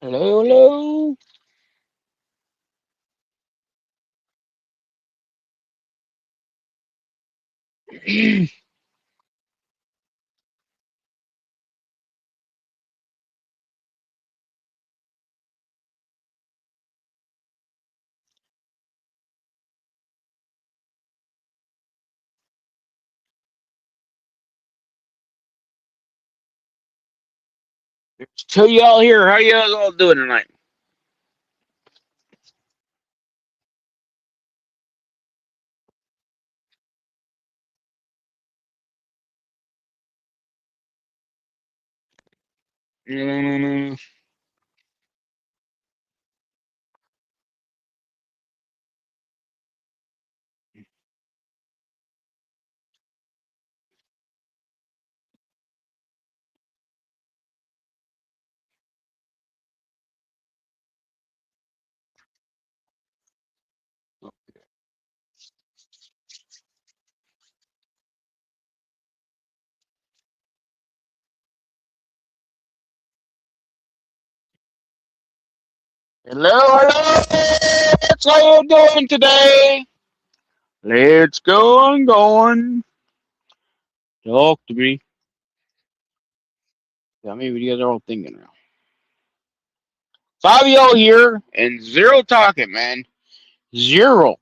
Hello, hello. There's two y'all here. How y'all all doing tonight? Mm, Hello, hello. How you doing today? Let's go on going. Talk to me. Tell me what you guys are all thinking now. Five of y'all here and zero talking, man. Zero.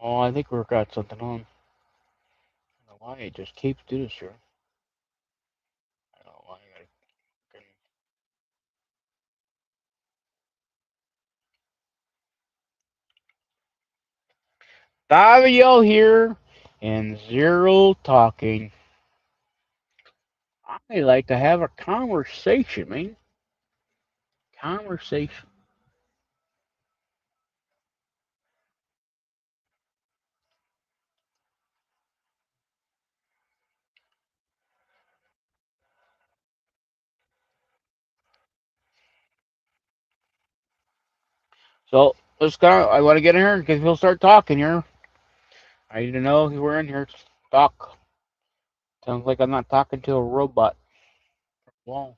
Oh, I think we've got something on. I don't know why it just keeps doing this here. I don't know why. Five of y'all here and zero talking. I like to have a conversation, man. Conversation. So let's go. I want to get in here because we'll start talking here. I need to know if we're in here. Talk. Sounds like I'm not talking to a robot. Well,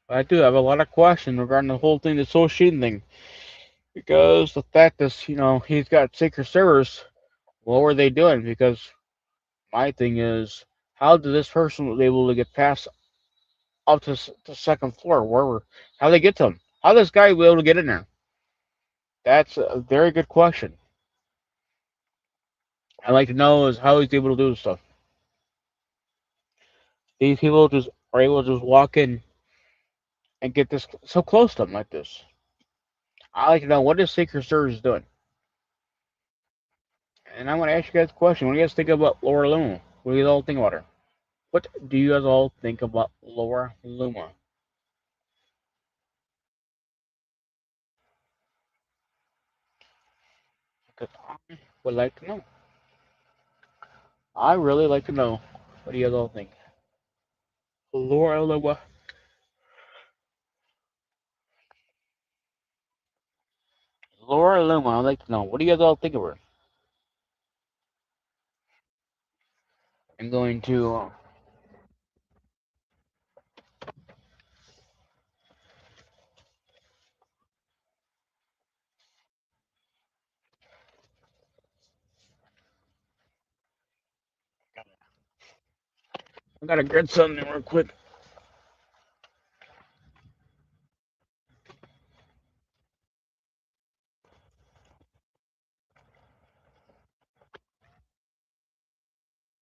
I do have a lot of questions regarding the whole thing, the social cheating thing, because the fact is, he's got secret servers. What were they doing? Because my thing is, how did this person was able to get past up to the second floor? Wherever, how they get to him? How this guy was able to get in there? That's a very good question. I'd like to know is how he's able to do this stuff. These people just are able to just walk in and get this so close to them like this. I like to know what is Secret Service doing. And I want to ask you guys a question. What do you guys think about Laura Luma? What do you all think about her? What do you guys all think about Laura Luma? Because I would like to know. I really like to know. What do you guys all think? Laura Luma. Laura Luma. I'd like to know. What do you guys all think of her? I'm going to. I gotta get something real quick.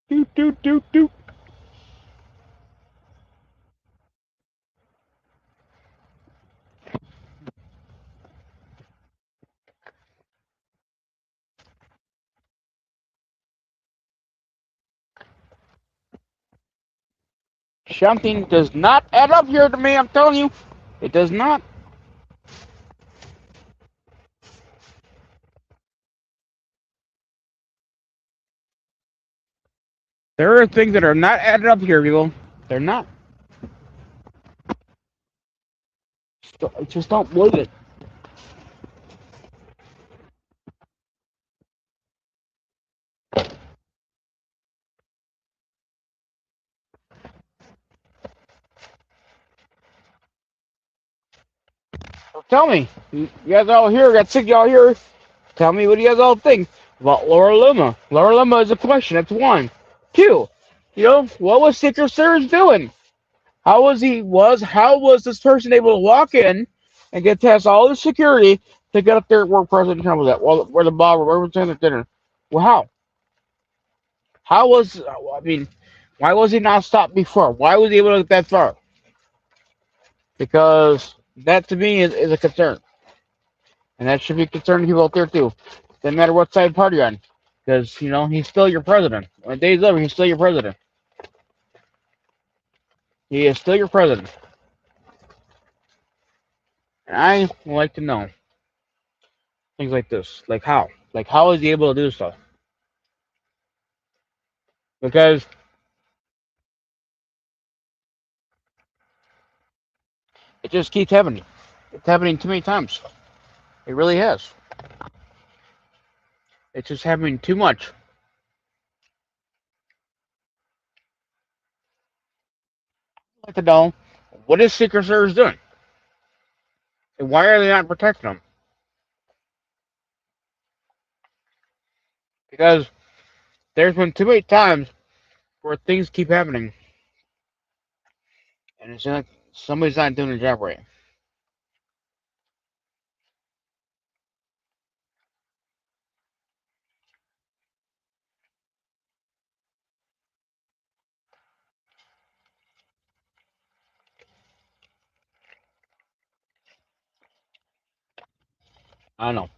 Doot doot doot doot. Something does not add up here to me. I'm telling you, it does not. There are things that are not added up here, people. They're not. Just don't believe it. So tell me, you guys all here, got sick y'all here. Tell me what you guys all think about Laura Luma. Laura Luma is a question. That's one. Two, what was Secret Service doing? How was this person able to walk in and get past all the security to get up there where President Trump was at, where the ballroom, where was at dinner? Well, how? How was I mean, why was he not stopped before? Why was he able to get that far? Because that to me is a concern, and that should be concerning people out there too. Doesn't matter what side party you're on, because he's still your president. When the day's over, he's still your president. He is still your president, and I would like to know things like this, like how is he able to do stuff? Because it just keeps happening. It's happening too many times. It really has. It's just happening too much. I'd like to know what is Secret Service doing, and why are they not protecting them? Because there's been too many times where things keep happening, and it's like somebody's not doing their job right. I don't know.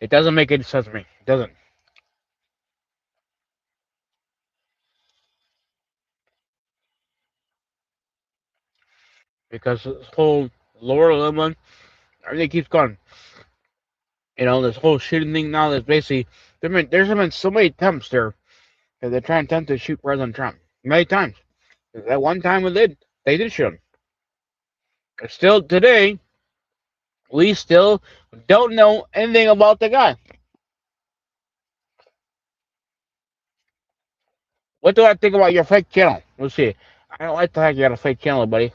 It doesn't make any sense to me. It doesn't. Because this whole Laura Lima, everything keeps going. This whole shooting thing now. There's basically there's been so many attempts there that they're trying to attempt to shoot President Trump many times. At one time they did shoot him. Still today, we still don't know anything about the guy. What do I think about your fake channel? Let's see. I don't like the fact you got a fake channel, buddy.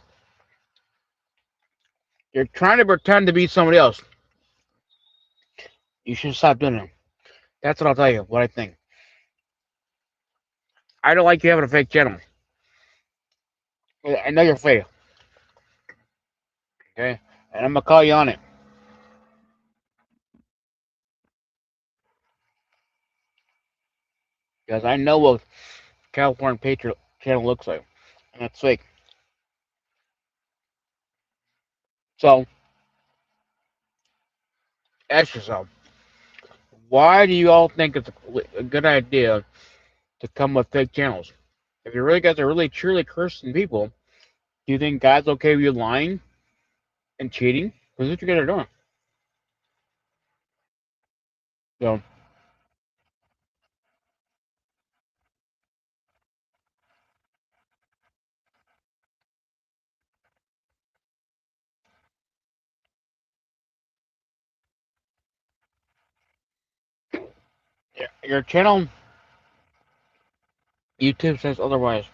You're trying to pretend to be somebody else. You should stop doing it. That's what I'll tell you. What I think. I don't like you having a fake channel. I know you're fake. Okay, and I'm gonna call you on it because I know what California Patriot channel looks like, and it's fake. So ask yourself, why do you all think it's a good idea to come with fake channels? If you really guys are really truly Christian people, do you think God's okay with you lying and cheating? Because what you guys are doing. So yeah, your channel, YouTube says otherwise.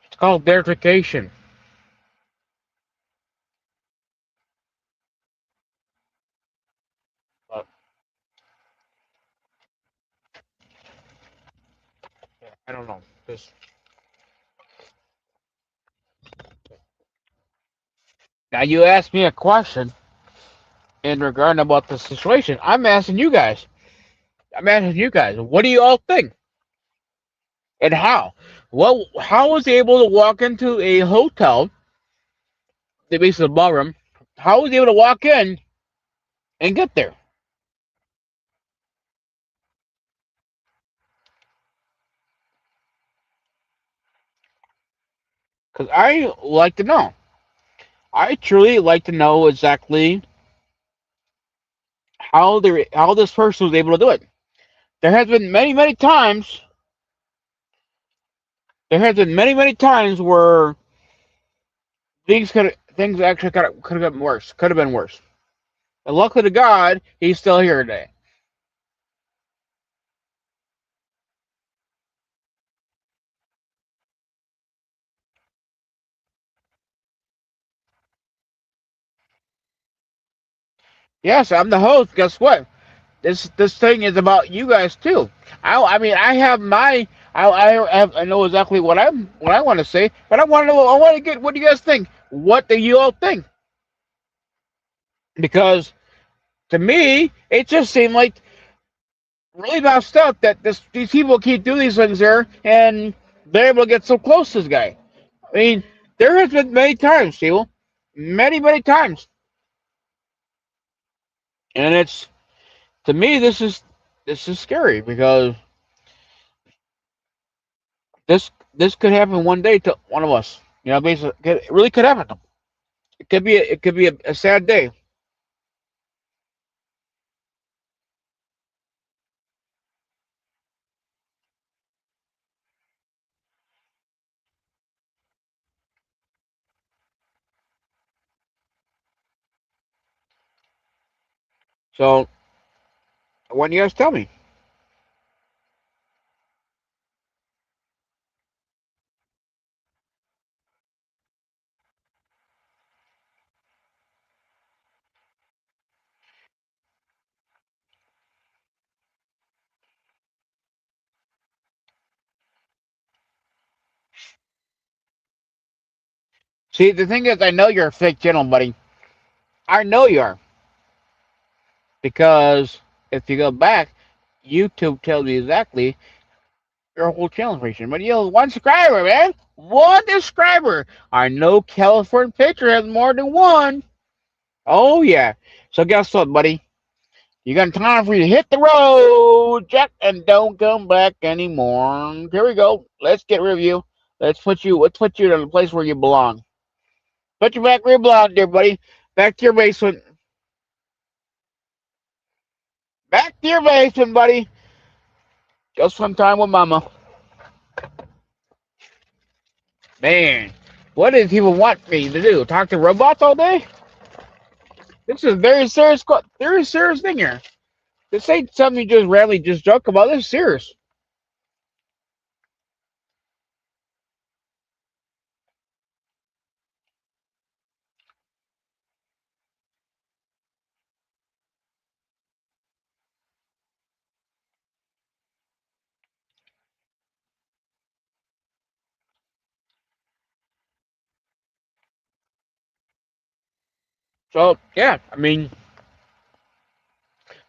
It's called verification. But yeah, I don't know. Now you asked me a question in regard about the situation. I'm asking you guys. What do you all think? And how? Well, how was he able to walk into a hotel, the base of the ballroom? How was he able to walk in and get there? Because I like to know. I truly like to know exactly how this person was able to do it. there has been many times. There has been many times where things actually could have been worse. Could have been worse. And luckily to God, he's still here today. Yes, I'm the host. Guess what? This thing is about you guys too. I mean I have my I know exactly what I want to say, but I want to get what do you guys think? What do you all think? Because to me, it just seemed like really bad stuff that these people keep doing these things there, and they're able to get so close to this guy. I mean, there has been many times, people, many times, and it's to me this is scary because this could happen one day to one of us. You know, basically, it really could happen. It could be a sad day. So, why don't you guys tell me? See, the thing is, I know you're a fake gentleman, buddy. I know you are because if you go back, YouTube tells you exactly your whole channel information. But you know, one subscriber, man, one subscriber. I know California Picture has more than one. Oh yeah. So guess what, buddy? You got time for you to hit the road, Jack, and don't come back anymore. Here we go. Let's get rid of you. Let's put you in the place where you belong. Put you back where you belong, dear buddy. Back to your basement. Back to your basement, buddy. Go spend time with mama. Man, what do people want me to do? Talk to robots all day? This is a very serious thing here. This ain't something you just randomly just joke about. This is serious. So yeah, I mean,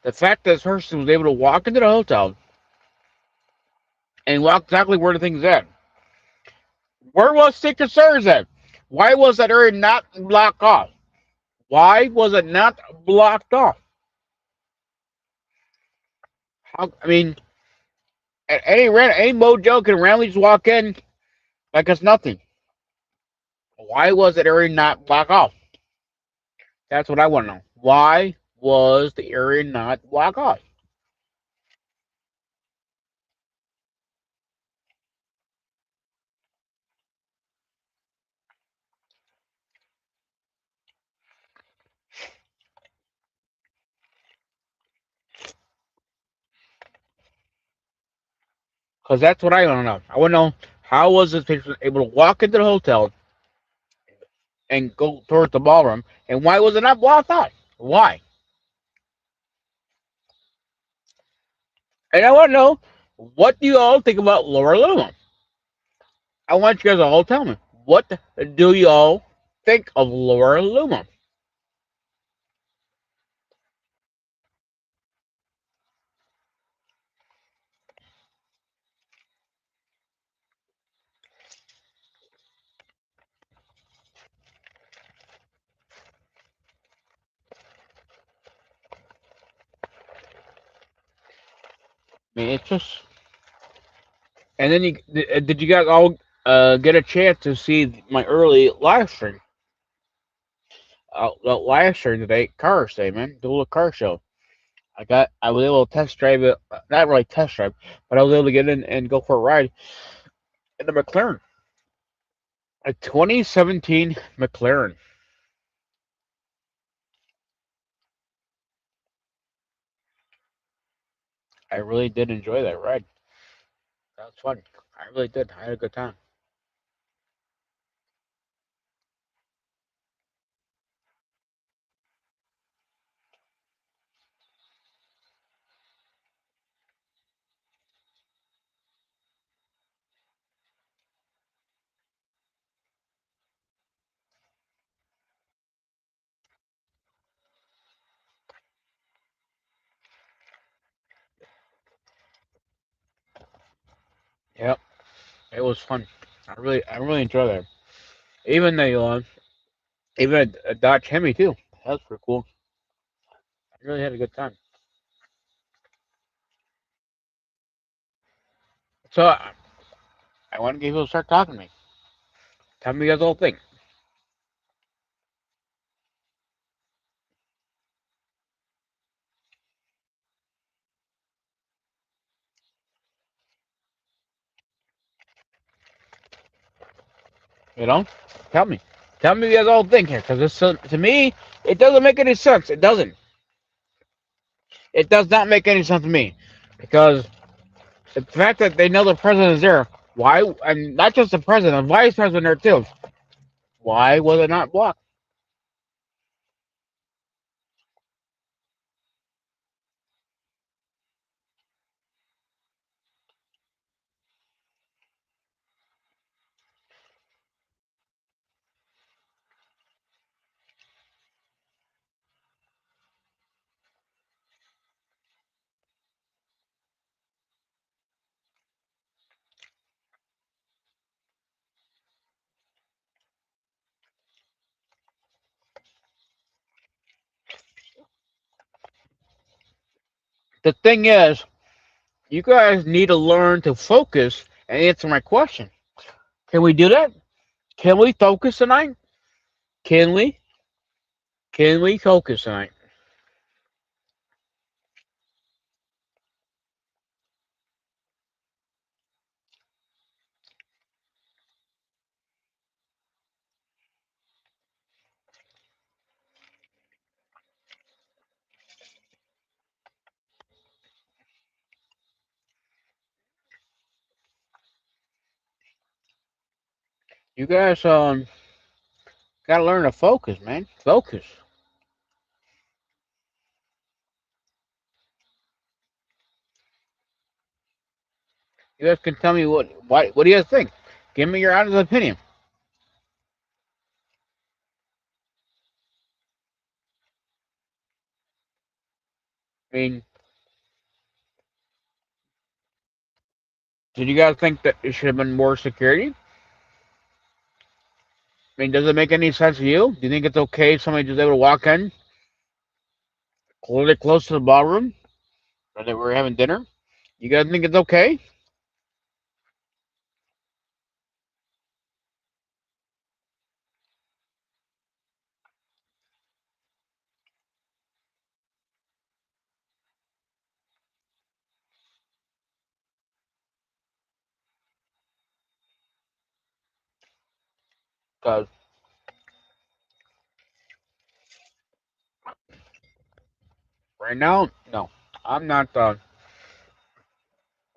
the fact that this person was able to walk into the hotel and walk exactly where the thing's at. Where was Secret Service at? Why was that area not blocked off? Why was it not blocked off? How, I mean, any mojo can randomly just walk in like it's nothing. Why was that area not blocked off? That's what I want to know. Why was the area not blocked off? Because that's what I want to know. I want to know how was this patient able to walk into the hotel and go towards the ballroom, and why was it not blocked off? Why? And I want to know what do you all think about Laura Luma? I want you guys to all tell me what do you all think of Laura Luma? I mean, it's just. And then did you guys all get a chance to see my early live stream? Live stream today, car day, man, the little car show. I was able to test drive it, not really test drive, but I was able to get in and go for a ride in the McLaren, a 2017 McLaren. I really did enjoy that ride. That was fun. I really did. I had a good time. Yep, it was fun. I really enjoyed that. Even even a Dodge Hemi too. That was pretty cool. I really had a good time. So I want to get people to start talking to me. Tell me you guys the whole thing. You know, tell me. Tell me you guys all think here, because to me, it doesn't make any sense. It doesn't. It does not make any sense to me, because the fact that they know the president is there, why, and not just the president, the vice president there too. Why was it not blocked? The thing is, you guys need to learn to focus and answer my question. Can we do that? Can we focus tonight? Can we? Can we focus tonight? You guys gotta learn to focus, man. Focus. You guys can tell me what do you guys think? Give me your honest opinion. I mean, did you guys think that it should have been more security? I mean, does it make any sense to you? Do you think it's okay if somebody just able to walk in, close to the ballroom, or that we're having dinner? You guys think it's okay? Because right now, no, I'm not.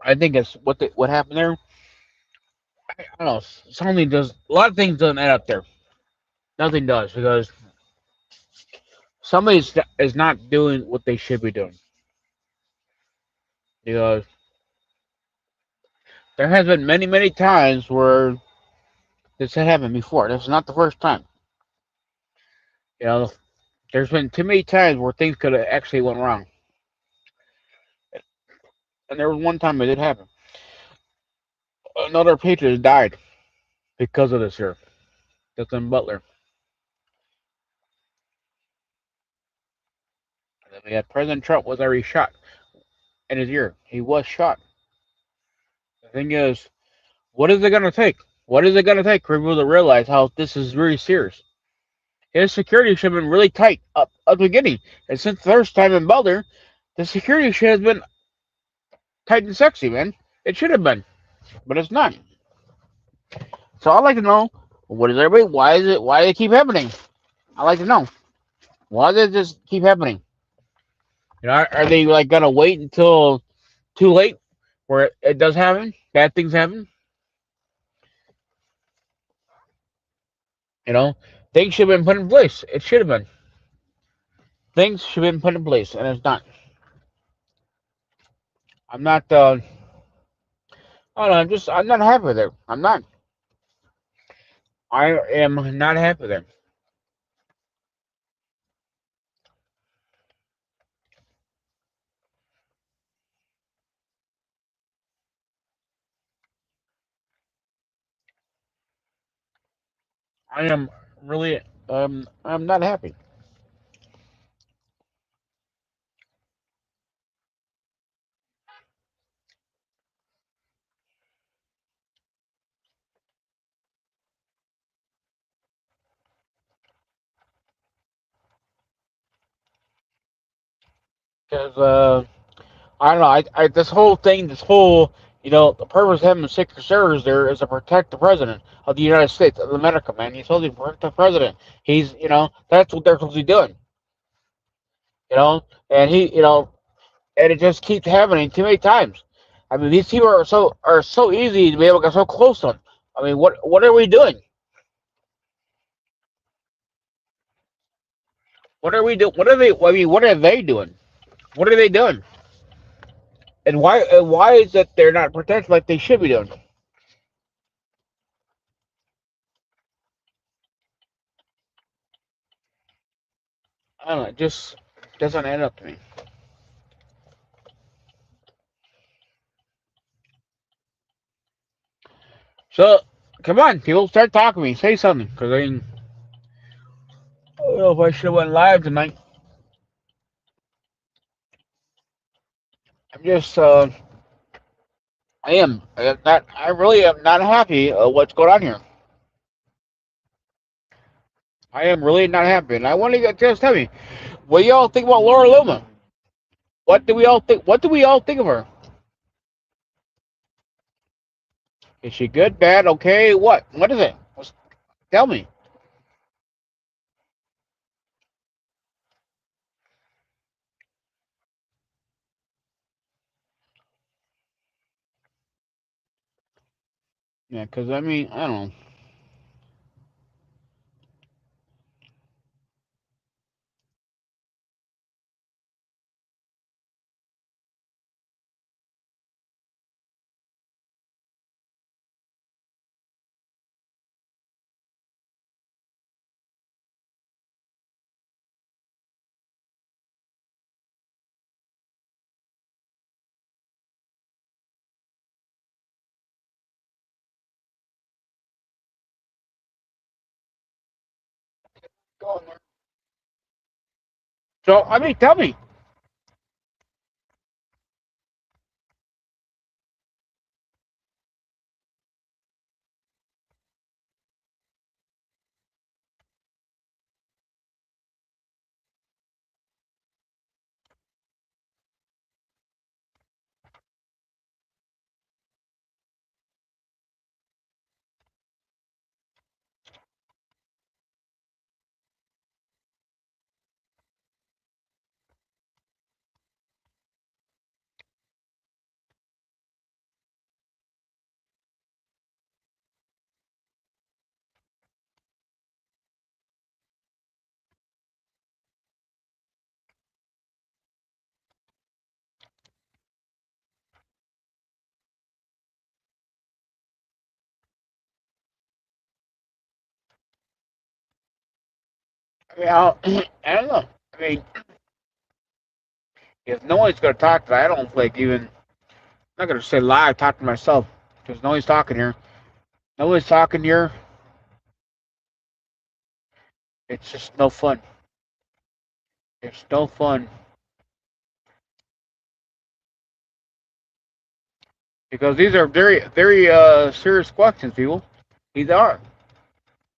I think it's what happened there. I don't know. Something does. A lot of things doesn't add up there. Nothing does because somebody is not doing what they should be doing. Because there has been many times where this had happened before. This is not the first time. You know, there's been too many times where things could have actually went wrong, and there was one time it did happen. Another patriot died because of this here. That's in Butler. And then we had President Trump was already shot in his ear. He was shot. The thing is, what is it gonna take? What is it gonna take for people to realize how this is really serious? His security should have been really tight up at the beginning. And since the first time in Butler, The security should have been tight and sexy, man. It should have been, but it's not. So I'd like to know, what is everybody? Why is it? Why do they keep happening? I'd like to know. Why does it just keep happening? Are they like gonna wait until too late, where it does happen? Bad things happen. You know, things should have been put in place. It should have been. Things should have been put in place, and it's not. I'm not. I don't know. I'm not happy there. I'm not. I am not happy there. I am really. I'm not happy. Because I don't know. This whole thing, the purpose of having Secret Service there is to protect the president of the United States of America, man. He's supposed to protect the president. That's what they're supposed to be doing, and and it just keeps happening too many times. I mean, these people are so easy to be able to get so close to them. I mean, what are we doing? What are we doing? What are they? I mean, what are they doing? What are they doing? And why is it they're not protected like they should be doing? I don't know. It just doesn't add up to me. So, come on, people, start talking to me. Say something, because I don't know if I should have went live tonight. I'm just, I really am not happy what's going on here. I am really not happy, and I want to just tell me, what do y'all think about Laura Luma? What do we all think? What do we all think of her? Is she good, bad, okay? What? What is it? Tell me. Yeah, because I mean, I don't know. So, I mean, tell me. I mean, I don't know. I mean, if no one's going to talk to, I don't like even. I'm not going to say live. Talk to myself because no one's talking here. No one's talking here. It's just no fun. It's no fun because these are very, very serious questions, people. These are.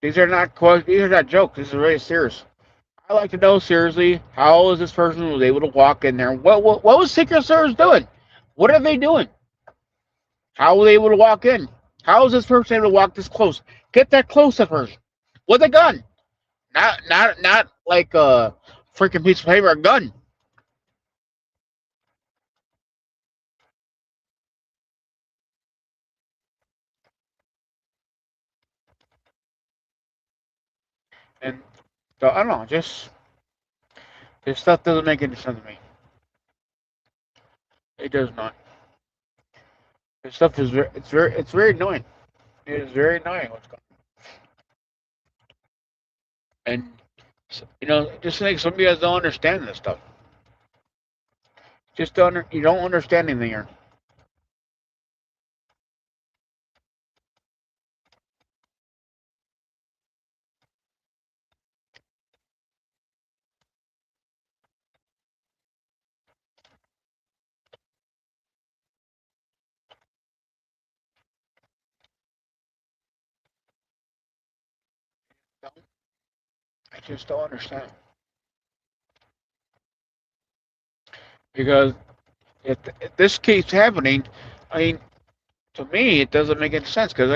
These are not jokes. This is very serious. I'd like to know seriously how is this person was able to walk in there? What was Secret Service doing? What are they doing? How were they able to walk in? How is this person able to walk this close? Get that close to person with a gun, not like a freaking piece of paper, a gun. And so I don't know, just this stuff doesn't make any sense to me. It does not. This stuff is it's very annoying. It is very annoying what's going on. And just like some of you guys don't understand this stuff. Just don't you don't understand anything here. I just don't understand because if this keeps happening, I mean, to me, it doesn't make any sense because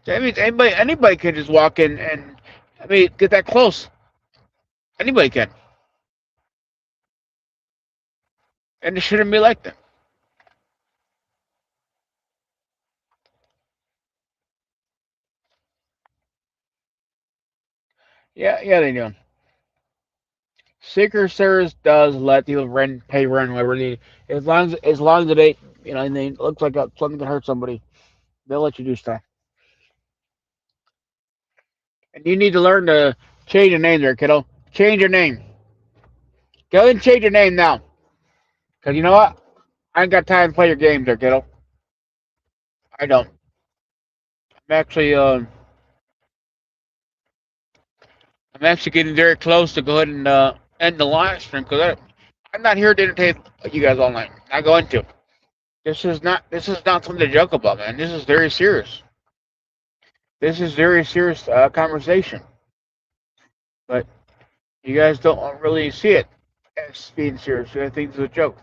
that means anybody can just walk in and I mean get that close. Anybody can, and it shouldn't be like that. Yeah, yeah, they do. Secret Service does let people pay rent, whatever they need, as long as it ain't, and they it looks like something can hurt somebody. They'll let you do stuff, and you need to learn to change your name there, kiddo. Change your name. Go ahead and change your name now, because you know what? I ain't got time to play your games there, kiddo. I don't. I'm actually getting very close to go ahead and end the live stream because I'm not here to entertain you guys all night. Not going to. This is not something to joke about, man. This is very serious. This is very serious conversation, but you guys don't really see it as being serious. I think it's a joke.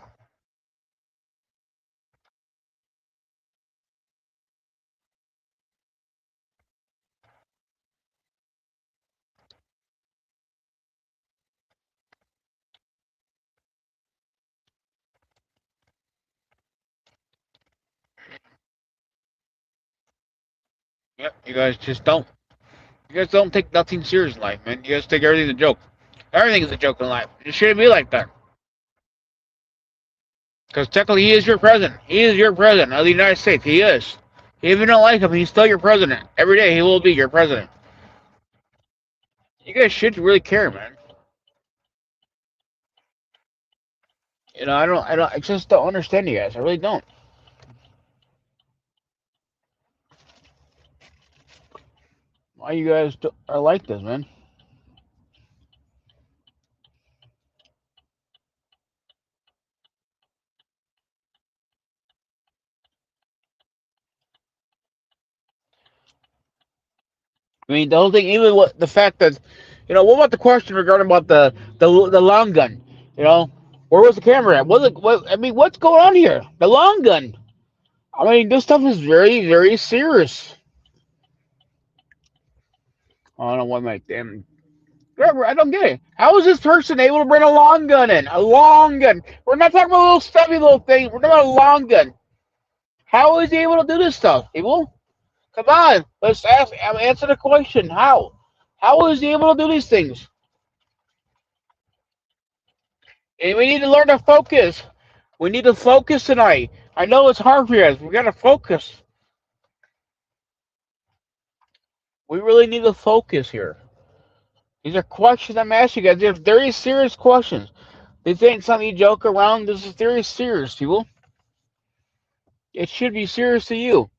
Yep, you guys just don't. You guys don't take nothing serious in life, man. You guys take everything as a joke. Everything is a joke in life. It shouldn't be like that. Because technically, he is your president. He is your president of the United States. He is. If you don't like him, he's still your president. Every day, he will be your president. You guys should really care, man. I just don't understand you guys. I really don't. Why you guys are like this, man? I mean, the whole thing, even what the fact that, what about the question regarding about the long gun? You know, where was the camera at? What? I mean, what's going on here? The long gun. I mean, this stuff is very, very serious. I don't know what my damn. I don't get it. How is this person able to bring a long gun in? A long gun. We're not talking about a little stubby little thing. We're talking about a long gun. How is he able to do this stuff, people? Come on, let's answer the question. How? How is he able to do these things? And we need to learn to focus. We need to focus tonight. I know it's hard for you guys. We got to focus. We really need to focus here. These are questions I'm asking you guys. They're very serious questions. This ain't something you joke around. This is very serious, people. It should be serious to you.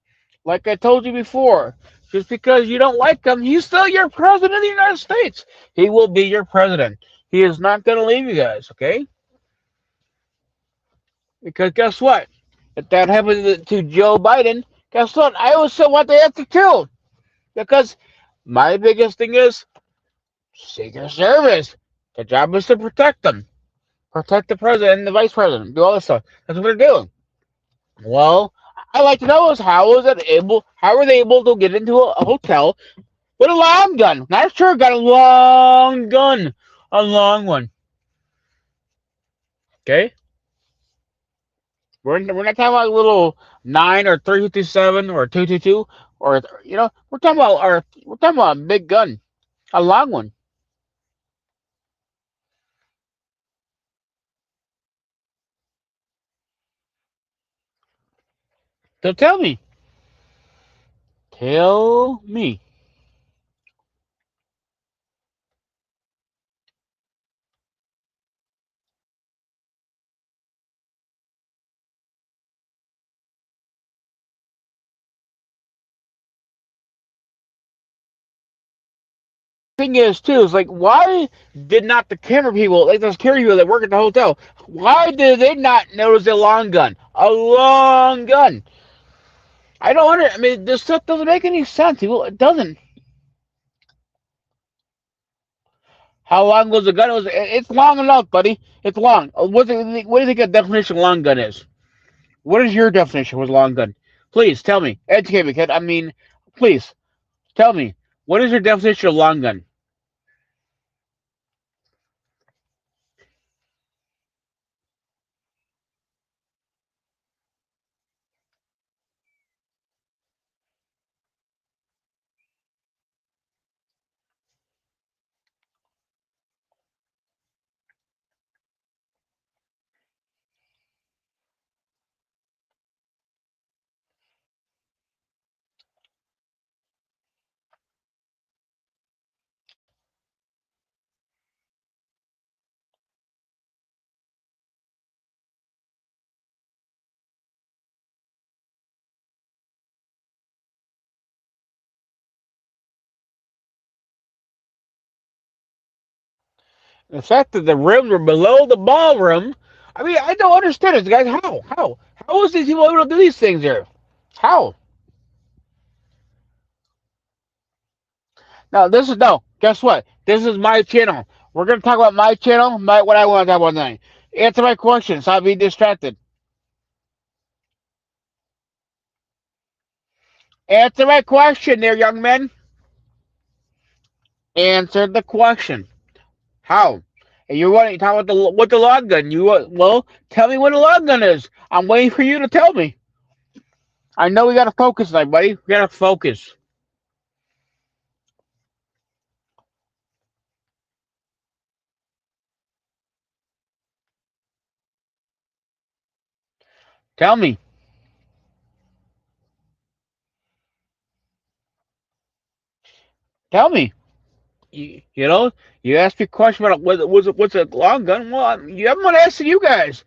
Like I told you before, just because you don't like him, he's still your president of the United States. He will be your president. He is not going to leave you guys, okay? Because guess what? If that happened to Joe Biden, guess what? I would still want the answer too. Because my biggest thing is Secret Service. The job is to protect them, protect the president and the vice president, do all this stuff. That's what they're doing. Well, I'd like to know is how are they able to get into a hotel with a long gun? Not a short gun, a long gun, a long one. Okay, we're not talking about a little 9 or 357 or 222 or we're talking about a big gun, a long one. So tell me. Thing is too is like why did not the camera people like the security people that work at the hotel why did they not notice a long gun? I don't under I mean this stuff doesn't make any sense. Well, it doesn't. How long was the gun? It's long enough, buddy. It's long. What do you think a definition of long gun is? What is your definition of a long gun? Please tell me. Educate me, kid. I mean, please tell me. What is your definition of long gun? The fact that the rooms were below the ballroom. I mean, I don't understand it, guys. How is these people able to do these things here? How? No, this is no. Guess what? This is my channel. We're gonna talk about my channel, what I want to talk about tonight. Answer my question, so I'll be distracted. Answer my question, there, young men. Answer the question. How? And you want to talk about what the log gun? Well, tell me what a log gun is. I'm waiting for you to tell me. I know we gotta focus tonight, buddy. We gotta focus. Tell me. Tell me. You know, you asked me a question about what's a long gun. Well, I'm gonna ask you guys.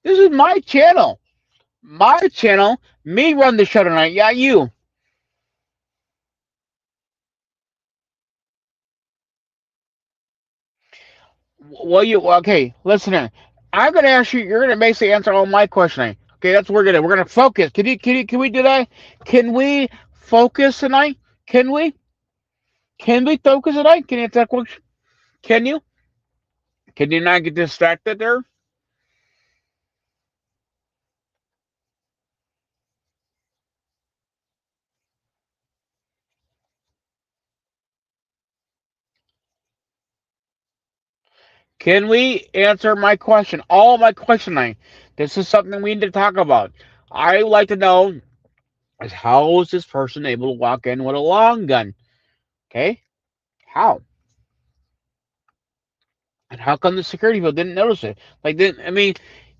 This is my channel. My channel. Me run the show tonight. Yeah, you. Well, you okay? Listen here. I'm gonna ask you. You're gonna basically answer all my questioning. Okay, that's what we're gonna focus. Can we do that? Can we focus tonight? Can we? Can we focus tonight? Can you answer that question? Can you? Can you not get distracted there? Can we answer my question? All my questioning. This is something we need to talk about. I would like to know is how is this person able to walk in with a long gun? Okay, how? And how come the security people didn't notice it? Like, I mean,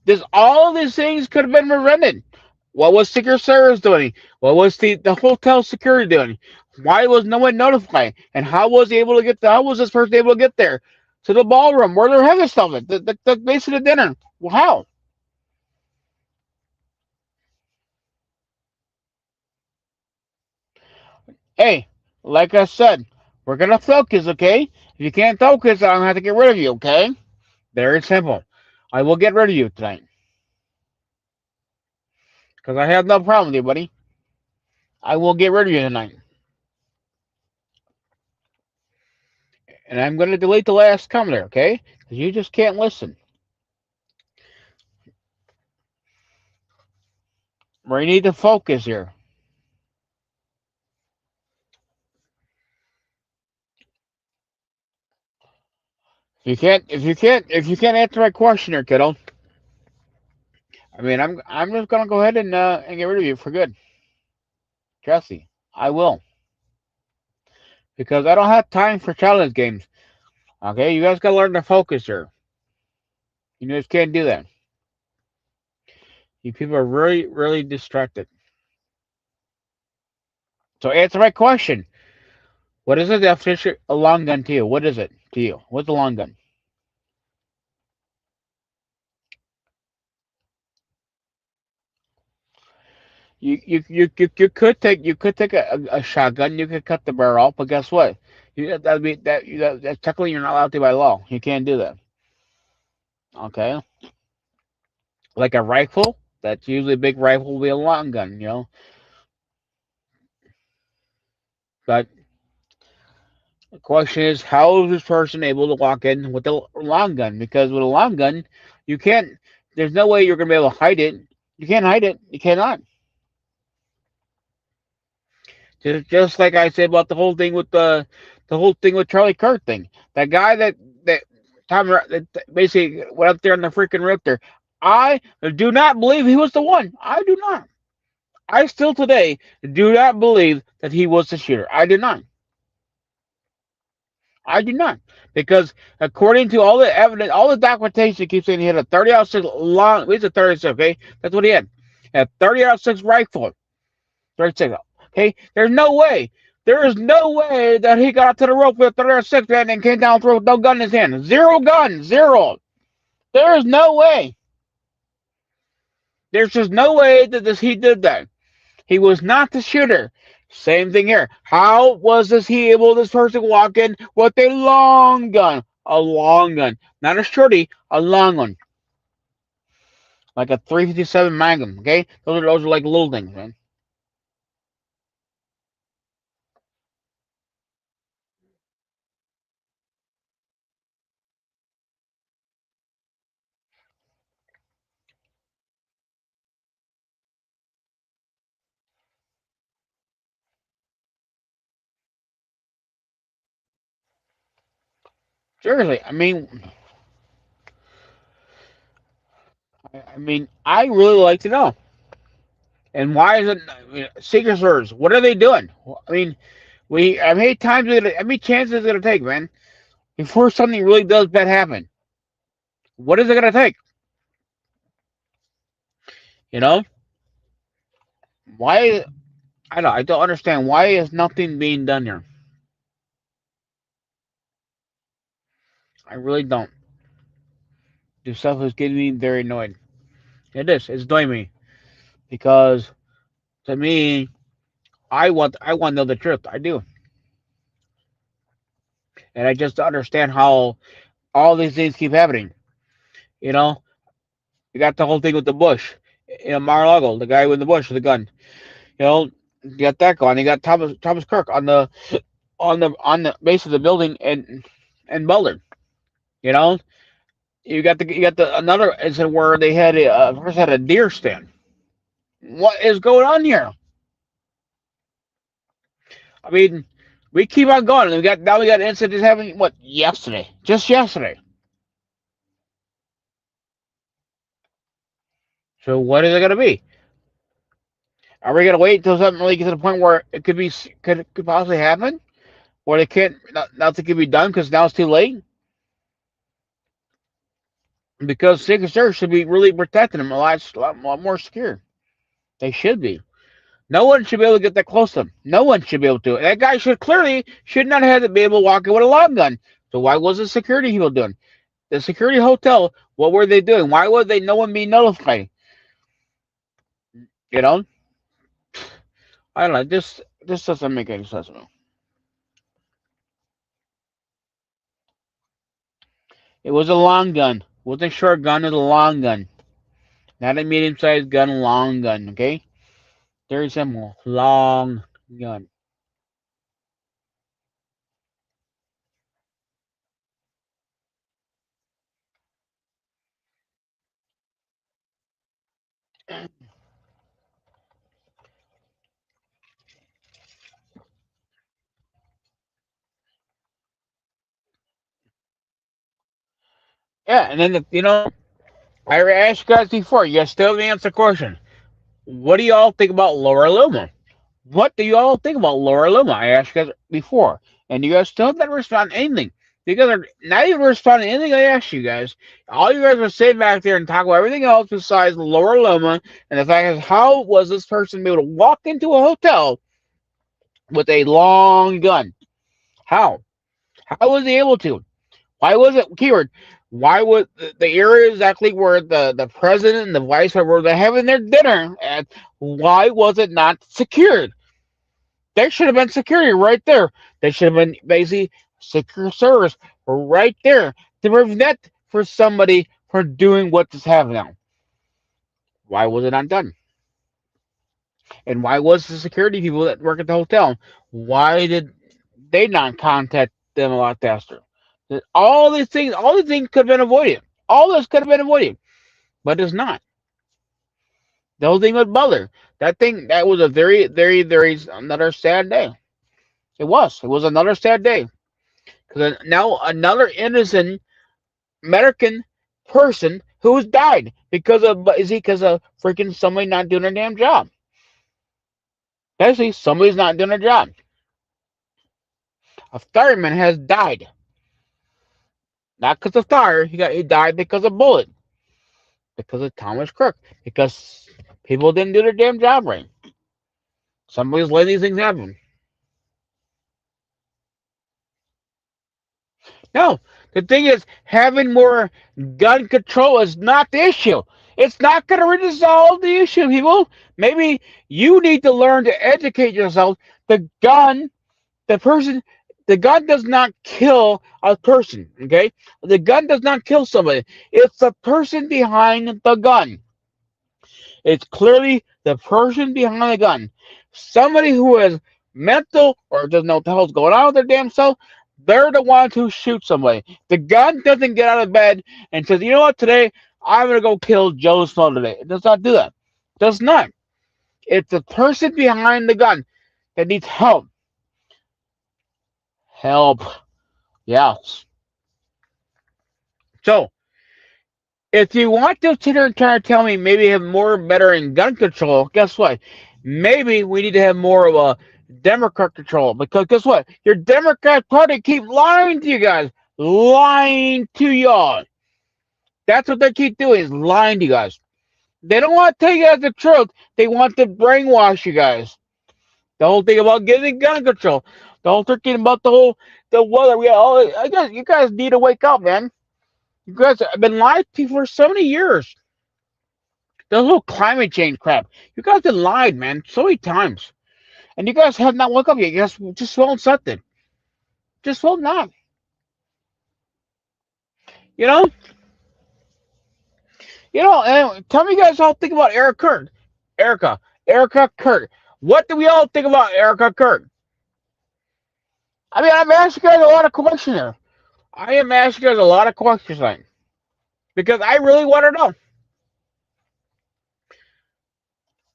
this all of these things could have been prevented. What was Secret Service doing? What was the hotel security doing? Why was no one notified? And how was he able to get? How was this person able to get there to the ballroom where they're having stuff? The base of the dinner. Well, how? Hey, like I said, we're gonna focus, okay? If you can't focus, I'm gonna have to get rid of you, okay? Very simple. I will get rid of you tonight because I have no problem with you, buddy. I will get rid of you tonight. And I'm going to delete the last comment there, okay? Because you just can't listen. We need to focus here. If you can't answer my question here, kiddo, I mean, I'm just gonna go ahead and get rid of you for good, Jesse. I will, because I don't have time for challenge games. Okay, you guys gotta learn to focus here. You just can't do that. You people are really, really distracted. So answer my question. What is the definition of long gun to you? What is it to you? What's a long gun? You could take a shotgun. You could cut the barrel off, but guess what? That's technically you're not allowed to by law. You can't do that. Okay, like a rifle. That's usually a big rifle will be a long gun. But the question is, how is this person able to walk in with a long gun? Because with a long gun, you can't. There's no way you're gonna be able to hide it. You can't hide it. You cannot. Just like I said about the whole thing with Charlie Kirk thing. That guy that that basically went up there on the freaking roof there. I do not believe he was the one. I do not. I still today do not believe that he was the shooter. I do not. I do not. Because according to all the evidence, all the documentation keeps saying he had a 30-06 long. He's a 36, okay? That's what he had. A 30-06 rifle. 36. Okay? There's no way. There is no way that he got up to the rope with a 30-06 man and came down through with no gun in his hand. Zero gun. Zero. There is no way. There's just no way that he did that. He was not the shooter. Same thing here. How was this person walk in with a long gun? A long gun. Not a shorty, a long one. Like a 357 Magnum, okay? Those are like little things, man. Seriously, I really like to know. And why is it Secret Service? What are they doing? I mean, how many times, how many chances is it gonna take, man, before something really does bad happen? What is it gonna take? You know, why? I don't understand. Why is nothing being done here? I really don't. This stuff is getting me very annoyed. It is. It's annoying me because to me, I want to know the truth. I do, and I just don't understand how all these things keep happening. You know, you got the whole thing with the bush. Mar-a-Lago, the guy with the bush with the gun. You got that going. You got Thomas Kirk on the base of the building and Boulder. You know, you got the another incident where they had first had a deer stand. What is going on here? I mean, we keep on going. And we got incidents happening. What yesterday? Just yesterday. So what is it gonna be? Are we gonna wait until something really gets to the point where it could possibly happen, where they can't nothing can be done because now it's too late? Because Secret Service should be really protecting them a lot more secure. They should be. No one should be able to get that close to them. No one should be able to. That guy should not have to be able to walk in with a long gun. So why was the security people doing? The security hotel, what were they doing? Why was they no one being notified? You know? I don't know. This doesn't make any sense to me. It was a long gun. It wasn't a short gun, it was a long gun. Not a medium sized gun, a long gun, okay? Very simple. Long gun. Yeah, and then I asked you guys before. You guys still haven't answered the question. What do y'all think about Laura Luma? What do you all think about Laura Luma? I asked you guys before, and you guys still haven't responded to anything. You guys are not even responding to anything I asked you guys. All you guys are sitting back there and talk about everything else besides Laura Luma, and the fact is, how was this person able to walk into a hotel with a long gun? How? How was he able to? Why was it keyword? Why was the area exactly where the president and the vice were they having their dinner at? Why was it not secured? There should have been security right there. There should have been basically secure service right there to prevent for somebody from doing what is happening now. Why was it not done? And why was the security people that work at the hotel? Why did they not contact them a lot faster? All these things could have been avoided. All this could have been avoided, but it's not. The whole thing with Butler, that was a very, very, very another sad day. It was. It was another sad day. Because now another innocent American person who's died because of freaking somebody not doing their damn job? Basically, somebody's not doing their job. A fireman has died, not because of fire. He died because of bullet, because of Thomas Crook, because people didn't do their damn job right. Somebody's letting these things happen. No, the thing is, having more gun control is not the issue. It's not going to resolve the issue, people. Maybe you need to learn to educate yourself. The gun, the person, the gun does not kill a person, okay? The gun does not kill somebody. It's the person behind the gun. It's clearly the person behind the gun. Somebody who is mental or doesn't know what the hell's going on with their damn self, they're the ones who shoot somebody. The gun doesn't get out of bed and says, you know what, today I'm going to go kill Joe Snow today. It does not do that. It does not. It's the person behind the gun that needs help. Help. Yes. So, if you want to sit here and try to tell me maybe have more better in gun control, guess what? Maybe we need to have more of a Democrat control because guess what? Your Democrat party keep lying to you guys, lying to y'all. That's what they keep doing is lying to you guys. They don't want to tell you guys the truth. They want to brainwash you guys. The whole thing about getting gun control, the whole thing about the weather. I guess you guys need to wake up, man. You guys have been lied to for so many years. The whole climate change crap. You guys have lied, man, so many times. And you guys have not woke up yet. You guys just won't something. Just will not. You know? And tell me you guys all think about Erica Kurt. Erica. Erica Kurt. What do we all think about Erica Kurt? I mean, I'm asking you guys a lot of questions here. I am asking you guys a lot of questions tonight. Because I really want to know.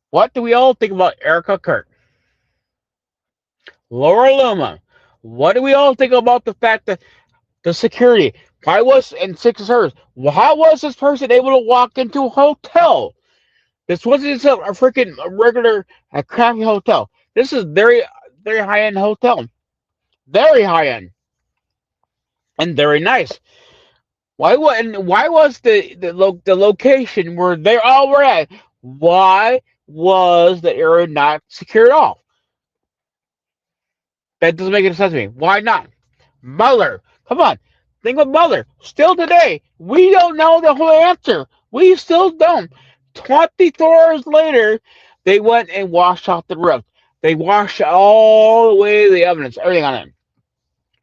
What do we all think about Erica Kurt? Laura Luma. What do we all think about the fact that the security? Why was and six service? How was this person able to walk into a hotel? This wasn't just a freaking regular a crappy hotel. This is very very high end hotel, very high end and very nice. Why was the location where they all were at? Why was the area not secured off? That doesn't make any sense to me. Why not? Mueller, come on. Think of Mueller. Still today, we don't know the whole answer. We still don't. 24 hours later, they went and washed out the roof. They washed all the way the evidence, everything on it.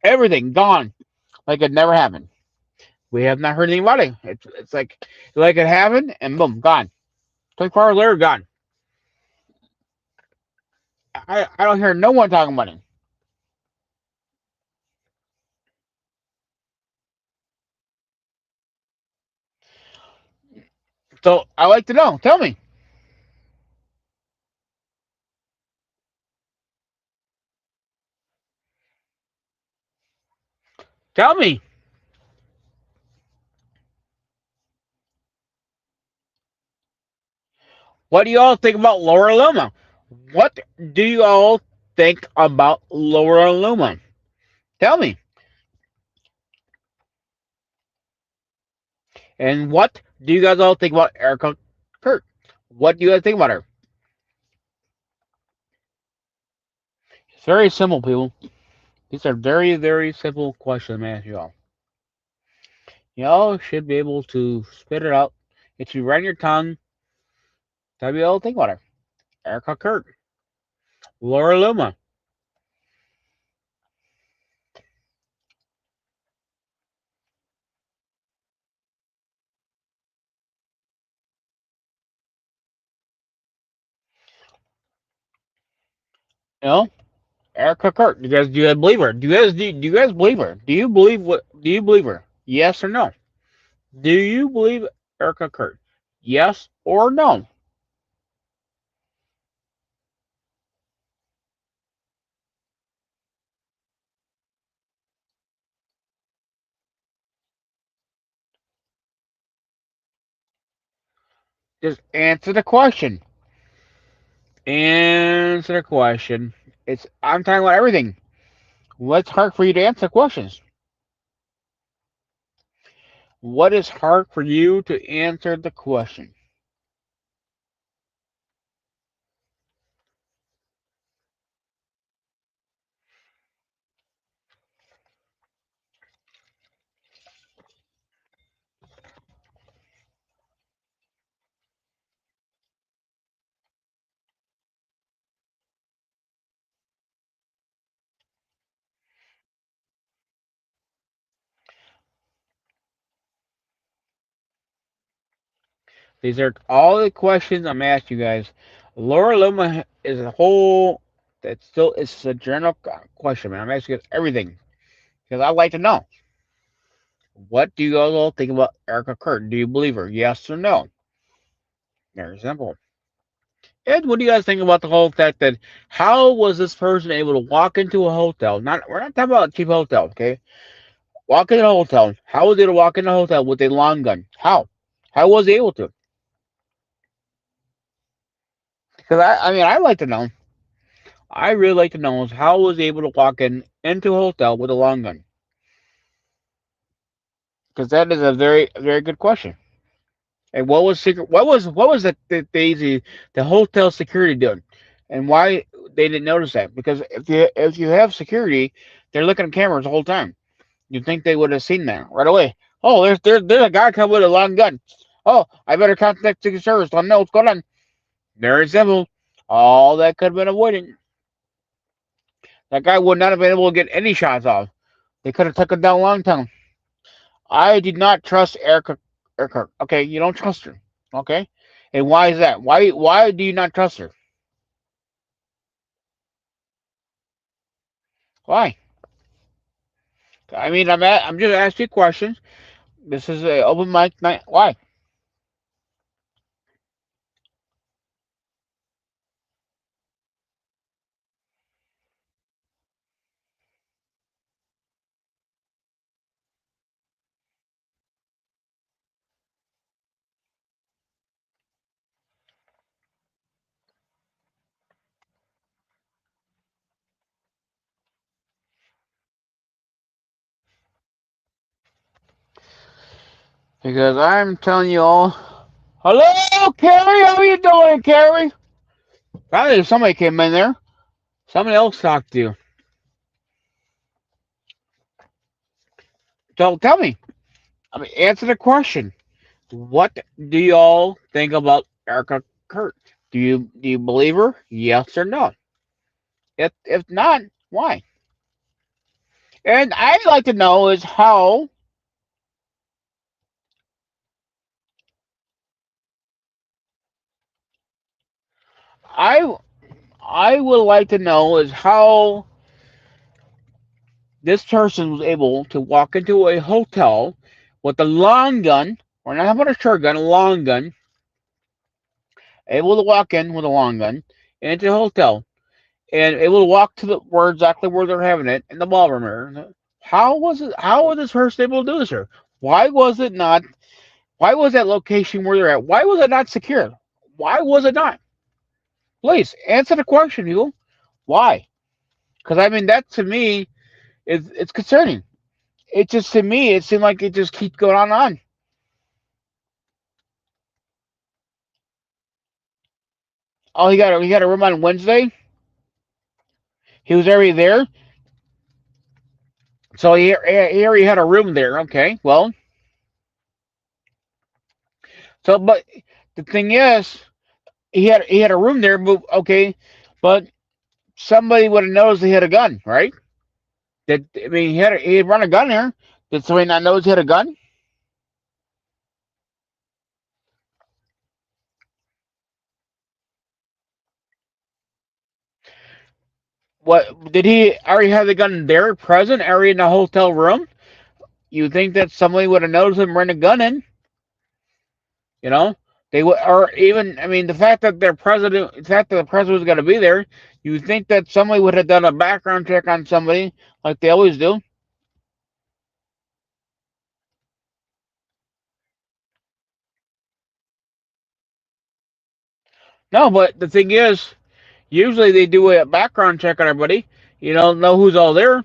Everything gone. Like it never happened. We have not heard anything about it. It's like it happened and boom, gone. 24 hours later, gone. I don't hear no one talking about it. So I like to know. Tell me. Tell me, what do you all think about Laura Luma? What do you all think about Laura Luma? Tell me. And what do you guys all think about Erica Kurt? What do you guys think about her? It's very simple, people. These are very, very simple questions I'm asking you all. You all should be able to spit it out. If you run your tongue, tell me all think about her. Erica Kurt, Laura Luma. You know, Erica Kurt. Do you guys believe her? Do you guys believe her? Do you believe her? Yes or no? Do you believe Erica Kurt? Yes or no? Just answer the question. Answer the question. I'm talking about everything. What's hard for you to answer questions? What is hard for you to answer the question? These are all the questions I'm asking you guys. Laura Luma is a whole. That's still it's a general question, man. I'm asking you guys everything because I'd like to know. What do you guys all think about Erica Curtin? Do you believe her? Yes or no? Very simple. And what do you guys think about the whole fact that how was this person able to walk into a hotel? Not we're not talking about a cheap hotel, okay? Walk into a hotel. How was he able to walk into a hotel with a long gun? How? How was he able to? Because I mean, I'd like to know. I really like to know is how was he able to walk into a hotel with a long gun? Because that is a very very good question. And what was secret? What was the hotel security doing, and why they didn't notice that? Because if you have security, they're looking at cameras the whole time. You'd think they would have seen that right away. Oh, there's a guy coming with a long gun. Oh, I better contact Secret Service. Let them know what's going on. Very simple. All that could have been avoided. That guy would not have been able to get any shots off. They could have took him down a long time. I did not trust Erica. Erica. Okay, you don't trust her. Okay, and why is that? Why do you not trust her? Why? I mean, I'm just asking you questions. This is a open mic night. Why? Because I'm telling you all. Hello, Carrie. How are you doing, Carrie? Probably somebody came in there. Somebody else talked to you. So tell me. I mean, answer the question. What do y'all think about Erica Kurt? Do you believe her? Yes or no? If not, why? And I'd like to know is how I I would like to know is how this person was able to walk into a hotel with a long gun. We're not having a short gun, a long gun. Able to walk in with a long gun into a hotel and able to walk to the where exactly where they're having it in the ballroom area. How was it? How was this person able to do this here? Why was it not? Why was that location where they're at? Why was it not secure? Why was it not? Please answer the question, you. Why? Because I mean, that to me is it's concerning. It just to me, it seemed like it just keeps going on and on. Oh, he got a room on Wednesday. He was already there, so he already had a room there. Okay, well, so but the thing is, he had a room there. But, okay, but somebody would have noticed he had a gun, right? That I mean, he had run a gun there. Did somebody not notice he had a gun? What did he already have the gun there, present, already in the hotel room? You think that somebody would have noticed him run a gun in? You know, they would, or even I mean, the fact that the president was going to be there, you think that somebody would have done a background check on somebody like they always do? No, but the thing is, usually they do a background check on everybody. You don't know who's all there.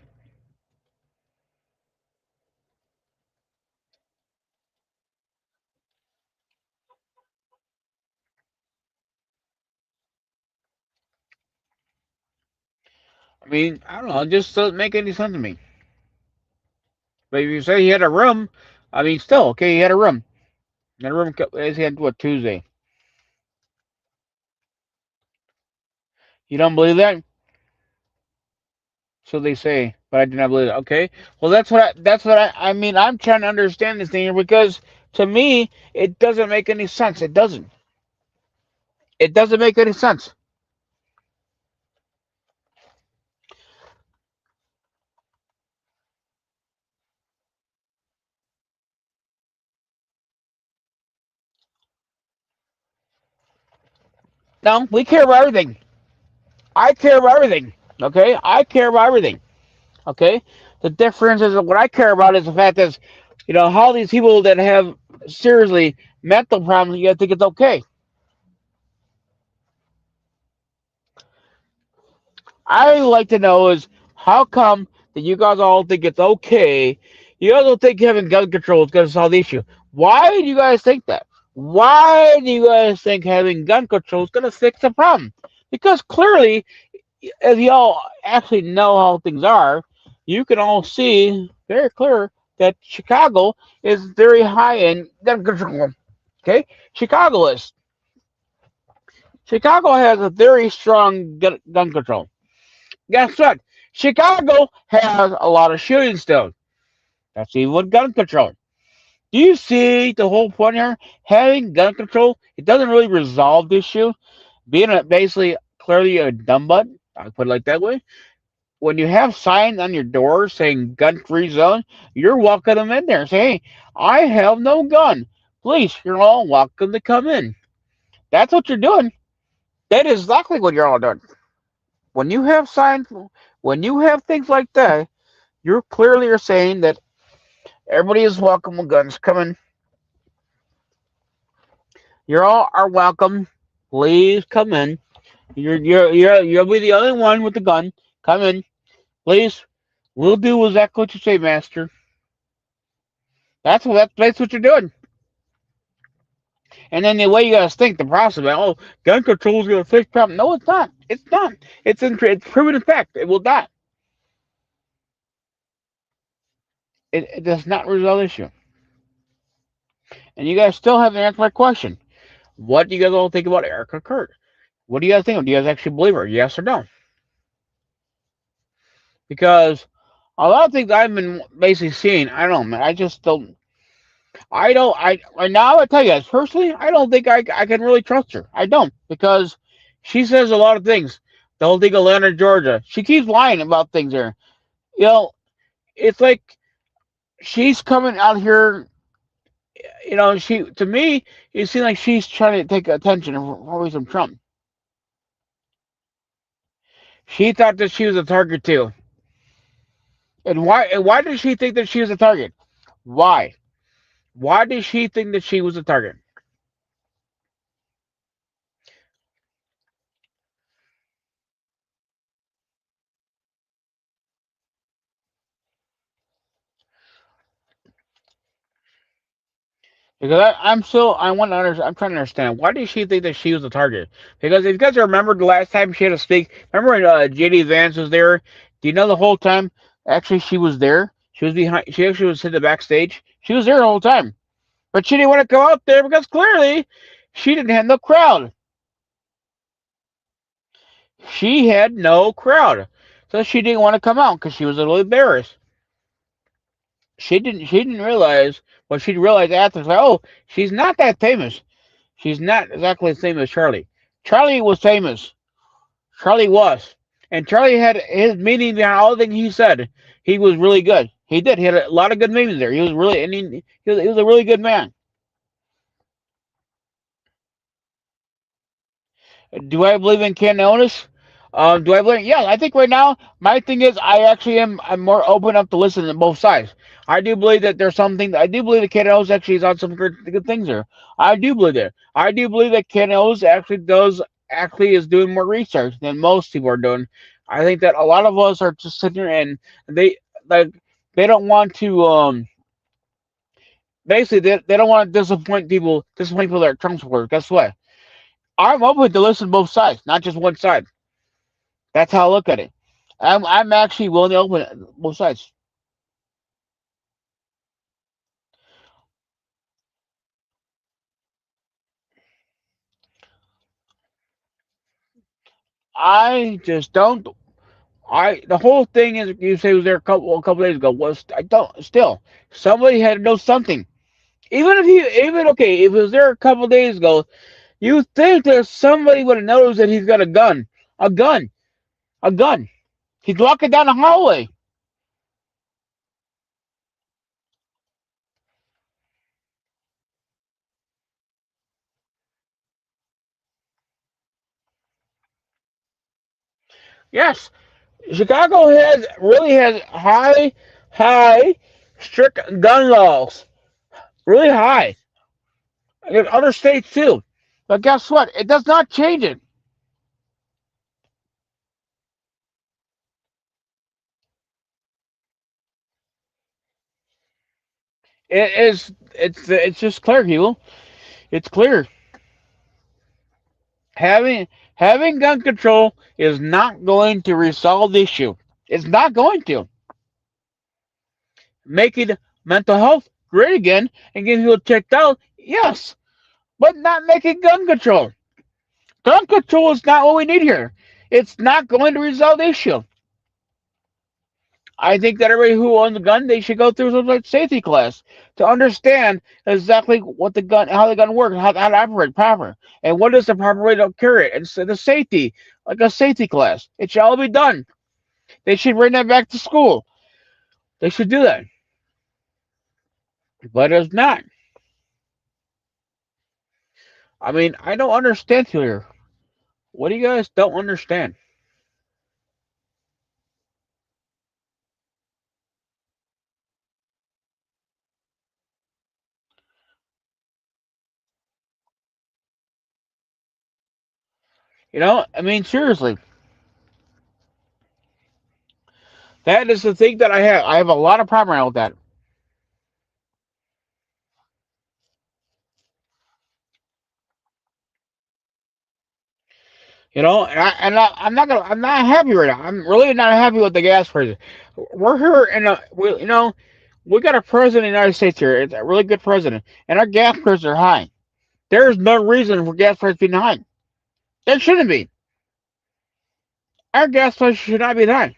I mean, I don't know. It just doesn't make any sense to me. But if you say he had a room, I mean, still okay. He had a room. He had a room. He had what Tuesday? You don't believe that? So they say, but I do not believe it. Okay. Well, I mean. I'm trying to understand this thing here because to me, it doesn't make any sense. It doesn't. It doesn't make any sense. No, we care about everything. I care about everything. Okay. I care about everything. Okay. The difference is what I care about is the fact that, how these people that have seriously mental problems, you think it's okay. I like to know is how come that you guys all think it's okay? You guys don't think having gun control is going to solve the issue. Why do you guys think that? Why do you guys think having gun control is going to fix the problem? Because clearly, as y'all actually know how things are, you can all see very clear that Chicago is very high in gun control. Okay, Chicago is. Chicago has a very strong gun control. Guess what? Chicago has a lot of shootings still. That's even with gun control. Do you see the whole point here? Having gun control, it doesn't really resolve the issue. Being basically clearly a dumb butt, I'll put it like that way. When you have signs on your door saying gun free zone, you're welcome them in there. Say, hey, I have no gun. Please, you're all welcome to come in. That's what you're doing. That is exactly what you're all doing. When you have signs, when you have things like that, you clearly are saying that everybody is welcome with guns coming. You all are welcome. Please come in. You'll be the only one with the gun. Come in, please. We'll do exactly what you say, Master. That's what you're doing. And then the way you guys think the process about gun control is gonna fix the problem. No, it's not. It's not. It's proven in fact. It will not. It does not resolve the issue. And you guys still haven't answered my question. What do you guys all think about Erica Kurt? What do you guys think? Do you guys actually believe her? Yes or no? Because a lot of things I've been basically seeing, I don't know, man. I just don't. I don't. I right now. I tell you guys personally, I don't think I can really trust her. I don't because she says a lot of things. The whole thing of Atlanta, Georgia. She keeps lying about things here. You know, it's like she's coming out here. She to me, it seems like she's trying to take attention away from Trump. She thought that she was a target too. And why did she think that she was a target? Why? Why did she think that she was a target? Because I want to understand. I'm trying to understand. Why did she think that she was a target? Because if you guys remember the last time she had to speak, remember when JD Vance was there? Do you know the whole time? Actually, she was there. She was behind. She actually was in the backstage. She was there the whole time, but she didn't want to go out there because clearly she didn't have no crowd. She had no crowd, so she didn't want to come out because she was a little embarrassed. She didn't realize what she realized after. Like, oh, she's not that famous. She's not exactly the same as Charlie. Charlie was famous. Charlie was. And Charlie had his meaning behind all the things he said. He was really good. He did. He had a lot of good meanings there. He was really, and he was a really good man. Do I believe in Ken illness? Do I believe? Yeah, I think right now my thing is I actually am. I'm more open up to listen to both sides. I do believe that there's something. I do believe that Ken Owens actually is on some good things there. I do believe that. I do believe that Ken Owens actually is doing more research than most people are doing. I think that a lot of us are just sitting here and they like they don't want to basically they don't want to disappoint people that are Trump supporters. Guess what? I'm open to listen to both sides, not just one side. That's how I look at it. I'm actually willing to open both sides. I just don't. I the whole thing is you say was there a couple days ago was I don't still somebody had to know something. Even okay if it was there a couple days ago, you think that somebody would have noticed that he's got a gun, a gun. He's walking down the hallway. Yes, Chicago really has high strict gun laws. Really high. In other states too. But guess what? It does not change it. It is. It's just clear, people. It's clear. Having having gun control is not going to resolve the issue. It's not going to making mental health great again and getting people checked out. Yes, but not making gun control. Gun control is not what we need here. It's not going to resolve the issue. I think that everybody who owns a gun, they should go through some sort of safety class to understand exactly what the gun, how the gun works, how to operate proper, and what is the proper way to carry it, and so the safety, like a safety class. It should all be done. They should bring that back to school. They should do that, but it's not. I mean, I don't understand here. What do you guys don't understand? I mean, seriously, that is the thing that I have. I have a lot of problem with that. I'm not happy right now. I'm really not happy with the gas prices. We're here in we got a president of the United States here. It's a really good president, and our gas prices are high. There's no reason for gas prices being high. There shouldn't be. Our gas prices should not be high.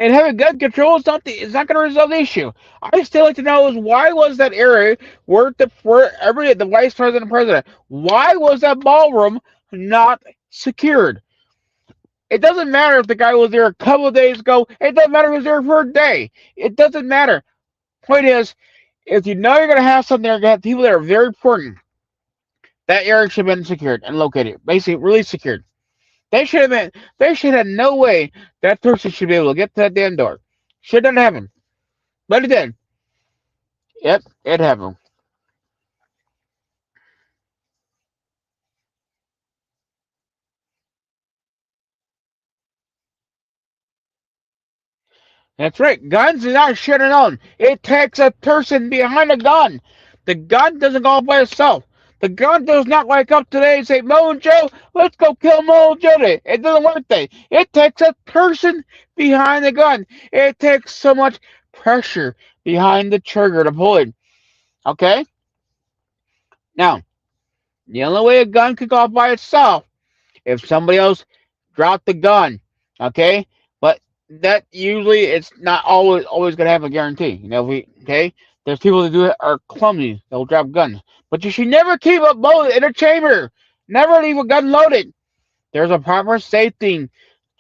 And having gun control is not going to resolve the issue. I still like to know is why was that area where every the vice president and president, why was that ballroom not secured? It doesn't matter if the guy was there a couple of days ago. It doesn't matter if he was there for a day. It doesn't matter. Point is, if you know you're going to have something, you're going to have people that are very important. That area should have been secured and located. Basically, really secured. They should have been. They should have no way that person should be able to get to that damn door. Shouldn't happen, but it did. Yep, it happened. That's right. Guns are not shit alone. It takes a person behind a gun. The gun doesn't go by itself. The gun does not wake up today and say, Mo and Joe, let's go kill Mo and Joe today. It doesn't work that way. It takes a person behind the gun. It takes so much pressure behind the trigger to pull it. Okay? Now, the only way a gun could go off by itself if somebody else dropped the gun. Okay? But that usually it's not always gonna have a guarantee. You know, we okay. There's people that do it are clumsy. They'll drop guns. But you should never keep a bullet in a chamber. Never leave a gun loaded. There's a proper safety,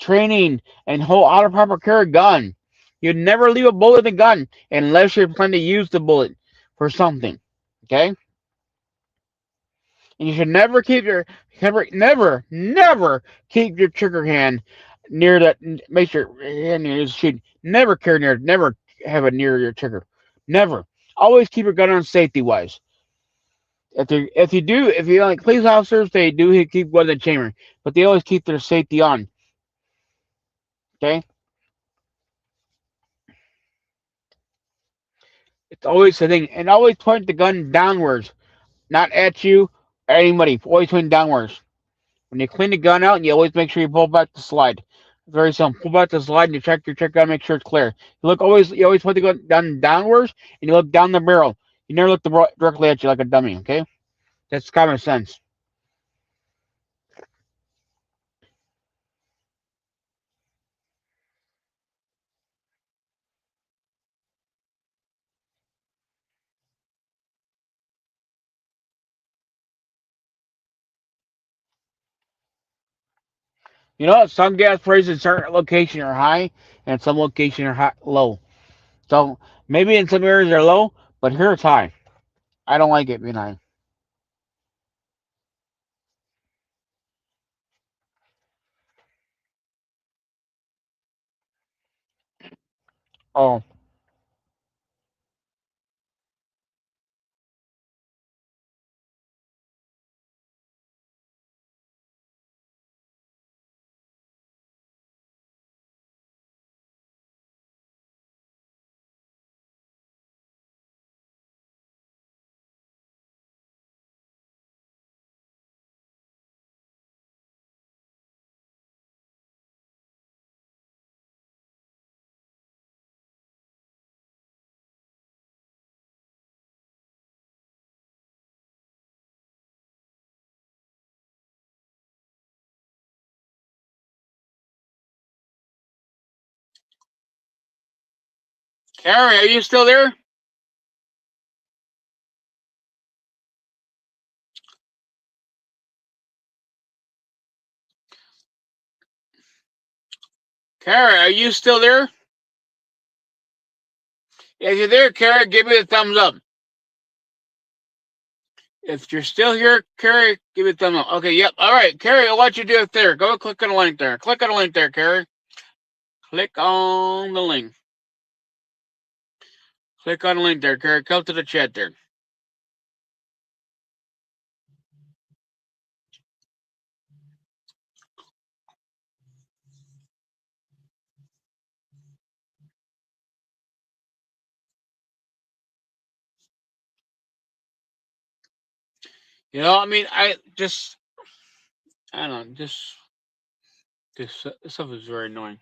training, and whole auto proper carry gun. You never leave a bullet in the gun unless you're planning to use the bullet for something. Okay? And you should never keep your never keep your trigger hand near that. Make sure hand near the shoot. Never carry near. Never have it near your trigger. Never. Always keep your gun on safety wise. If you like police officers, they do keep one in the chamber, but they always keep their safety on. Okay, it's always the thing, and always point the gun downwards, not at you or anybody. Always point downwards. When you clean the gun out, you always make sure you pull back the slide. Very simple. Pull back the slide and you check your check gun, make sure it's clear. You always put the gun downwards and you look down the barrel. You never look directly at you like a dummy, okay? That's common sense. You know, some gas prices in certain locations are high and some locations are low. So maybe in some areas they're low, but here it's high. I don't like it being high. Oh, Carrie, are you still there? Carrie, are you still there? If you're there, Carrie, give me a thumbs up. If you're still here, Carrie, give me a thumbs up. Okay, yep. All right, Carrie, I'll let you do it there. Go click on the link there. Click on the link there, Carrie. Click on the link. Click on the link there, Carrie. Come to the chat there. You know, I mean, I don't know, this stuff is very annoying.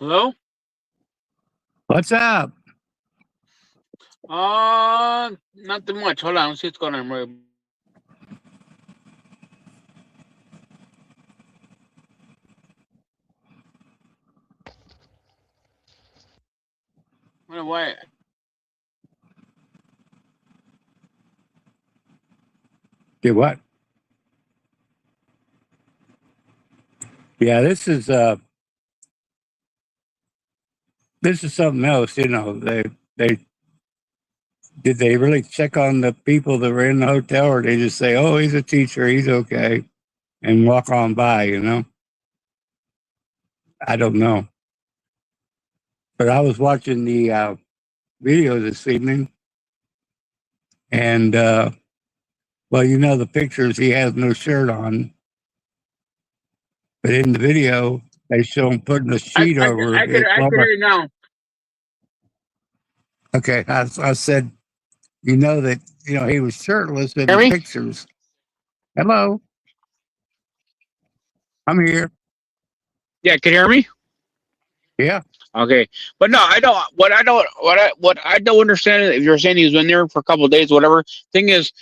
Hello? What's up? Nothing much. Hold on. Let's see what's going on. Wait. Do what? Yeah, this is something else. They did they really check on the people that were in the hotel, or they just say, "Oh, he's a teacher, he's okay," and walk on by? I don't know. But I was watching the video this evening, and well, the pictures. He has no shirt on, but in the video, they show him putting a sheet over his I could lower. hear you now. Okay, I said, that he was shirtless in Hear the me? pictures. Hello, I'm here. Yeah, can you hear me? Yeah. Okay, but no, I don't. What I don't understand is if you're saying he's been there for a couple of days, whatever. Thing is,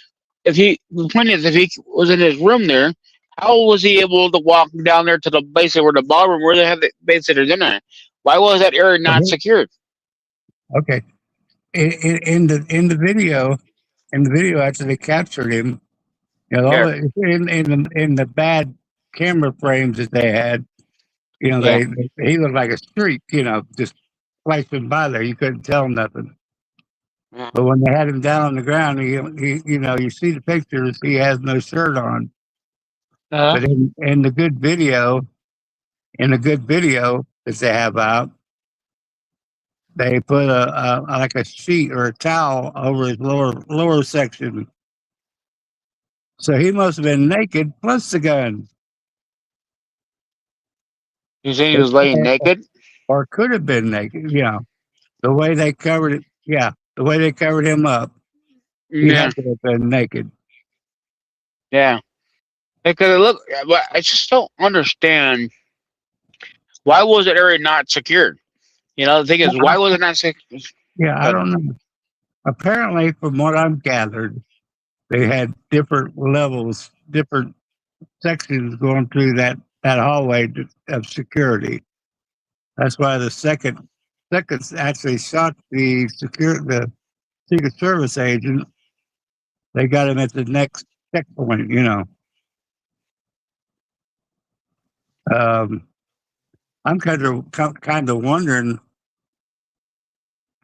if he the point is if he was in his room there, how was he able to walk down there to the basically where the ballroom where they have the basically dinner? Why was that area not Mhm. secured? Okay. In the video after they captured him, all Yeah, in the bad camera frames that they had, yeah, he looked like a streak, just flashing by there. You couldn't tell nothing. uh But when they had him down on the ground, you see the pictures. He has no shirt on. huh. But in the good video that they have out, they put a like a sheet or a towel over his lower section. So he must have been naked plus the gun. You saying he was laying naked? Or could have been naked. The way they covered it. Yeah, the way they covered him up, he Yeah, had to have been naked. yeah. Because look, but I just don't understand why was that area not secured. The thing is, why was it not secured? Yeah, I Good. don't know. Apparently, from what I've gathered, they had different levels, different sections going through that hallway of security. That's why the seconds actually shot the Secret Service agent. They got him at the next checkpoint. Um, I'm kind of wondering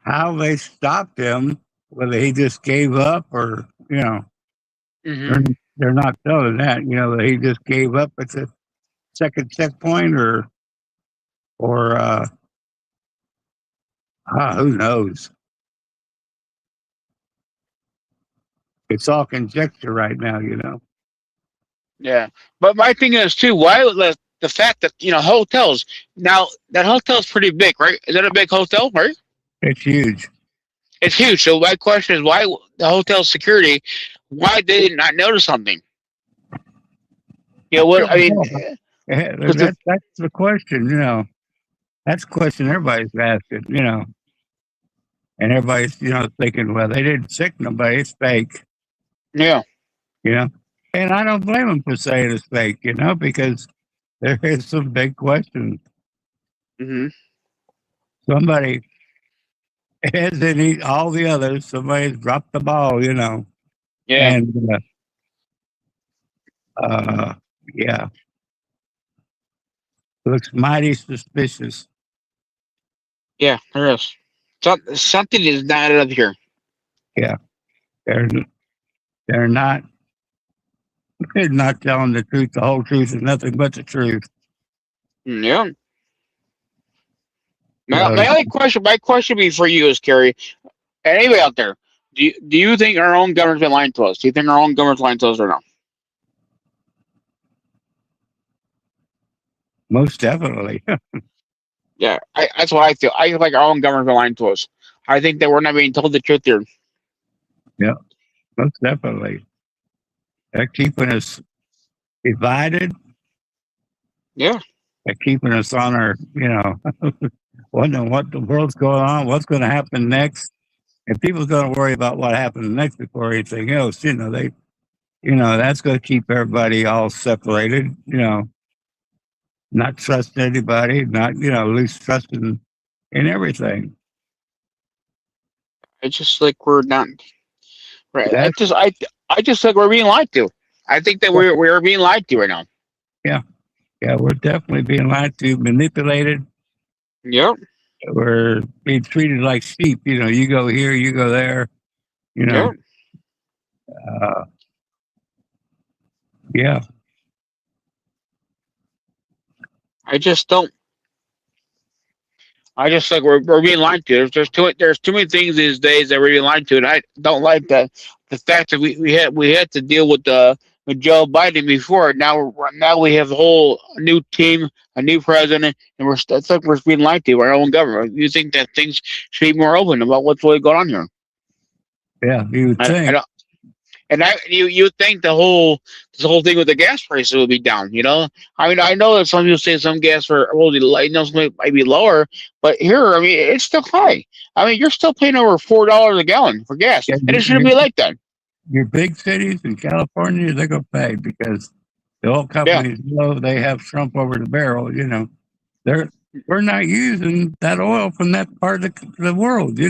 how they stopped him, whether he just gave up or Hmm. they're they're not telling that, that he just gave up at the second checkpoint or who knows? It's all conjecture right now. Yeah, but my thing is too. Why the fact that hotels now that hotel's pretty big, right? Is that a big hotel, right? It's huge. It's huge. So my question is, why the hotel security? Why they did not notice something? I What I don't mean, know. because That's the question. That's the question everybody's asking. And everybody's thinking, well, they didn't sick nobody, it's fake, yeah, you know. And I don't blame them for saying it's fake, because there is some big questions. hmm, Somebody, as in all the others, somebody's dropped the ball. yeah, And uh, yeah, looks mighty suspicious. yeah, there is. Something is not out of here. Yeah, they're they're not they're not telling the truth, the whole truth, and nothing but the truth. Mm, yeah. So My question be for you is, Carrie, and anybody out there, do you think our own government's been lying to us? Do you think our own government's lying to us or not? most definitely, Yeah, that's what I feel. I feel like our own government's been lying to us. I think that we're not being told the truth here. yeah, most definitely, they're keeping us divided. Yeah, They're keeping us on our. wondering what the world's going on, what's going to happen next, and people's going to worry about what happens next before anything else. That's going to keep everybody all separated. Not trusting anybody, not lose trust in everything. It's just like we're not right. That I just think we're being lied to. I think that we're being lied to right now. yeah, yeah, we're definitely being lied to, manipulated. Yep. We're being treated like sheep. You go here, you go there. You know, Yep. uh, yeah, I just don't. I just like we're being lied to. There's too many things these days that we're being lied to, and I don't like that. The fact that we had to deal with Joe Biden before. Now we have a whole new team, a new president, and it's like we're being lied to by our own government. You think that things should be more open about what's really going on here? yeah. You would I think. don't. And you think this whole thing with the gas prices will be down? I mean, I know that some people say some gas will be light, some might be lower, but here, I mean, it's still high. I mean, you're still paying over $4 a gallon for gas, Yeah, and it shouldn't be like that. your big cities in California, they're going to pay because the oil Yeah, companies know they have Trump over the barrel. They're we're not using that oil from that part of the world. We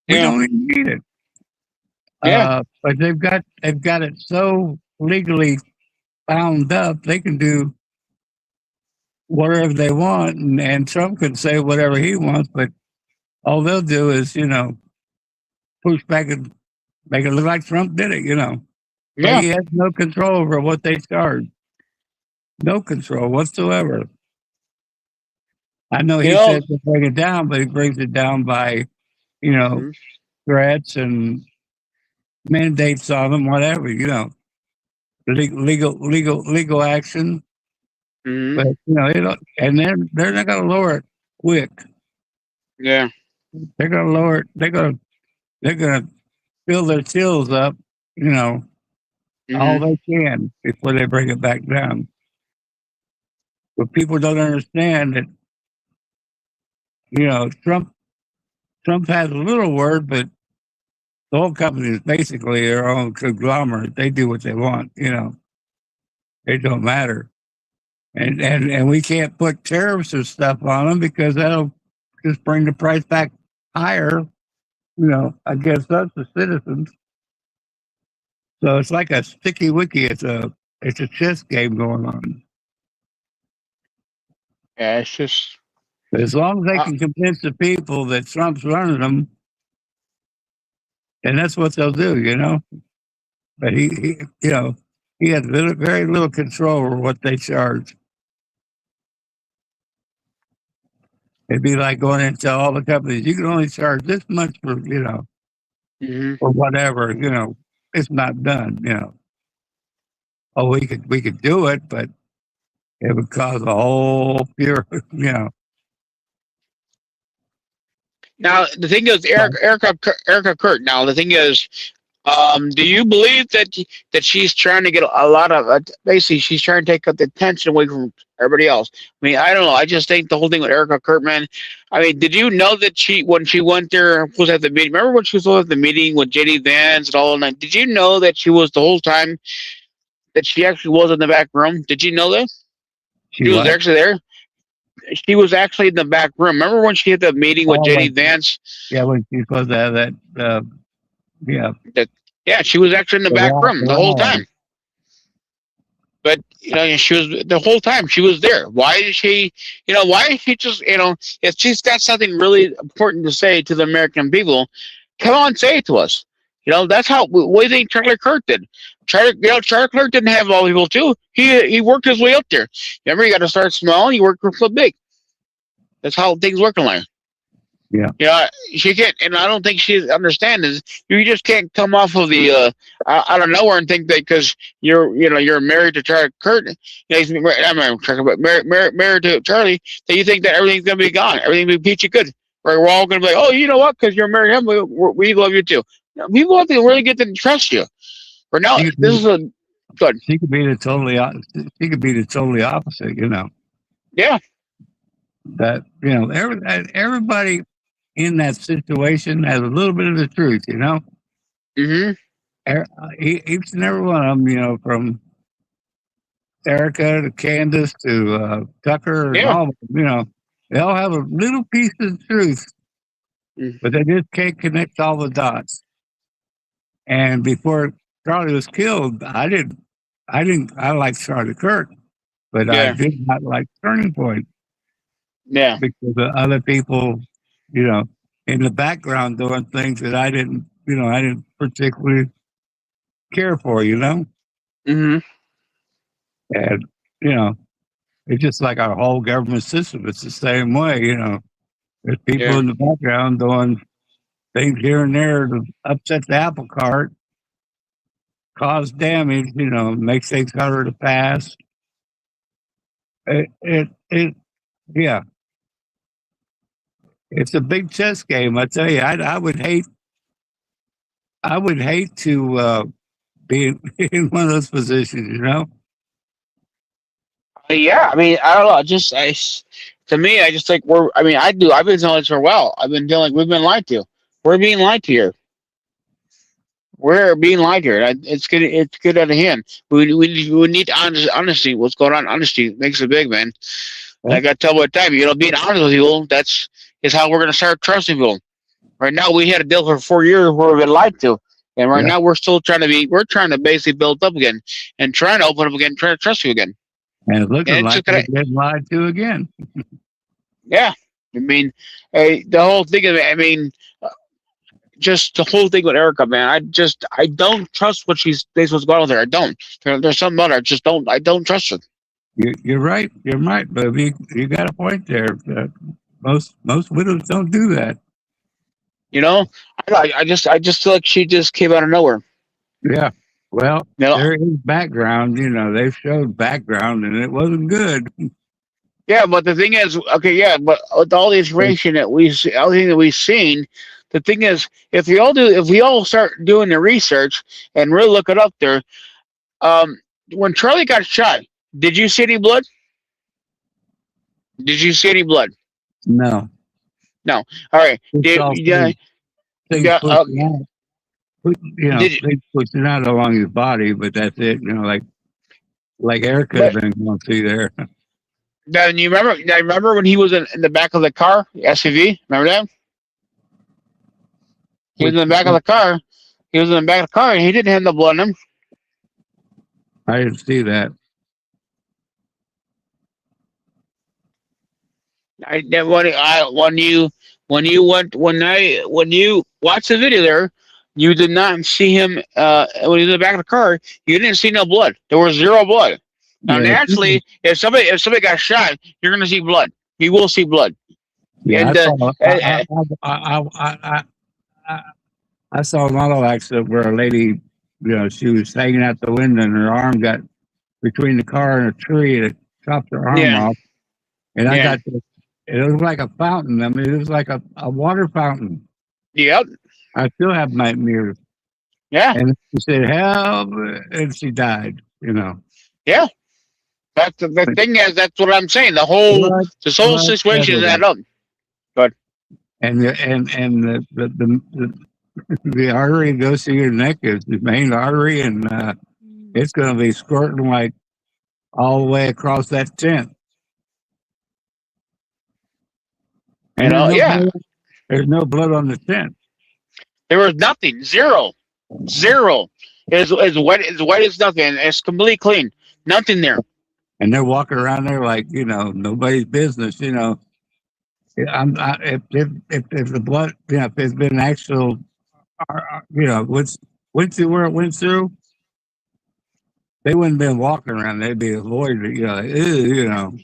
yeah, don't even need it. yeah, But they've got it so legally bound up, they can do whatever they want, and Trump can say whatever he wants. But all they'll do is push back and make it look like Trump did it. But yeah. he has no control over what they charge. No control whatsoever. I know You he know, says to bring it down, but he brings it down by, you know, mhm, threats and mandates on them, whatever, legal action. mhm, But and they're not going to lower it quick. yeah, They're going to lower it. They're going to fill their tills up, you know, all mhm, they can before they bring it back down. But people don't understand that, Trump has a little word, but the whole company is basically their own conglomerate. They do what they want. It don't matter. And we can't put tariffs or stuff on them because that'll just bring the price back higher. Against us, the citizens. So it's like a sticky wicky. It's a chess game going on. yeah. It's just, As long as they uh, can convince the people that Trump's running them, and that's what they'll do. But he has very little control over what they charge. It'd be like going into all the companies. You can only charge this much mhm. for whatever. It's not done. Oh, we could do it, but it would cause a whole pure. Now the thing is, Like, Erica Kurt. Now the thing is, do you believe that she's trying to get a lot of basically she's trying to take up the attention away from everybody else? I mean, I don't know. I just think the whole thing with Erica Kurtman. I mean, did you know that when she went there was at the meeting? Remember when she was at the meeting with JD Vance and all that? Did you know that she was the whole time that she actually was in the back room? Did you know that she she was what? actually there? She was actually in the back room. Remember when she had the meeting with Oh, JD Vance? when she's supposed to have that. Yeah, That Yeah, she was actually in the the back walk room the whole around. time. But she was the whole time she was there. Why is she? Why is she just? If she's got something really important to say to the American people, come on, say it to us. That's how. What do you think Charlie Kirk did? Charlie Kirk didn't have all people too. He worked his way up there. Remember, you got to start small. You work real big. That's how things work in life. Yeah, She can't, and I don't think she understands is you just can't come off of the out of nowhere and think that because you're married to Charlie Kurt, I'm talking about married to Charlie, that you think that everything's gonna be gone, everything will be peachy good. Right? We're all gonna be like, oh, you know what? Because you're married to him, we love you too. People have to really get to trust you. For now, she could this be, is a good. she could be the totally opposite. You know, Yeah, that everybody in that situation has a little bit of the truth. Mm-hmm. Each and every one of them. From Erica to Candace to Tucker and Yeah. all of them. They all have a little piece of truth, Mm. but they just can't connect all the dots. And before Charlie was killed, I liked Charlie Kirk, but I Yeah. did not like Turning Point Yeah. because of other people, you know, in the background doing things that I didn't particularly care for, Mm-hmm. and you know, it's just like our whole government system. It's the same way. There's people Yeah. in the background doing things here and there to upset the apple cart, cause damage, make things harder to pass. It yeah, it's a big chess game. I tell you, I would hate to be in one of those positions. Yeah. I mean, I don't know. To me, I just think we're. I mean, I do. I've been telling this for a while. I've been telling. We've been lied to. We're being lied to here. We're being lied here. It's good. It's good out of hand. We need honesty. What's going on? Honesty makes it big, man. Yeah, Like I tell all the time, being honest with people. That's is how we're gonna start trusting people. Right now, we had a deal for 4 years where we've been lied to, and right yeah. now we're still trying to be. We're trying to basically build up again and trying to open up again, trying to trust you again. And it's And looking it's like just they're gonna. getting lied to again. Yeah. I mean, the whole thing of it. I mean, just the whole thing with Erica, man. I don't trust what she's what's going on there. I don't. There's something about her. I just don't. I don't trust her. You're right. You're right, but you got a point there. Most widows don't do that. You know, I just feel like she just came out of nowhere. Yeah. Well, You know, there is background. They've showed background, and it wasn't good. yeah. But the thing is, okay, yeah. But with all the information that everything that we've seen, the thing is, if we all start doing the research and really look it up there, um, when Charlie got shot, did you see any blood? Did you see any blood? No, No. All right. it's Did all yeah, things yeah, pushing out. did Things pushing out along his body, but that's it. Like Eric could have but been going through there. then you remember? I remember when he was in the back of the car, SUV. Remember that? He was in Which the back of the car. He was in the back of the car, and he didn't have no blood on him. I didn't see that. When you watch the video there, you did not see him when he was in the back of the car. You didn't see no blood. There was zero blood. Now, Yeah, naturally, if somebody got shot, you're going to see blood. You will see blood. yeah. I And saw. uh, I saw an auto accident where a lady, she was hanging out the window and her arm got between the car and a tree and it chopped her arm yeah, off. And I yeah, got this, it was like a fountain. I mean, it was like a water fountain. yep, I still have nightmares. yeah, And she said, help. And she died. yeah. That's the But thing is that's what I'm saying. This whole blood situation is everywhere. add up. But And the artery goes to your neck is the main artery, and it's going to be squirting like all the way across that tent. And there's no yeah, blood. There's no blood on the tent, there was nothing, zero, zero. It's white as nothing. It's completely clean, nothing there. and they're walking around there like nobody's business. If the blood, if there's been actual, went through where it went through, they wouldn't have been walking around. They'd be avoided. Like, ew,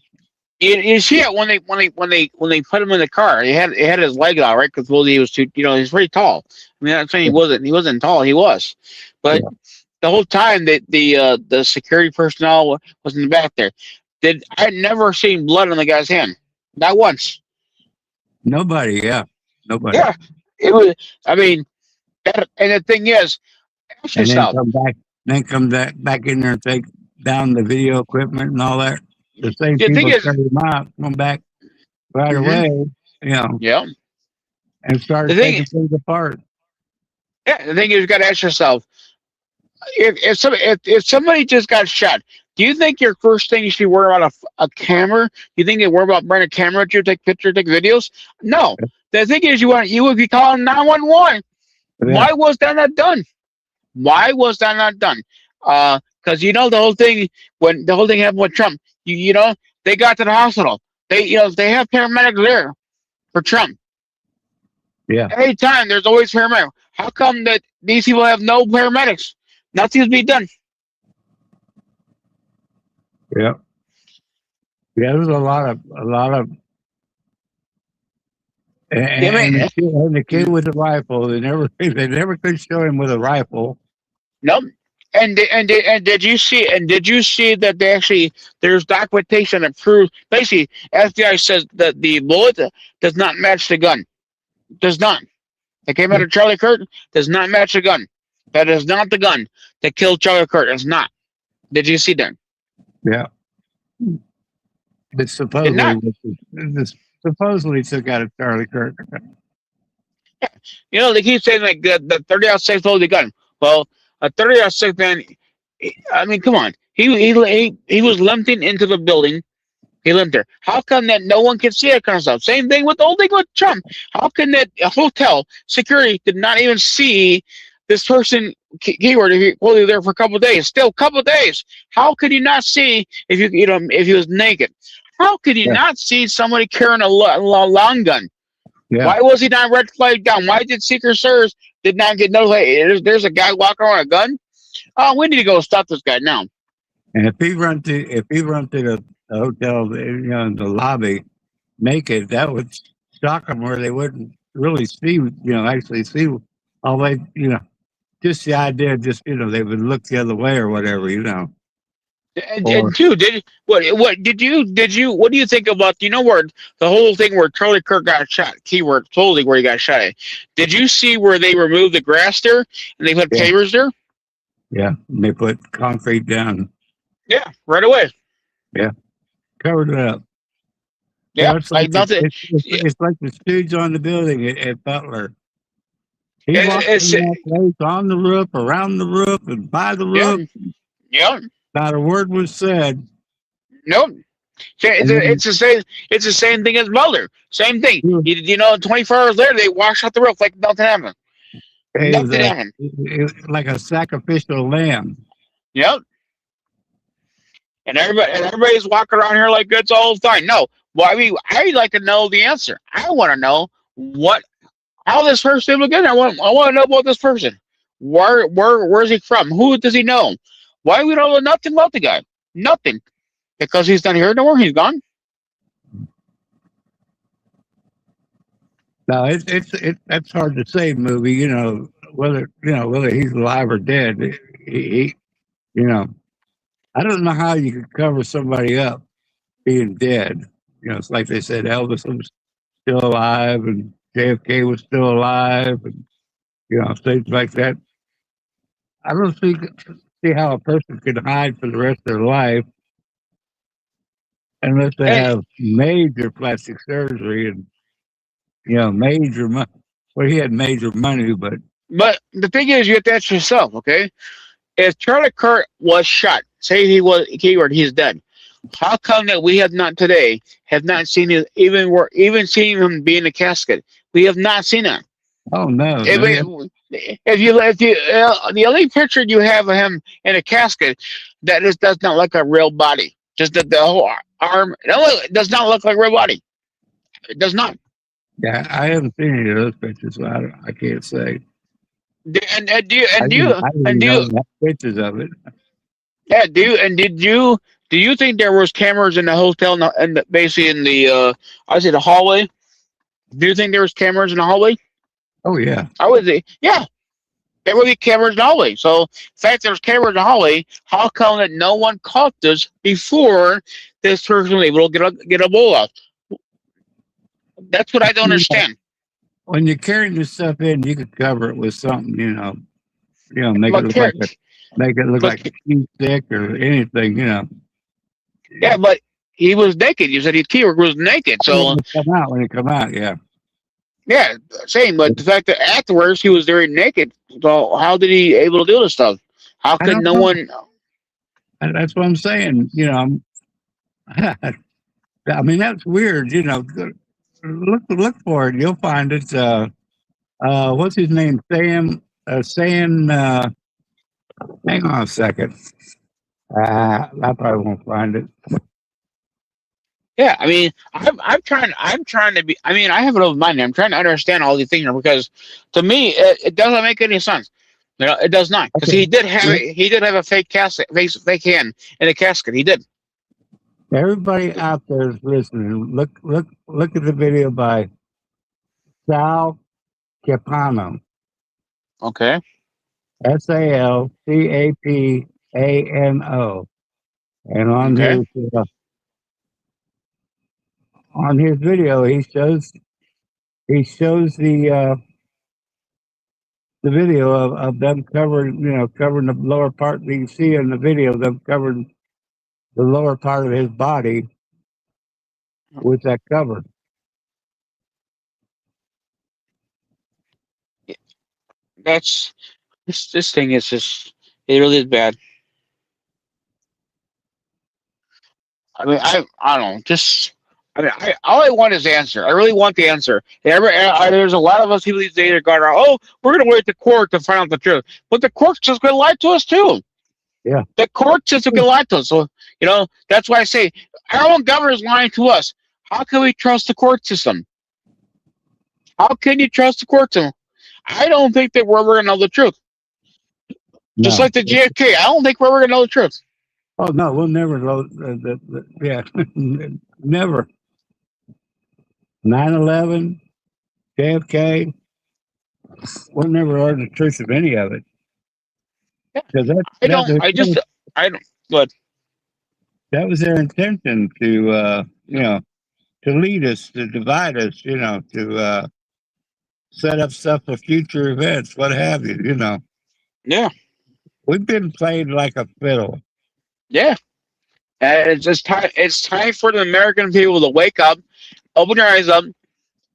You see it when they put him in the car. He had his leg out right because he was too. He's pretty tall. I mean, I'm not saying he Yeah, wasn't. He wasn't tall. He was, but yeah. the whole time that the security personnel was in the back there, I had never seen blood on the guy's hand, not once. Nobody. Yeah, nobody. Yeah, it was. I mean, and the thing is, ask And then yourself. come back in there and take down the video equipment and all that. The same The thing people is, carry them out, come back. right Hmm. away, Yeah. and The started thing, taking things apart. yeah, the thing is, you got to ask yourself, if somebody just got shot, do you think your first thing you should worry about a camera? You think they worry about bringing a camera to you, take pictures, take videos? No. The thing is, you would be calling 911. Yeah, Why was that not done? Why was that not done? Because the whole thing when the whole thing happened with Trump, they got to the hospital. They have paramedics there for Trump. yeah, Anytime there's always paramedics. How come that these people have no paramedics? Nothing's being done. yeah, yeah. There's a lot of, I mean, and the kid mm, with the rifle. They never could show him with a rifle. no. And did you see that they actually there's documentation that proves basically FBI says that the bullet does not match the gun. Does not. That came out of Charlie Kirk does not match the gun. That is not the gun that killed Charlie Kirk. It's not. Did you see that? Yeah, but Did supposedly, not. this supposedly took out of Charlie Kirk. They keep saying like the 30-06 loaded gun. Well, a 30-06 man. I mean, come on. He was limping into the building. He limped there. How come that no one can see that kind of stuff? Same thing with the whole thing with Trump. How can that hotel security did not even see this person? Keyword if he was there for a couple of days, still a couple of days. How could you not see if he was naked? How could you Yeah, not see somebody carrying a long gun? yeah. Why was he not red flagged down? Why did Secret Service did not get notified? There's a guy walking around with a gun. Oh, we need to go stop this guy now. And if he run to the hotel, in the lobby naked, that would shock them where they wouldn't really see, actually see all they, just the idea, just they would look the other way or whatever. And Or two, what do you think about where the whole thing where Charlie Kirk got shot? Keyword totally where he got shot at. Did you see where they removed the grass there and they put yeah, pavers there? yeah, and they put concrete down, Yeah, right away. yeah, covered it up. Yeah, It's like like nothing. it's like the stooge on the building at Butler. He walked It's in that place on the roof, around the roof, and by the yeah, roof. yeah, Not a word was said. nope. And then It's the same. It's the same thing as Mulder. Same thing. he was, 24 hours later, they wash out the roof like nothing happened. he was Nothing happened. like a sacrificial lamb. Yep. And everybody's walking around here like it's all fine. No. Well, I mean, I'd like to know the answer. I want to know what how this person able to get there. I want to know about this person. Where's he from? Who does he know? Why we don't know nothing about the guy? Nothing. Because he's not here no more. He's gone. Now that's hard to say, movie. Whether he's alive or dead. He you know, I don't know how you could cover somebody up being dead. It's like they said Elvis was still alive and JFK was still alive, and things like that. I don't see how a person could hide for the rest of their life unless they And have major plastic surgery and major money. Well, he had major money, but but the thing is, you have to ask yourself, okay? If Charlie Kirk was shot, say he was keyword, he's dead. How come that we have not today have not seen it even seen him be in a casket? We have not seen it. oh no, If, no, yeah, the only picture you have of him in a casket, that just does not look like a real body. Just the whole arm, it does not look like a real body. It does not. yeah, I haven't seen any of those pictures, so I can't say. And do you I and do didn't, you I didn't and even do know you they had pictures of it. yeah do you and do you think there was cameras in the hotel and basically in the I say the hallway? Do you think there was cameras in the hallway? Oh yeah, I would say yeah. There would be cameras in the hallway. So, in fact, there's cameras in the hallway. How come that no one caught this before this person was able to get a bowl out? That's what I don't understand. when you're carrying this stuff in, you could cover it with something, make it But look like care, make it look but like a key stick or anything. yeah, but he was naked. You said his keyword was naked. When So it come out, yeah. yeah, same. But the fact that afterwards he was very naked. So how did he able to do this stuff? How I could don't no know. one? That's what I'm saying. I mean, that's weird. Look for it. You'll find it. What's his name? Sam. Hang on a second. I probably won't find it. Yeah, I mean, I'm trying to be. I mean, I have an open mind. I'm trying to understand all these things here because, to me, it doesn't make any sense. It does not because Okay. he did have a fake casket, fake hand in a casket. He did. Everybody out there is listening. Look at the video by Sal Capano. Okay. SalCapano. And Okay. uh, on his video, he shows the video of them covering the lower part. You can see in the video them covering the lower part of his body with that cover. That's this thing is just it really is bad. I mean, I don't know. Just I mean, all I want is the answer. I really want the answer. There's a lot of us people these days that go around. Oh, we're gonna wait the court to find out the truth, but the court's just gonna lie to us too. Yeah. The court system can lie to us. So that's why I say our own government is lying to us. How can we trust the court system? How can you trust the court system? I don't think that we're ever gonna know the truth. Just No. like the JFK, I don't think we're ever gonna know the truth. Oh no, we'll never load. Yeah, never. 9/11, JFK. We'll never learn the truth of any of it because I don't. I just. I don't. But that was their intention to to lead us, to divide us, to set up stuff for future events, what have you. yeah, We've been played like a fiddle. yeah. It's just time. It's time for the American people to wake up, open your eyes up,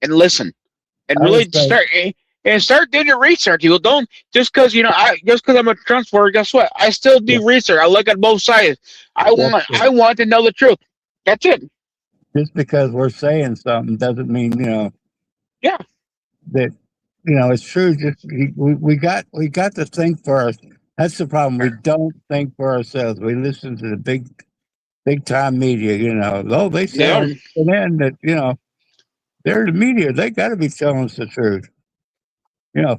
and listen, and I really would say, start doing your research. People don't just because I'm a Trump supporter. Guess what? I still yeah, do research. I look at both sides. that's I want to know the truth. That's it. just because we're saying something doesn't mean Yeah, that it's true. Just we got to think for us. That's the problem. We don't think for ourselves. We listen to the big time media. Oh, they say yeah, on CNN that they're the media. They got to be telling us the truth.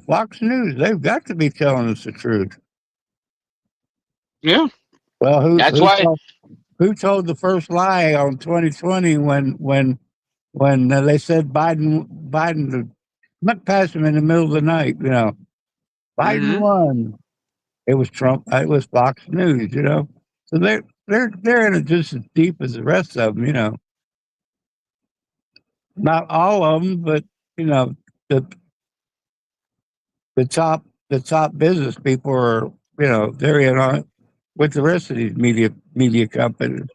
Fox News. They've got to be telling us the truth. yeah. Well, That's why. who told the first lie on 2020 when they said Biden went past him in the middle of the night? Biden Hmm. won. It was Trump. It was Fox News. So they're in it just as deep as the rest of them. Not all of them, but you know the the top business people are they're in on it with the rest of these media companies.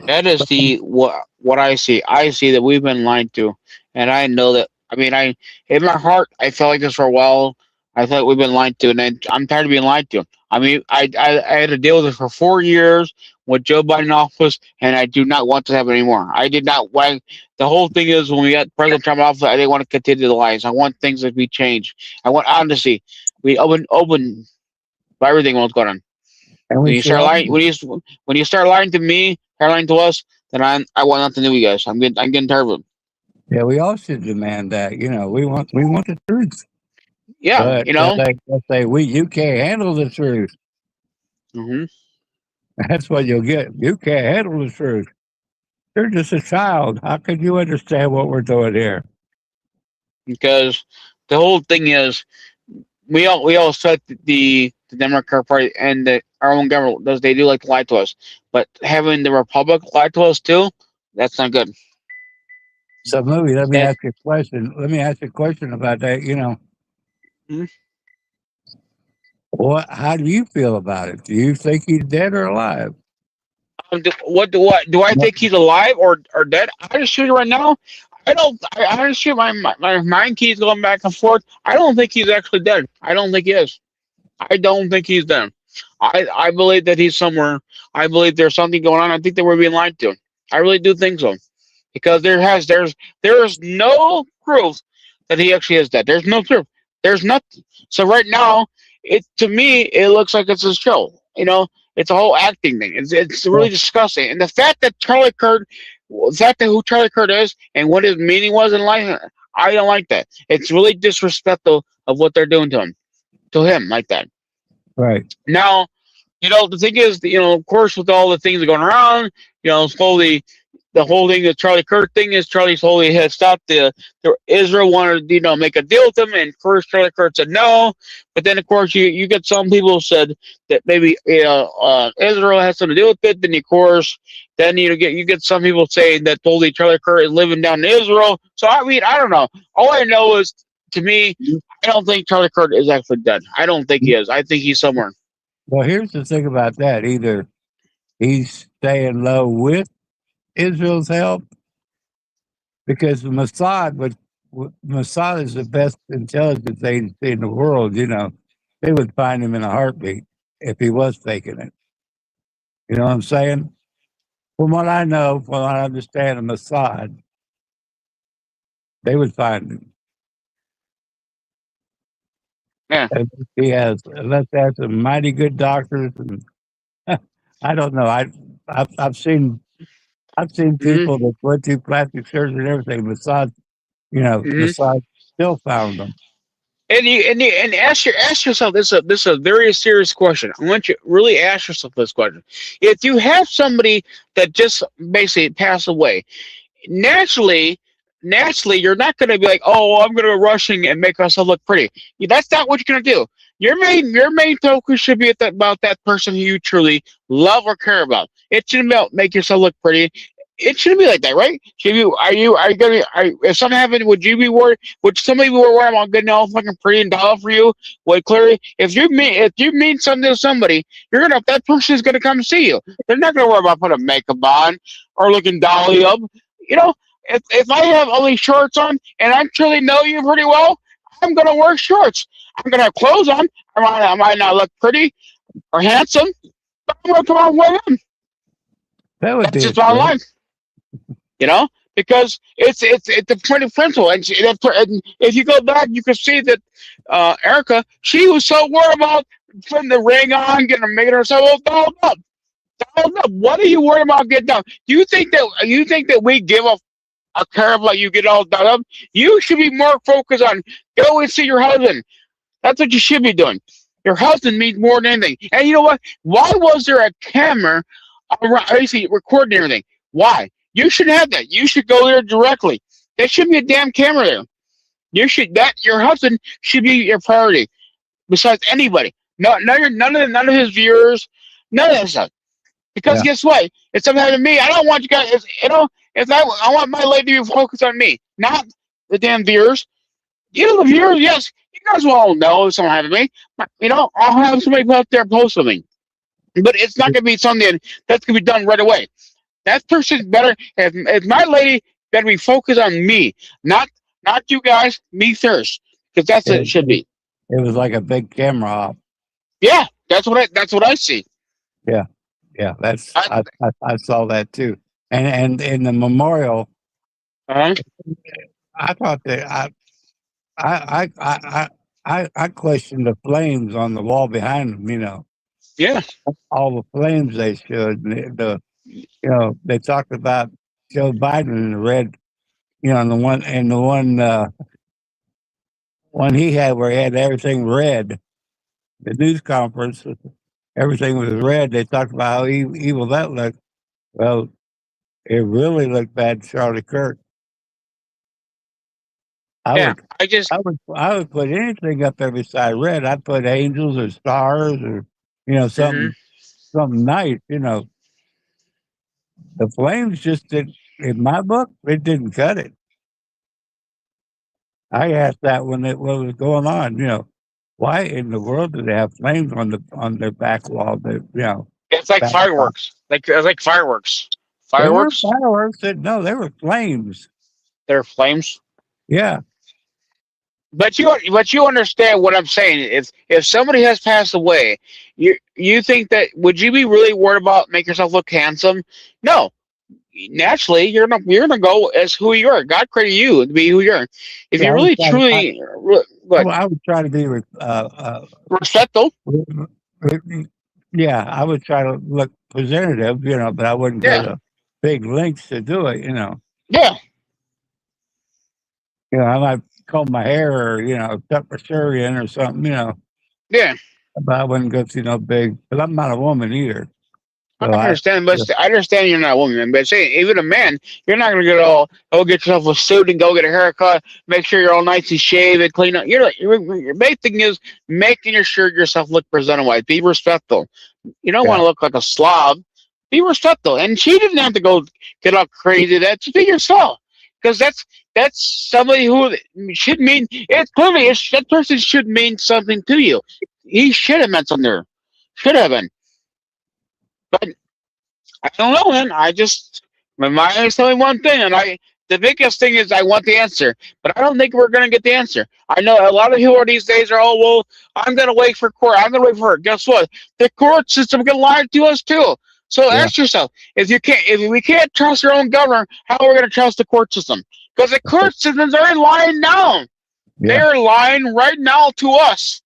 That is the what I see. I see that we've been lied to, and I know that. I mean, I in my heart, I felt like this for a while. I thought we've been lied to, and I'm tired of being lied to. I mean, I had to deal with it for 4 years with Joe Biden in office, and I do not want to have it anymore. I did not want. The whole thing is when we got President Trump in office, I didn't want to continue the lies. I want things to be changed. I want honesty. We open by everything what's going on. And When we you should start all lying, when you start lying to me, start lying to us, then I want nothing to do with you guys. I'm getting tired of it. yeah, we all should demand that. We want the truth. Yeah, But let's say you can't handle the truth. hmm That's what you'll get. You can't handle the truth. You're just a child. How could you understand what we're doing here? because the whole thing is we all set the Democrat Party and our own government does they do like to lie to us, but having the Republic lie to us too, that's not good. So, movie. Let me That, ask you a question. Let me ask you a question about that. Mhm. What? How do you feel about it? Do you think he's dead or alive? What do I think he's alive or dead? I just shoot you right now. I don't. I just shoot my mind keys going back and forth. I don't think he's actually dead. I don't think he is. I don't think he's dead. I believe that he's somewhere. I believe there's something going on. I think that we're being lied to. I really do think so because there is no proof that he actually is dead. There's no proof. There's nothing. So right now, it to me it looks like it's a show. It's a whole acting thing. It's really Well, disgusting. And the fact that the fact that who Charlie Kirk is and what his meaning was in life, I don't like that. It's really disrespectful of what they're doing to him like that. right. Now, the thing is, of course, with all the things going around, slowly, the whole thing, the Charlie Kirk thing is Charlie slowly had stopped the Israel wanted to, make a deal with him, and first Charlie Kirk said no, but then of course you get some people who said that maybe Israel has something to do with it. Then of course, then you get some people saying that totally Charlie Kirk is living down in Israel. So I mean, I don't know. All I know is, to me, I don't think Charlie Kirk is actually dead. I don't think he is. I think he's somewhere. Well, here's the thing about that. Either he's staying low with Israel's help, because the Mossad is the best intelligence agency in the world. They would find him in a heartbeat if he was faking it. You know what I'm saying? From what I know, from what I understand of Mossad, they would find him. Yeah. And unless they have some mighty good doctors, and I don't know. I've seen hmm people that went through plastic surgery and everything. hmm Mossad still found them. And ask yourself this is a very serious question. I want you to really ask yourself this question. If you have somebody that just basically passed away, naturally, you're not going to be like, oh, I'm going to rushing and make myself look pretty. That's not what you're going to do. Your main focus should be about that person who you truly love or care about. It shouldn't be about make yourself look pretty. It shouldn't be like that, right? Should you are you gonna if something happened, would you be worried? Would somebody be worried about getting all fucking pretty and doll for you? Well, clearly, if you mean something to somebody, that person is gonna come see you. They're not gonna worry about putting makeup on or looking dolly up. You know, if I have only shorts on and I truly know you pretty well, I'm gonna wear shorts. I'm gonna have clothes on. I might not look pretty or handsome, but I'm gonna come out and wear them. That would That's be just a my trip. life, because it's the point of principle. And if you go back, you can see that Erica, she was so worried about putting the ring on, making herself all dolled up. Dolled up. What are you worried about getting done? Do you think that we give a care about you get all done up? You should be more focused on go and see your husband. That's what you should be doing. Your husband means more than anything. And you know what? Why was there a camera around, basically recording everything? Why? You should have that. You should go there directly. There should be a damn camera there. Your husband should be your priority besides anybody. No, none of his viewers, none of that stuff. Because Yeah. guess what? If something happened to me, I don't want you guys. If I want my lady to be focused on me, not the damn viewers. The viewers, yes, you guys will all know if something happened to me. I'll have somebody put up there post something. But it's not going to be something that's going to be done right away. That person's better. If my lady better be focused on me, not you guys, me first, because that's what it It, should it, be. it was like a big camera op. Yeah, that's what I see. Yeah. Yeah. That's I, I saw that too. And in the memorial, uh I thought that I questioned the flames on the wall behind them. yeah, All the flames they showed. They talked about Joe Biden in the red. The one he had where he had everything red. The news conference, everything was red. They talked about how evil that looked. Well, it really looked bad to Charlie Kirk. I yeah. would I just I would put anything up there beside red. I'd put angels or stars or hmm something nice. The flames just did in my book. It didn't cut it. I asked that when what was going on. Why in the world do they have flames on their back wall? That. It's like back off. fireworks. Like it's like fireworks. They weren't Fireworks. fireworks. No, they were flames. They're flames. Yeah, But you understand what I'm saying. If somebody has passed away, you think that would you be really worried about make yourself look handsome? No. Naturally, you're gonna go as who you are. God created you to be who you are. If yeah. you really truly good I would try to be respectful, re- yeah, I would try to look presentative, but I wouldn't go yeah, to big lengths to do it. yeah, I might comb my hair or tuck my shirt in or something. yeah. But I wouldn't go to no big. But I'm not a woman either, I so understand, but yeah, I understand you're not a woman, but say even a man, you're not gonna go get yourself a suit and go get a haircut, make sure you're all nice and shaved and clean up. Your main thing is making sure yourself look presentable. Be respectful. You don't want yeah, to look like a slob. Be respectful. And she didn't have to go get all crazy. That just be yourself, because that's somebody who should mean it. Clearly, that person should mean something to you. He should have meant something there. Should have been. But I don't know, man. My mind is telling one thing, and the biggest thing is I want the answer, but I don't think we're gonna get the answer. I know a lot of people these days are, oh well, I'm gonna wait for court. I'm gonna wait for it. Guess what? The court system can lie to us too. So yeah, ask yourself, if we can't trust our own government, how are we gonna trust the court system? Because the court systems are lying now. They yeah. are lying right now to us.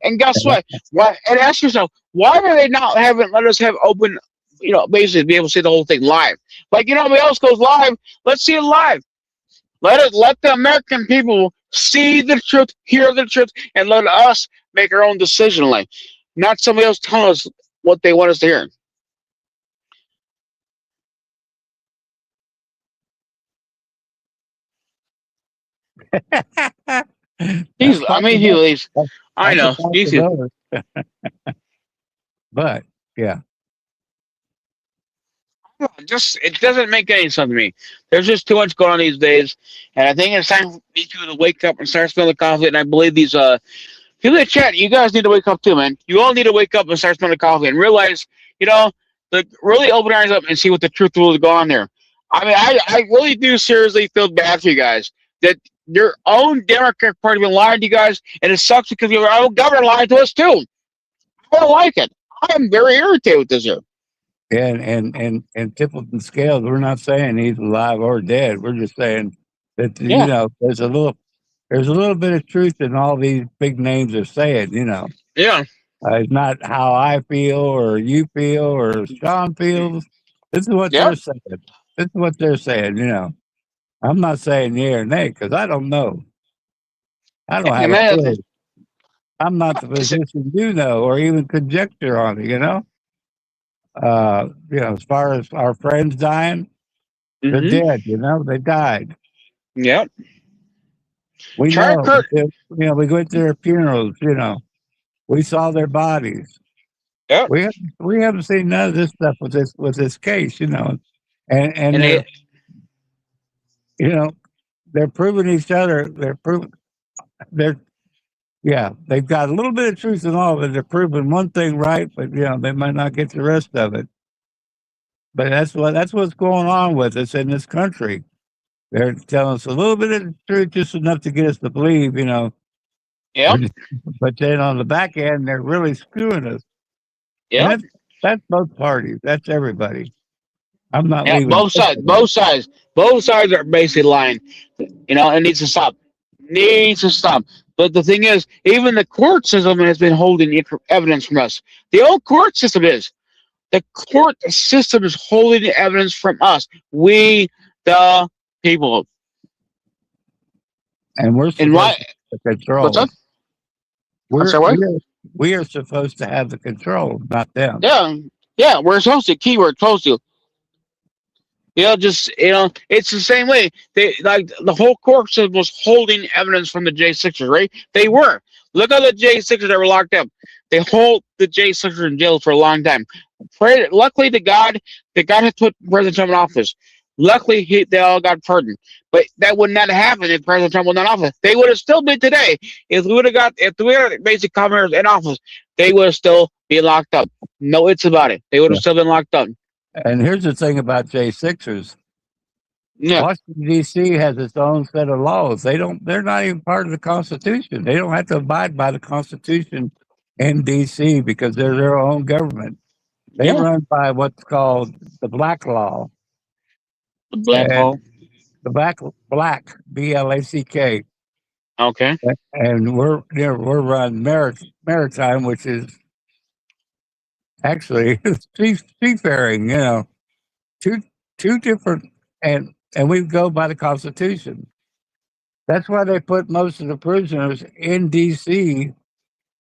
And guess what? Why? And ask yourself, why do they not haven't let us have open, basically be able to see the whole thing live? Like everybody else goes live. Let's see it live. Let the American people see the truth, hear the truth, and let us make our own decision. Like, not somebody else telling us what they want us to hear. That's I mean, possible. I That's a know these. possibility. But yeah, Just it doesn't make any sense to me. There's just too much going on these days, and I think it's time for these people to wake up and start smelling coffee. And I believe these people in the chat, you guys need to wake up too, man. You all need to wake up and start smelling coffee and realize, you know, really open your eyes up and see what the truth really go on there. I mean, I really do seriously feel bad for you guys that your own Democrat Party been lying to you guys, and it sucks because your own government lied to us too. I don't like it. I am very irritated with this here. and Templeton Scales, we're not saying he's alive or dead. We're just saying that Yeah, there's a little bit of truth in all these big names are saying. yeah, It's not how I feel or you feel or Sean feels. This is what yeah. they're saying. This is what they're saying. I'm not saying yeah or nay because I don't know. I don't Hey, have a man, clue. I'm not the physician you know or even conjecture on it. As far as our friends dying, they're mm-hmm. dead. They died. Yep. We Charlie know. Kirk. We went to their funerals. We saw their bodies. Yep. We haven't seen none of this stuff with this case. And And they're they, you know they're proving each other. They're yeah, they've got a little bit of truth in all of it. They're proving one thing right, but they might not get the rest of it. But that's what's going on with us in this country. They're telling us a little bit of the truth, just enough to get us to believe, yep. but then on the back end, they're really screwing us. And Yep. that's both parties. That's everybody. I'm not Yeah, leaving. both sides, both sides are basically lying. It needs to stop. Needs to stop. But the thing is, even the court system has been holding evidence from us. The old court system is. The court system is holding the evidence from us. We, the people. And we're And supposed why? to have the What's control. up? I'm We're sorry. What? we are supposed to have the control, not them. Yeah, yeah. We're supposed to. Keyword supposed to. Just it's the same way. They like the whole court system was holding evidence from the J6ers, right? They were. Look at the J6ers that were locked up. They hold the J6ers in jail for a long time. Luckily to God, that God had put President Trump in office. Luckily, they all got pardoned. But that would not have happened if President Trump was not in office. They would have still been today if we would have basically commoners in office. they would still be locked up. No, it's about it. They would have Yeah. still been locked up. And here's the thing about J6ers. Yeah, Washington D.C. has its own set of laws. They don't. They're not even part of the Constitution. They don't have to abide by the Constitution in D.C. because they're their own government. They yeah. run by what's called the Black Law, The black and hole. the Black BLACK, Okay. and we're run maritime, which is actually seafaring. Two two different, and we go by the Constitution. That's why they put most of the prisoners in D.C.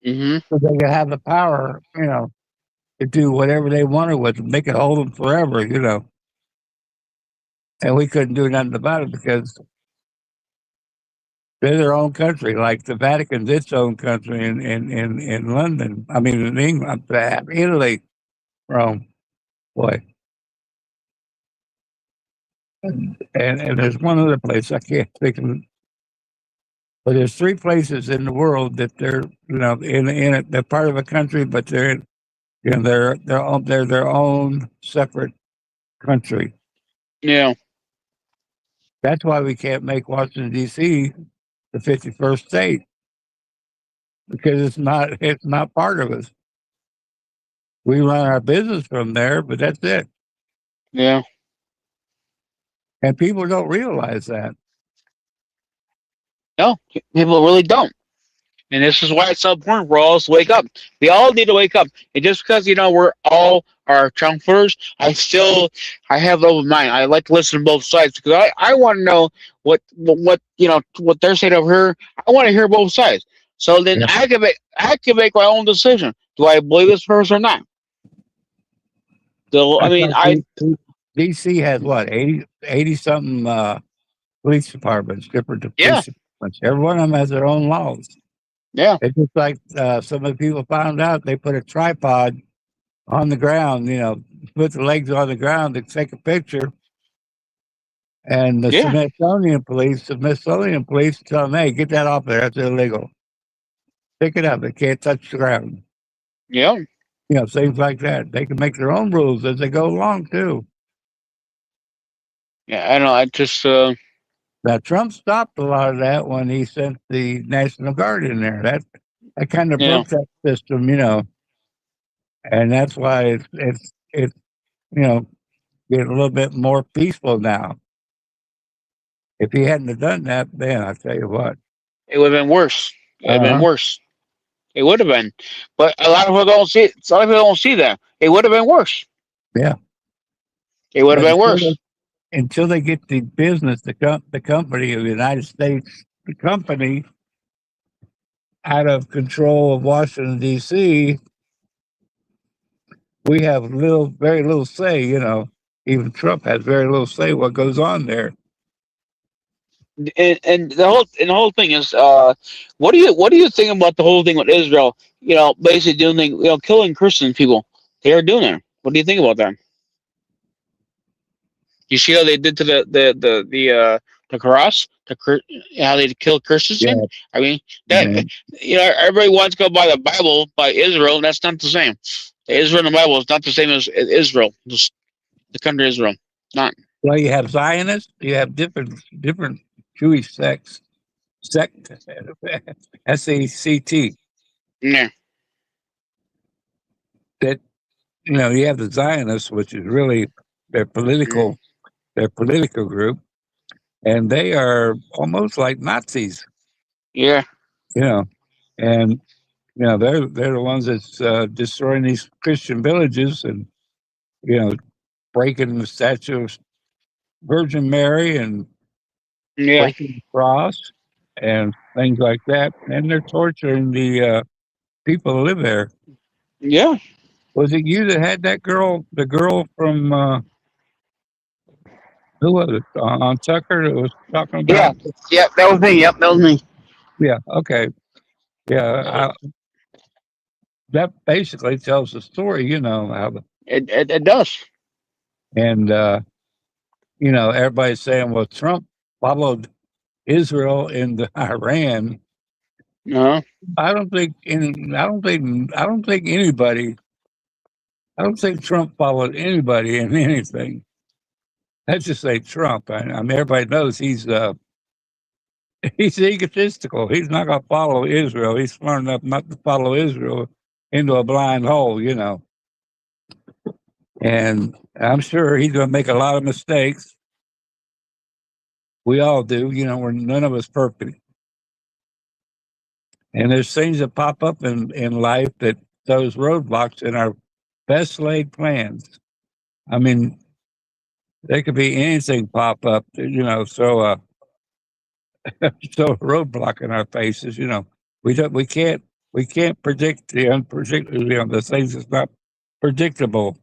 Mhm. so they can have the power, to do whatever they wanted with them. They could hold them forever, and we couldn't do nothing about it because they're their own country. Like the Vatican's its own country in London. I mean, in England, Italy, Rome, boy. And there's one other place I can't think of, but there's three places in the world that they're, in it. They're part of a country, but they're their own separate country. Yeah. That's why we can't make Washington D.C. the 51st state because it's not part of us. We run our business from there, but that's it. Yeah. And people don't realize that. No, people really don't. And this is why it's so important for all us to wake up. We all need to wake up. And just because we're all our trumpers, I have an open mind. I like to listen to both sides because I want to know what they're saying over here. I want to hear both sides. So then Yeah. I can make my own decision. Do I believe this person or not? So I That's mean like I D.C. has what, 80 something police departments, different yeah, police departments. Every one of them has their own laws. yeah, It's just like some of the people found out they put a tripod on the ground, put the legs on the ground to take a picture. And yeah, The Smithsonian police tell them, hey, get that off there. That's illegal. Pick it up. It can't touch the ground. yeah. Things like that. They can make their own rules as they go along, too. Yeah, I don't know. I just Now, Trump stopped a lot of that when he sent the National Guard in there. That kind of you know broke that system, and that's why it's getting a little bit more peaceful now. If he hadn't have done that, then I tell you what. it would have been worse. It would have been Uh-huh. worse. It would have been, but a lot of people don't see. A lot of people don't see that. It would have been worse. Yeah. It would have But been worse. until they get the business, the company of the United States, the company out of control of Washington D.C., we have very little say. Even Trump has very little say what goes on there. And the whole thing is, what do you think about the whole thing with Israel? Basically doing killing Christian people. They are doing it. What do you think about that? You see how they did to the cross, how they killed Christians in? Yeah, I mean that man. everybody wants to go by the Bible by Israel. And that's not the same. The Israel in the Bible is not the same as Israel, just the country Israel. Not. Well, you have Zionists. You have different Jewish sect, SACT. Yeah. That you have the Zionists, which is really their Mm. political their political group, and they are almost like Nazis. Yeah. You know, and they're the ones that's destroying these Christian villages and you know breaking the statue of Virgin Mary and Yeah. breaking the cross and things like that, and they're torturing the people who live there. Yeah. Was it you that had that girl, the girl from who was it on Tucker that was talking Yeah. about? Yeah. That was me. Yep. That was me. Yeah, okay, yeah, that basically tells the story. How It does. and everybody's saying, well, Trump followed Israel into Iran, Uh-huh. I don't think any. I don't think. I don't think anybody. I don't think Trump followed anybody in anything. Let's just say Trump. I mean, everybody knows he's egotistical. He's not going to follow Israel. He's smart enough not to follow Israel into a blind hole, you know. And I'm sure he's going to make a lot of mistakes. We all do, you know. We're none of us perfect. And there's things that pop up in life that those roadblocks in our best laid plans. I mean, there could be anything pop up, you know. So a roadblock in our faces, you know. We can't predict the unpredictable, you know, the things that's not predictable.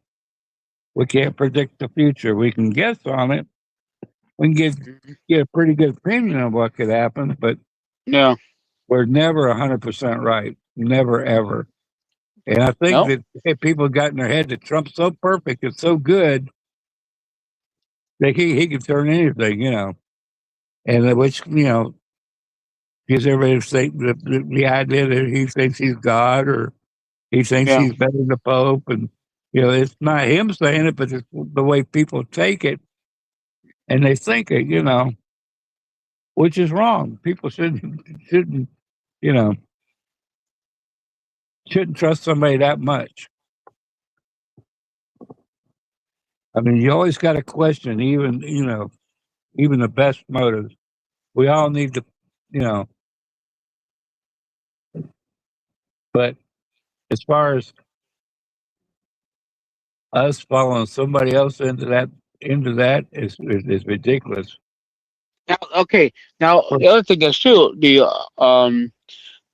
We can't predict the future. We can guess on it. We can Mhm. get a pretty good opinion of what could happen, but Yeah. we're never 100% right. Never ever. And I think No. that if people got in their head that Trump's so perfect and so good that he can turn anything, you know, and which, you know, gives everybody the idea that he thinks he's God or he thinks Yeah. he's better than the Pope. And, you know, it's not him saying it, but it's the way people take it and they think it, you know, which is wrong. People shouldn't, you know, shouldn't trust somebody that much. I mean, you always got to question, even, you know, even the best motives. We all need to, you know, but as far as us following somebody else into that is ridiculous. Now, okay. Now, the other thing is too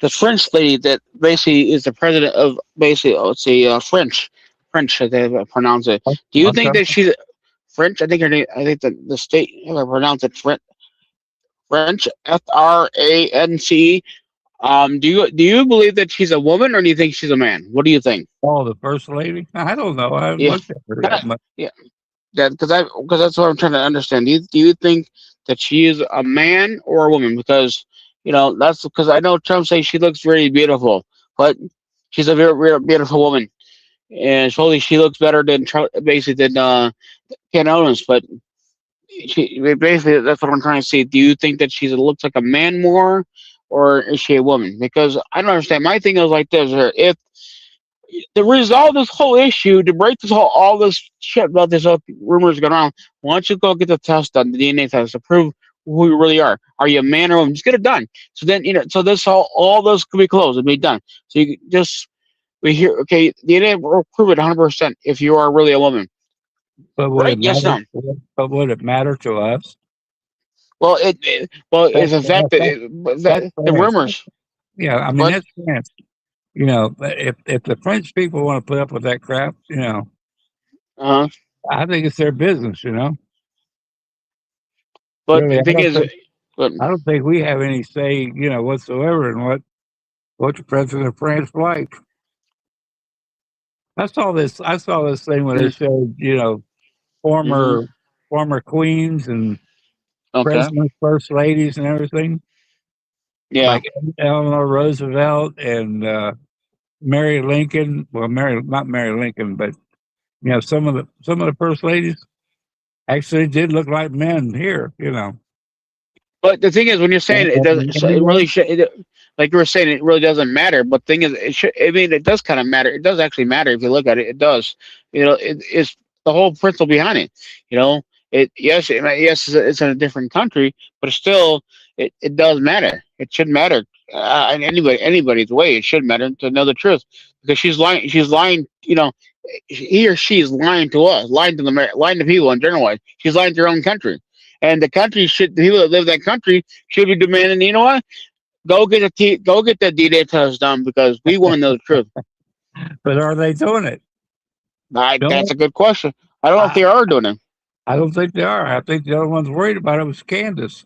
the French lady that basically is the president of basically, let's say, French, as they pronounce it. Do you think Okay. that she's French? I think her name. I think the state, if I pronounce it French, France. Do you believe that she's a woman, or do you think she's a man? What do you think? Oh, the first lady? I don't know. I haven't Yeah, looked at her that that, much. yeah, that because that's what I'm trying to understand. Do you think that she is a man or a woman? Because that's because I know Trump says she looks very beautiful, but she's a very, very beautiful woman, and supposedly she looks better than basically than Ken Owens. But basically that's what I'm trying to say. Do you think that she looks like a man more, or is she a woman? Because I don't understand. My thing is like this: if to resolve this whole issue, to break this whole all this shit about this whole rumors going on, why don't you go get the test done, the DNA test, to prove who you really are? Are you a man or a woman? Just get it done. So then so this all this could be closed and be done. So you just we hear okay, DNA will prove it 100% if you are really a woman, But would right? it Yes, matter? no. But would it matter to us? Well, well, it's a fact that, That's the France. rumors. Yeah, I mean But that's France. You know, but if the French people want to put up with that crap, you know, uh, I think it's their business. You know, but really, the thing is, but I don't think we have any say, you know, whatsoever in what the president of France like. I saw this thing where they mm, showed, you know, hmm, former former queens and okay, presidents, first ladies, and everything, yeah. like Eleanor Roosevelt and Mary Lincoln. Well, Mary, not Mary Lincoln, but you know, some of the first ladies actually did look like men here. You know, But the thing is, when you're saying it doesn't, and so he it was really should. Like you were saying, it really doesn't matter. But thing is, it should. I mean, it does kind of matter. It does actually matter if you look at it. It does. It's the whole principle behind it. You know, yes, it's in a different country, but it's still, it does matter. It should matter. In anybody's way, it should matter to know the truth, because she's lying. She's lying. He or she is lying to us, lying to lying to people in general. She's lying to her own country. And the people that live in that country should be demanding, you know what? Go get the D-Day test done, because we want to know the truth. but are they doing it? That's No, a good question. I don't know if I, they are doing it. I don't think they are. I think the other one's worried about it was Candace.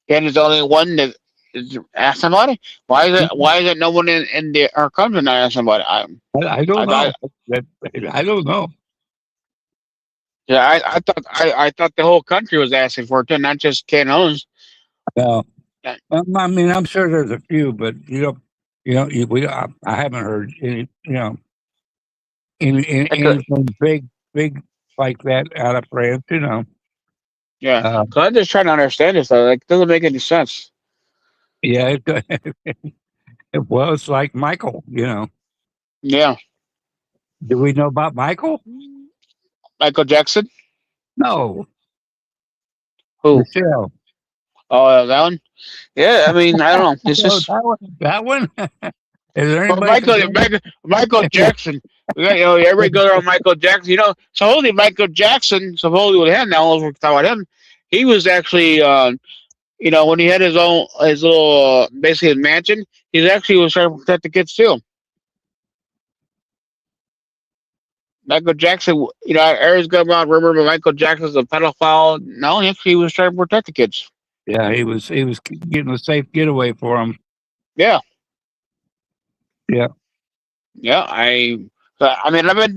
And it's only one that is ask somebody. Why is it no one in our country not asking somebody? I don't I know. That- I don't know. yeah, I thought the whole country was asking for it too, not just Ken Owens. No. Uh, I mean, I'm sure there's a few, but I haven't heard any, Like, anything big like that out of France. yeah, Uh, because I'm just trying to understand this. Though. Like, it doesn't make any sense. yeah, well, it's like Michael. Yeah, Do we know about Michael? Michael Jackson. No, Who? Michelle. Oh, that one. Yeah, I mean, I don't know. It's Oh, just that one. That one. Is there or anybody Michael, compared? Michael Jackson. We got, everybody goes around Michael Jackson. Supposedly Michael Jackson, supposedly with him, now we're talking about him. He was actually, when he had his little, basically his mansion, he actually was trying to protect the kids too. Michael Jackson, everyone's going around rumor about Michael Jackson's a pedophile. No, he actually was trying to protect the kids. Yeah, he was getting a safe getaway for him. Yeah, Yeah, yeah. I mean, I've been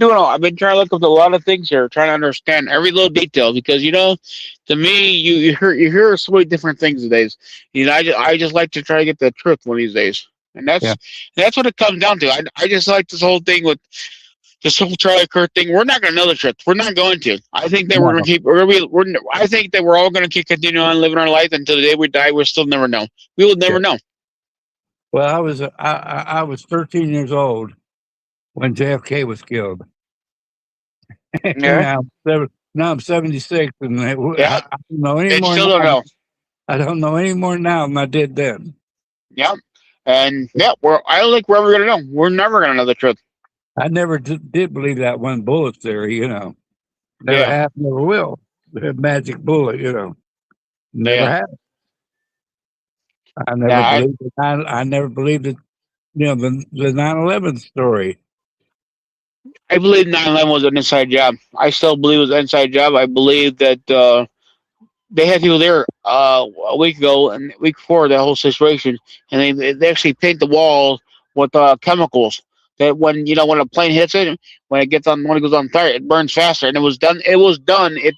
trying to look up a lot of things here, trying to understand every little detail because to me, you hear so many different things these days. I just like to try to get the truth one of these days, and yeah. that's what it comes down to. I just like this whole thing with this whole Charlie Kirk thing. We're not going to know the truth. We're not going to. I think that we're going No. to keep. I think that we're all going to keep continuing on living our life until the day we die. We'll still never know. We will Yeah. never know. Well, I was 13 years old when JFK was killed. Yeah, now, now I'm 76, and yeah. I don't know any And more still don't now. know. I don't know any more now than I did then. Yeah. And yeah, I don't think we're ever gonna know. We're never gonna know the truth. I never did believe that one bullet theory. Never Yeah, have, never will. The magic bullet. Never yeah, have. I yeah. never believed it. I never believed it. The 9/11 story. I believe 9/11 was an inside job. I still believe it was an inside job. I believe that they had people there a week ago and a week before that whole situation, and they actually paint the walls with chemicals that when a plane hits it, when it goes on fire, it burns faster. And it was done. It was done. If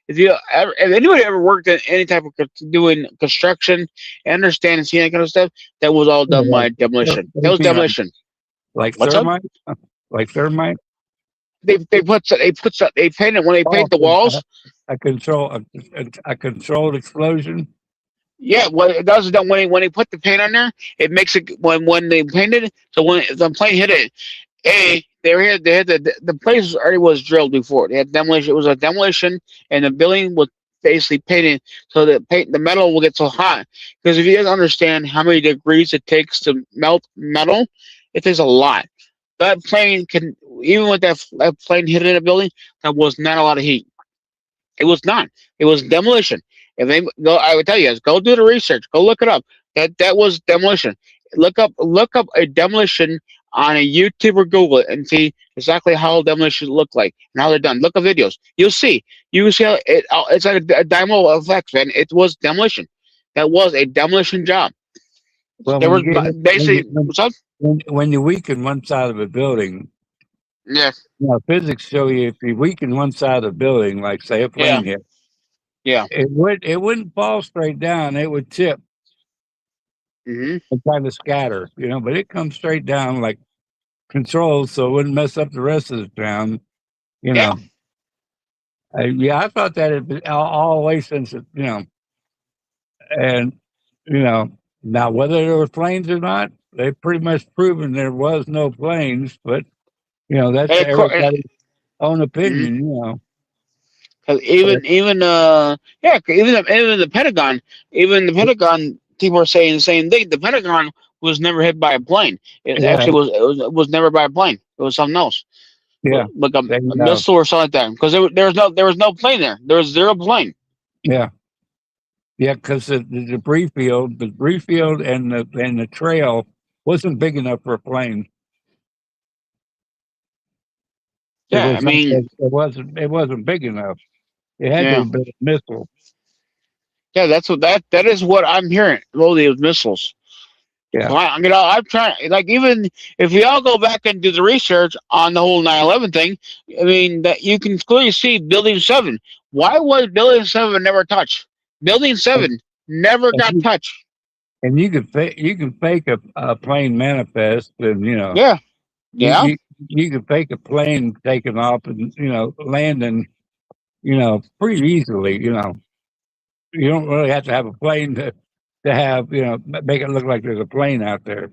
anybody ever worked in any type of doing construction, and understand and see that kind of stuff, that was all done Like, by demolition. what do That you was mean, demolition. like What's up? thermite? Like thermite? They paint it when they Oh, paint the walls. a controlled explosion. Yeah, what it does is that when they put the paint on there, it makes it when they painted it. So when the plane hit it, they had the place already was drilled before. They had demolition. It was a demolition, and the building was basically painted so that the metal will get so hot. Because if you guys understand how many degrees it takes to melt metal, it takes a lot. That plane can even with that plane hitting a building, that was not a lot of heat. It was not. It was demolition. If they go, I would tell you guys, go do the research. Go look it up. That was demolition. Look up a demolition on a YouTube or Google it and see exactly how demolition look like and how they're done. Look at videos. You'll see. You will see how it's like a dynamo effect, man. It was demolition. That was a demolition job. Well, There when you was get hit, basically what's up? when you weaken one side of a building, Yeah, physics show you if you weaken one side of the building, like say a yeah, plane hit, yeah. it wouldn't fall straight down. It would tip Hmm. and kind of scatter, but it comes straight down like controlled, so it wouldn't mess up the rest of the ground. You Yeah. know, yeah, I thought that had been all the way since and you know now whether there were planes or not, they've pretty much proven there was no planes. But that's And of course, everybody's own opinion. 'cause But even the Pentagon, people are saying the same thing. The Pentagon was never hit by a plane. It yeah, actually was never by a plane. It was something else, yeah, like they, a missile or something like that. Because there was no plane there. There was zero plane. yeah, yeah, because the debris field, and the trail wasn't big enough for a plane. It Yeah, I was not. mean, It wasn't big enough. It had to yeah, have been a missile. yeah. That is what I'm hearing. Well, these missiles. Yeah, So I'm trying. Like even if we all go back and do the research on the whole 9/11 thing, I mean that you can clearly see Building 7. Why was Building 7 never touched? Building if 7 never if got you touched. And you can fake a plane manifest, and Yeah, you, yeah. you you can fake a plane taking off and landing pretty easily. You don't really have to have a plane to have make it look like there's a plane out there.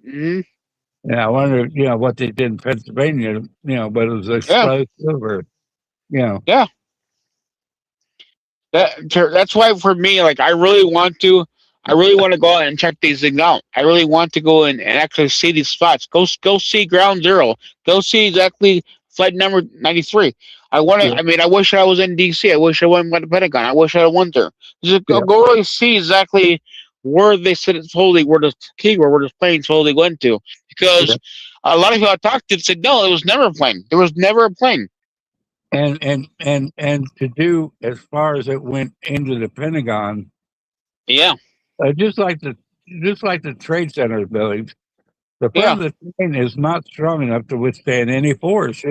Hmm. And I wonder what they did in Pennsylvania. But it was Yeah, explosive or you know yeah. That's why for me, like I really want to go out and check these things out. I really want to go and actually see these spots. Go see Ground Zero. Go see exactly flight number 93. I want to. yeah I mean, I wish I was in DC. I wish I went by the Pentagon. I wish I went there. Just yeah go really see exactly where they said it's totally where the keyword where this plane totally went to. yeah. Because a lot of people I talked to said no, it was never a plane. There was never a plane. And to do as far as it went into the Pentagon, Yeah, uh, just like the just like the Trade Center buildings, the yeah, front of the plane is not strong enough to withstand any force.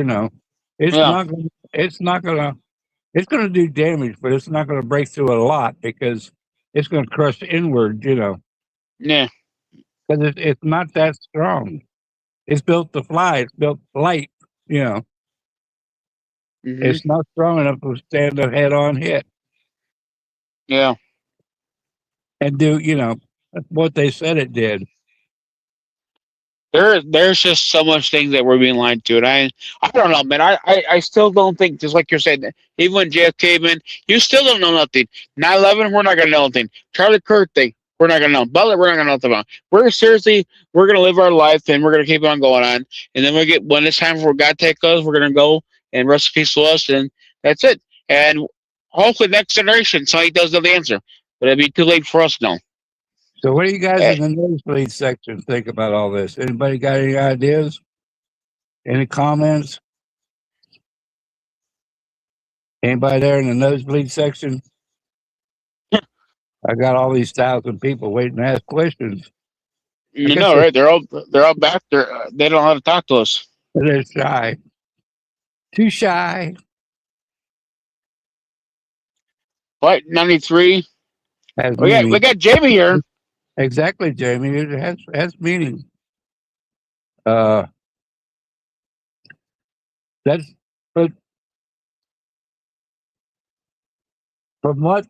It's yeah, not gonna it's not gonna it's gonna do damage, but it's not gonna break through a lot because it's gonna crush inward. yeah. Because it's not that strong. It's built to fly. It's built light. You know, Hmm. it's not strong enough to stand a head-on hit Yeah. and do what they said it did. There's just so much things that we're being lied to, and I don't know, man. I still don't think, just like you're saying, that even when JFK, man, you still don't know nothing. 9/11, we're not gonna know nothing. Charlie Kirk thing, we're not gonna know. Butler, we're not gonna know nothing about. We're gonna live our life, and we're gonna keep on going on, and then when it's time for God to take us, we're gonna go and rest in peace to us, and that's it. And hopefully, next generation, somebody does know the answer, but it'd be too late for us now. So, what do you guys Eh, in the nosebleed section think about all this? Anybody got any ideas? Any comments? Anybody there in the nosebleed section? I got all these thousand people waiting to ask questions. I You guess know, right? They're all back there. They don't know how to talk to us. they're shy, too shy. What 93? Has We meaning. got Jamie here. Exactly, Jamie. It has meaning. Uh, that's but from what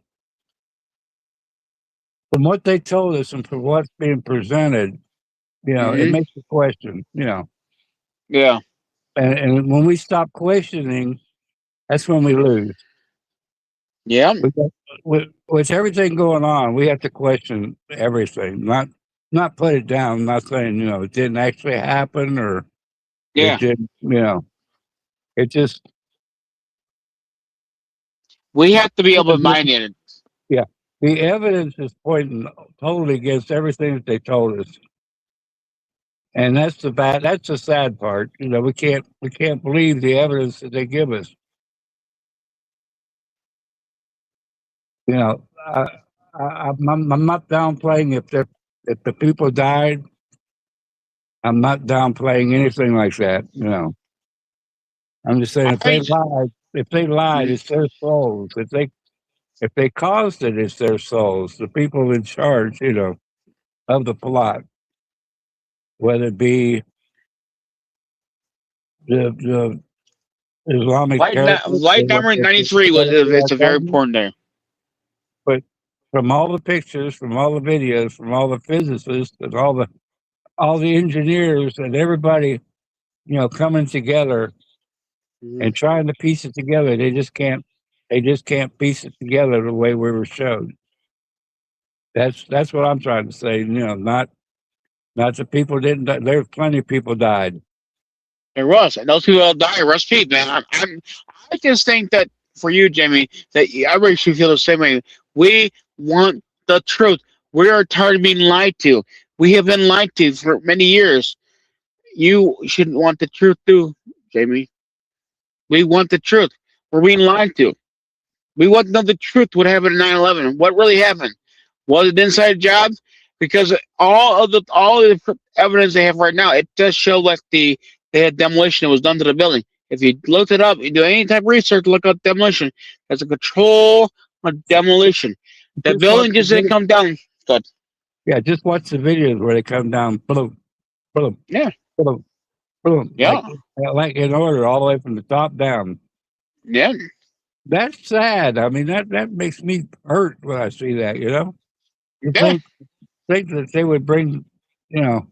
from what they told us and from what's being presented, it Hmm. makes you question. Yeah, And when we stop questioning, that's when we lose. yeah, We got, with everything going on, we have to question everything, not put it down. Not saying it didn't actually happen or it yeah. didn't. It just We have to be the open-minded. yeah. The evidence is pointing totally against everything that they told us, and that's the bad. That's the sad part. We can't believe the evidence that they give us. You know, I'm not downplaying if the people died. I'm not downplaying anything like that. I'm just saying I, if they lied, mm, it's their souls. If they caused it, it's their souls. The people in charge, of the plot, whether it be the Islamic terrorists, light number 93 was whether they it's are a very government, important day. but from all the pictures, from all the videos, from all the physicists and all the engineers and everybody, coming together Hmm. and trying to piece it together, they just can't piece it together the way we were showed. That's what I'm trying to say. Not that people didn't die. There's plenty of people died. There was, and those people all die. Rest in peace, man. I just think that for you, Jamie, that everybody should feel the same way. We want the truth. We are tired of being lied to. We have been lied to for many years. You should want the truth too, Jamie. We want the truth. We're being lied to. We want to know the truth. What happened in 9/11? What really happened? Was it an inside job? Because all of the evidence they have right now, it does show like they had demolition that was done to the building. If you looked it up, you do any type of research, look up demolition. That's a control of demolition. The Just watch building the just didn't video. come down. Good. Yeah, just watch the videos where they come down, boom, boom, Yeah, boom, boom, yeah, like in order, all the way from the top down. yeah, That's sad. I mean, that makes me hurt when I see that. You know, you yeah. think that they would bring, you know,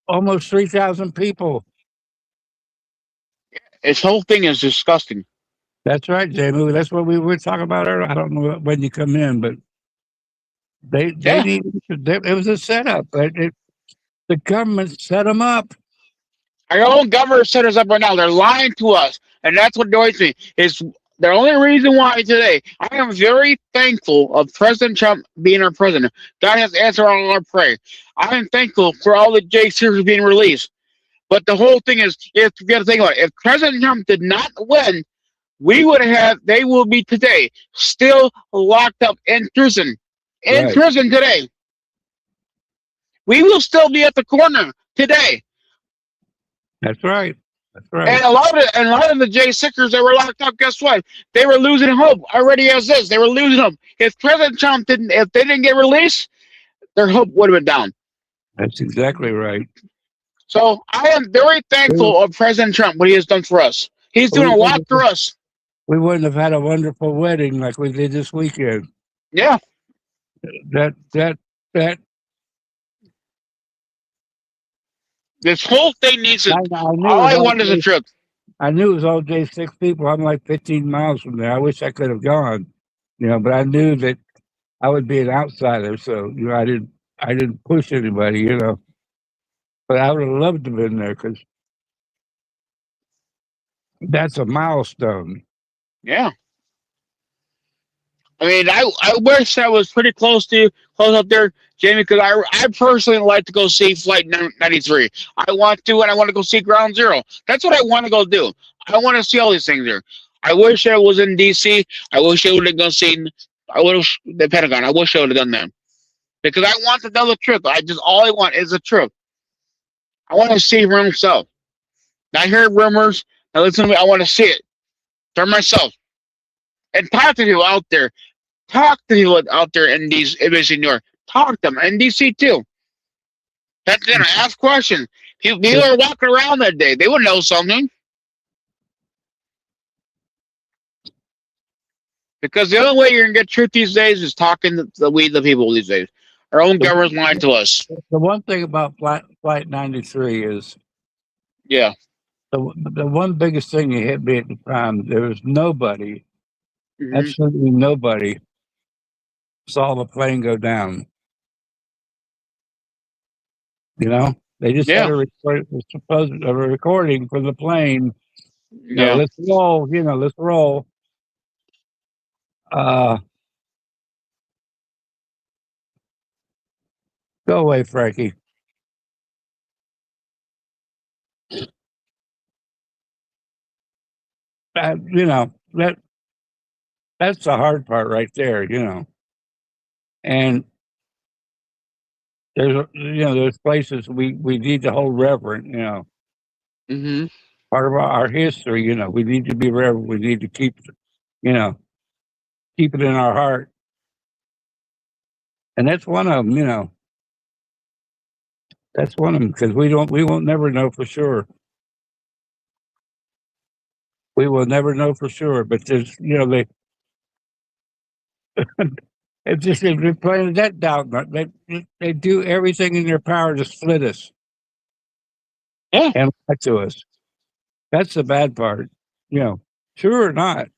almost 3,000 people. This whole thing is disgusting. That's right, Jamie. That's what we were talking about earlier. I don't know when you come in, but they Yeah, need. It was a setup. The government set them up. our own government set us up right now. They're lying to us, and that's what annoys me. Is the only reason why today I am very thankful of President Trump being our president. God has answered all our prayer. I am thankful for all the J series being released. But the whole thing is, if you got to think about it, if President Trump did not win, we would have. They will be today still locked up in prison. In Right. prison today, we will still be at the corner today. That's right. That's right. And a lot of the J Sickers that were locked up, guess what? They were losing hope already as this. They were losing hope. If President Trump if they didn't get released, their hope would have been down. That's exactly right. So I am very We, thankful of President Trump, what he has done for us. He's we, doing a lot for wouldn't, us. we wouldn't have had a wonderful wedding like we did this weekend. Yeah, That that that this whole thing needs to. I knew All it was I all want is a trip. I knew it was all day 6 people. I'm like 15 miles from there. I wish I could have gone, but I knew that I would be an outsider, so I didn't push anybody, But I would have loved to have been there because that's a milestone. Yeah. I mean, I wish I was pretty close up there, Jamie, because I personally like to go see Flight 93. I want to, and I want to go see Ground Zero. That's what I want to go do. I want to see all these things there. I wish I was in D.C. I wish I would have gone seen. I would have the Pentagon. I wish I would have done that because I want another trip. All I want is a trip. I want to see for myself. Not hear rumors. Now listen to me. I want to see it for myself and talk to people out there. Talk to people out there in these areas in New York. Talk to them in DC too. That's gonna ask questions. People are walking around that day. They would know something because the only way you're gonna get truth these days is talking to the people these days. Our own The, government's lying to us. the one thing about Flight 93 is Yeah. the one biggest thing that hit me at the time, there was nobody, Hmm. absolutely nobody, saw the plane go down. They just had Yeah. a recording from the plane. Yeah. Let's roll. Let's roll. Uh, Go away, Frankie. That's the hard part right there. And there's places we need to hold reverent. Hmm. Part of our history. We need to be reverent. We need to you know keep it in our heart. And that's one of them. That's one of them because we won't never know for sure. We will never know for sure. But there's it's just they're playing that down. They do everything in their power to split us Yeah. and lie to us. That's the bad part. True or not.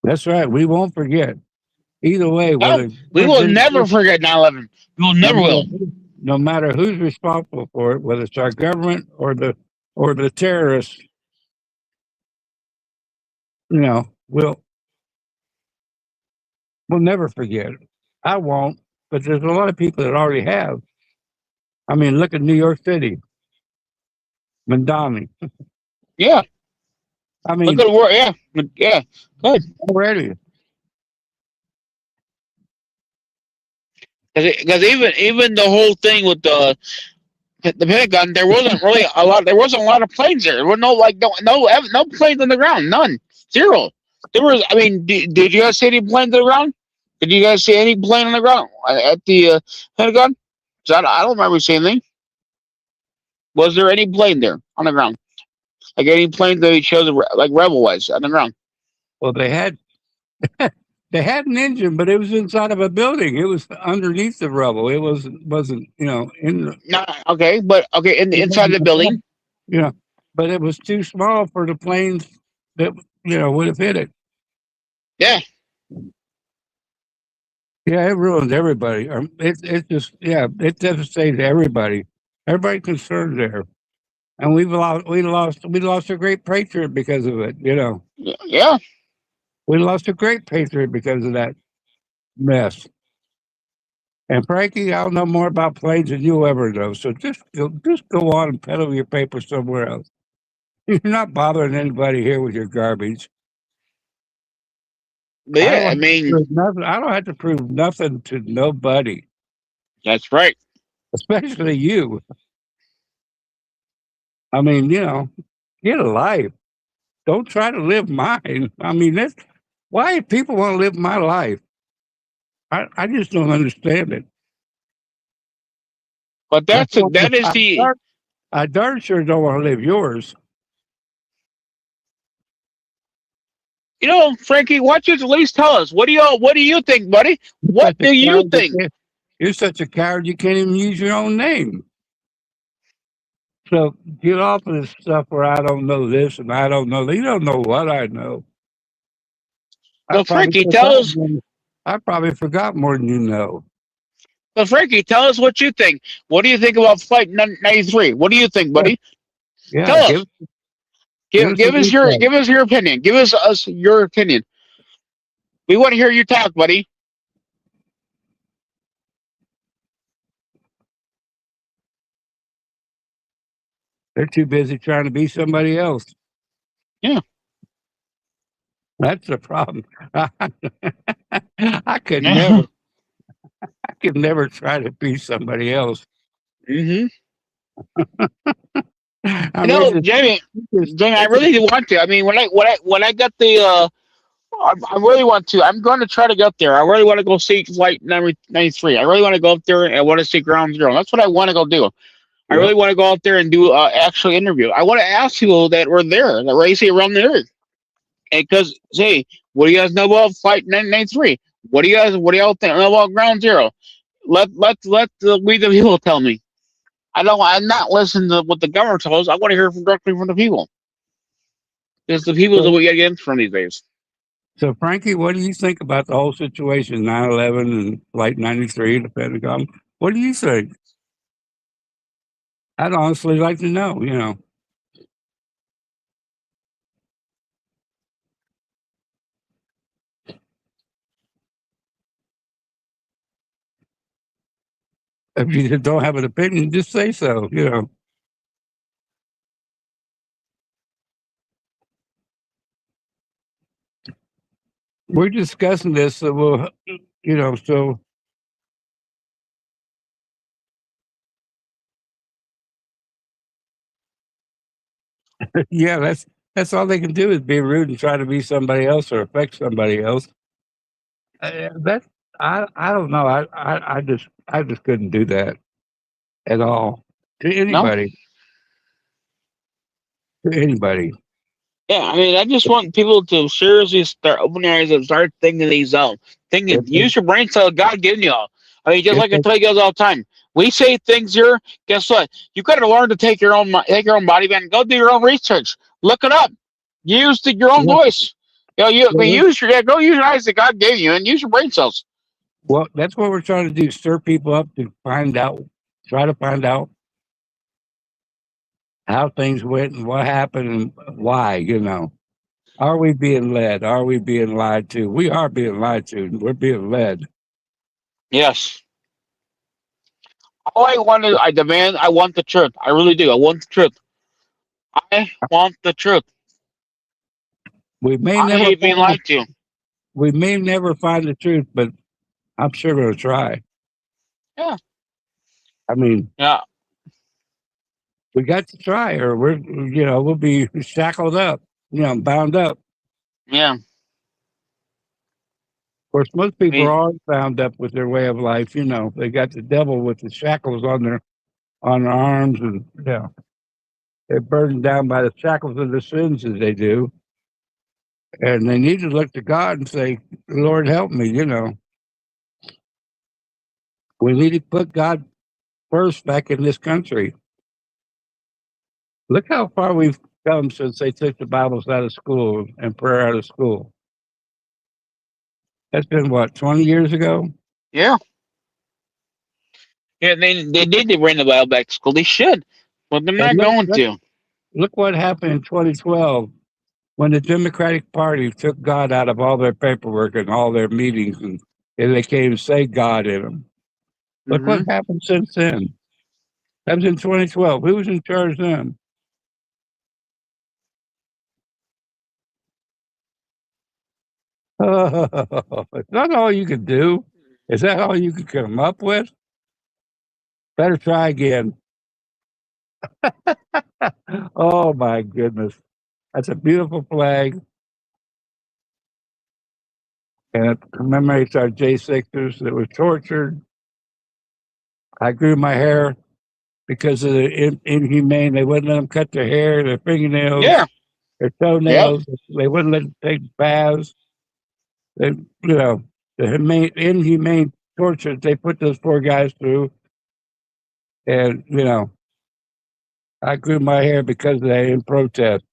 That's right. We won't forget. Either way, No, whether we will never forget 9/11. We will no never matter will. no matter who's responsible for it, whether it's our government or the terrorists, we'll never forget. I won't, but there's a lot of people that already have. I mean, look at New York City, Mandami. Yeah. I Look mean, at the word. Yeah. Yeah. Good. already. Because even the whole thing with the Pentagon, there wasn't really a lot. There wasn't a lot of planes there. There were no planes on the ground. None. Zero. There was. I mean, did you guys see any planes on the ground? Did you guys see any plane on the ground at the Pentagon? 'Cause I don't remember seeing anything. Was there any plane there on the ground? Like any plane that shows like Rebel was on the ground? Well, they had an engine, but it was inside of a building. It was underneath the rubble. It wasn't in the, No, okay, but okay, in the it inside wasn't the above, building. you know, but it was too small for the planes that would have hit it. Yeah, Yeah, it ruined everybody. It just it devastated everybody. Everybody concerned there, and we lost a great patriot because of it. yeah. We lost a great patriot because of that mess. And Frankie, I'll know more about planes than you'll ever know. So just go on and peddle your paper somewhere else. You're not bothering anybody here with your garbage. But I yeah, don't I have to mean, prove nothing. I don't have to prove nothing to nobody, that's right. especially you. I mean, get a life. Don't try to live mine. I mean, that's why people want to live my life. I just don't understand it. But I, don't- that is I, the. darn, I darn sure don't want to live yours. Frankie, why don't you at least tell us what do you think, buddy? You're What such a do you coward. think? You're such a coward. You can't even use your own name. So get off of this stuff where I don't know this and I don't know that. You don't know what I know. I So probably Frankie, tell forgot us. more. I probably forgot more than you know. So Frankie, tell us what you think. What do you think about Flight 93? What do you think, Yeah, buddy? yeah. Tell Give us. give us some insight. Give us your opinion. Give us your opinion. We want to hear you talk, buddy. They're too busy trying to be somebody else. Yeah. That's the problem. I could never. hmm I could never try to be somebody else. You I mean, know, Jamie, Jamie, I it's really do want to. I mean, when I got the I really want to. I'm going to try to get there. I really want to go see Flight 93. I really want to go up there and I want to see Ground Zero. That's what I want to go do. I yep. really want to go out there and do actual interview. I want to ask people that were there, that race around the earth, because hey, what do you guys know about Flight 93? What do y'all think know about Ground Zero? Let we the people tell me. I don't. I'm not listening to what the government tells us. I want to hear from directly from the people. It's the people that So, we get in from these days. so, Frankie, what do you think about the whole situation, 9/11 and Flight 93, the Pentagon? What do you think? I'd honestly like to know. If you don't have an opinion, just say so. We're discussing this, so so yeah, that's all they can do is be rude and try to be somebody else or affect somebody else. That I don't know. I just couldn't do that at all to No. anybody. To anybody. Yeah, I mean, I just want people to seriously start opening their eyes and start thinking these out. If Thinking, they, use your brain cell God given you all. I mean, just if like I they, tell you guys all the time, we say things here. Guess what? You got to learn to take your own body man. Go do your own research. Look it up. Use your own yeah, voice. I well, mean, go use your eyes that God gave you and use your brain cells. that's what we're trying to do: stir people up to try to find out how things went and what happened and why. Are we being led? Are we being lied to? We are being lied to. We're being led. Yes. All I want is, I demand, I want the truth. I really do. I want the truth. I want the truth. We may I never hate being find the lied to. we may never find the truth, but I'm sure we'll try. Yeah. I mean, Yeah. we got to try, or we'll be shackled up, bound up. Yeah. course, most I people are mean, always bound up with their way of life. You know, they got the devil with the shackles on their arms, and they're burdened down by the shackles of the sins as they do, and they need to look to God and say, "Lord, help me." You know, we need to put God first back in this country. Look how far we've come since they took the Bibles out of school and prayer out of school. That's been what, 20 years ago? yeah, yeah. They need to bring the Bible back to school. They should, but they're And not going to. look what happened in 2012 when the Democratic Party took God out of all their paperwork and all their meetings, and they can't even say God in them. Look what Hmm. happened since then. That was in 2012. Who was in charge then? It's not all you could do. Is that all you could come up with? Better try again. Oh my goodness. That's a beautiful flag, and it commemorates our J6ers that were tortured. I grew my hair because of the inhumane. They wouldn't let them cut their hair, their fingernails, Yeah. their Yep. toenails. They wouldn't let them take baths. They, the inhumane torture they put those poor guys through. And, I grew my hair because of that in protest.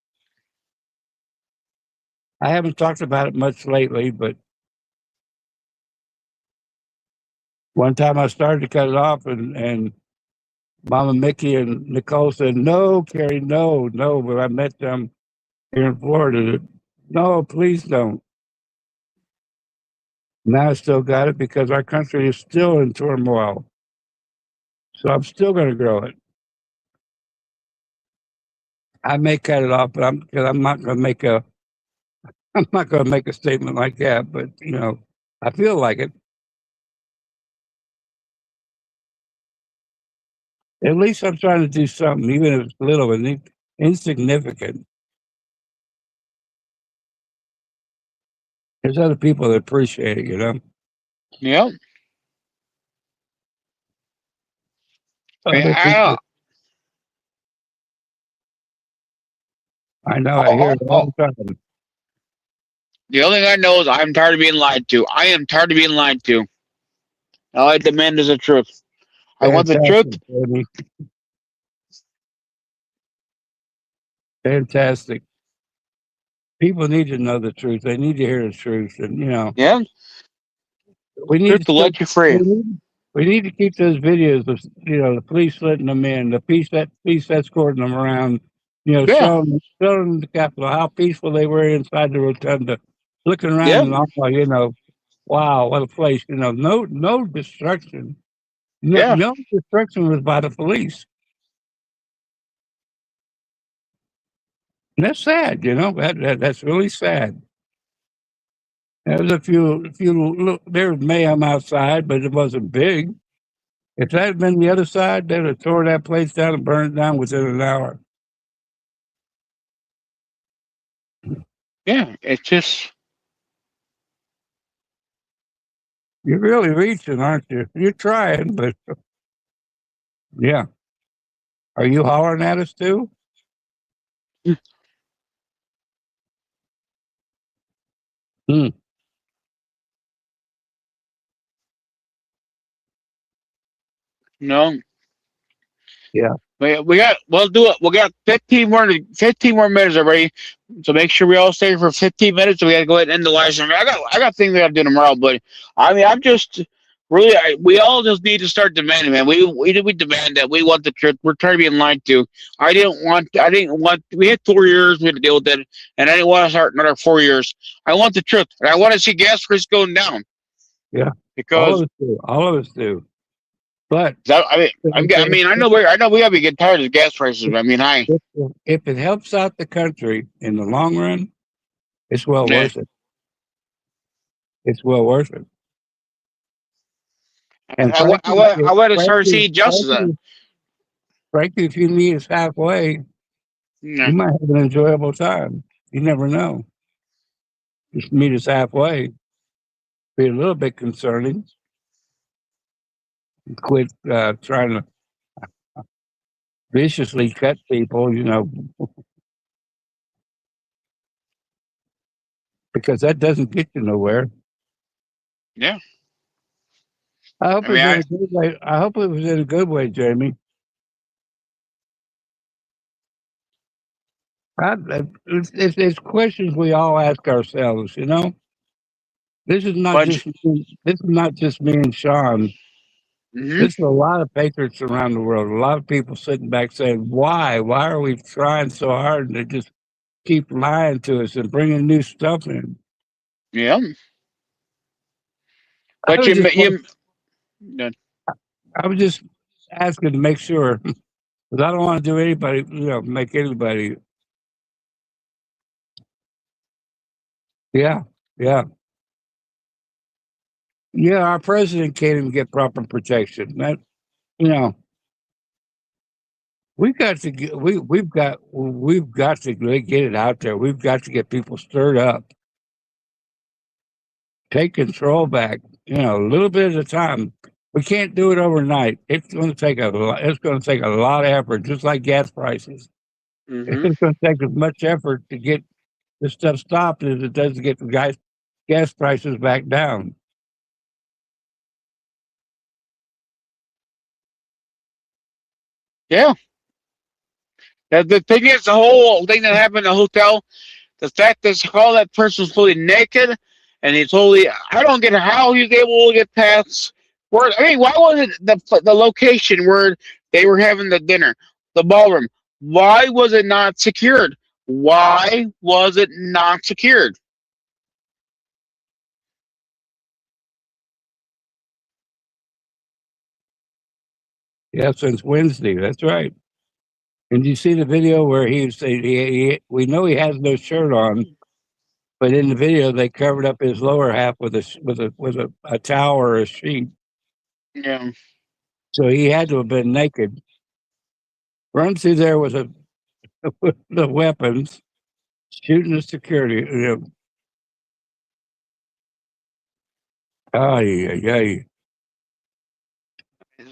I haven't talked about it much lately, but one time I started to cut it off, and Mama Mickey and Nicole said, "No, Carrie, no, no." But I met them here in Florida. No, please don't. Now I still got it because our country is still in turmoil. So I'm still going to grow it. I may cut it off, but I'm not going to make a I'm not going to make a statement like that. But I feel like it. At least I'm trying to do something, even if it's little and insignificant. There's other people that appreciate it. Yep. I mean, Other people. I know. I hear it all oh, the time. the only thing I know is I'm tired of being lied to. I am tired of being lied to. All I demand is the truth. I want the truth. Fantastic, baby. Fantastic. People need to know the truth. They need to hear the truth, and Yeah. we need Truth to to still let you free. we need to keep those videos of the police letting them in, the police escorting them around, Yeah. showing the Capitol how peaceful they were inside the rotunda, looking around Yep. and all, wow, what a place, no destruction, Yeah. no destruction was by the police. And that's sad, that's really sad. There was there was mayhem outside, but it wasn't big. If that had been the other side, they'd have tore that place down and burned it down within an hour. Yeah. It's just You're really reaching, aren't you? You're trying, but yeah. Are you hollering at us too? Hmm. no. Yeah, We'll do it. We got 15 more minutes already. So make sure we all stay for 15 minutes. So we gotta go ahead and end the live stream. I got things I gotta do tomorrow, but I mean I'm just really we all just need to start demanding, man. We demand that we want the truth. We're tired of being lied to. I didn't want we had 4 years we had to deal with it, and I didn't want to start another 4 years. I want the truth. And I want to see gas prices going down yeah. All because of us do. All of us do. But I mean I if, mean I know we gotta be getting tired of the gas prices. I mean I if, if it helps out the country in the long run, it's well yeah. worth it. It's well worth it. And I want to start seeing justice. frankly, if you meet us halfway, Yeah. you might have an enjoyable time. You never know. Just meet us halfway. be a little bit concerning. Quit trying to viciously cut people, because that doesn't get you nowhere. Yeah. I hope I it's mean, in a good way. I hope it was in a good way, Jamie. It's questions we all ask ourselves. This is not but just this is not just me and Sean. hmm This is a lot of patriots around the world. A lot of people sitting back saying, "Why? Why are we trying so hard?" And they just keep lying to us and bringing new stuff in. yeah, I but was just no, I was just asking to make sure because I don't want to do anybody, make anybody. Yeah, yeah, yeah. Our president can't even get proper protection. You know, we got to get we've got to get it out there. We've got to get people stirred up, take control back. A little bit at a time. We can't do it overnight. It's going to take a lot. It's going to take a lot of effort, just like gas prices. It's hmm going to take as much effort to get this stuff stopped as it does to get the gas prices back down. yeah. The thing is, the whole thing that happened in the hotel, the fact that all that person was fully naked, and he totally, I don't get how he was able to get past. Where I mean, why was it the location where they were having the dinner, the ballroom? Why was it not secured? Why was it not secured? Yeah, since Wednesday. That's right. And you see the video where we know he has no shirt on, but in the video they covered up his lower half with a towel or a sheet, Yeah, so he had to have been naked. Runs through there with with the weapons, shooting the security. Ay, ay, ay.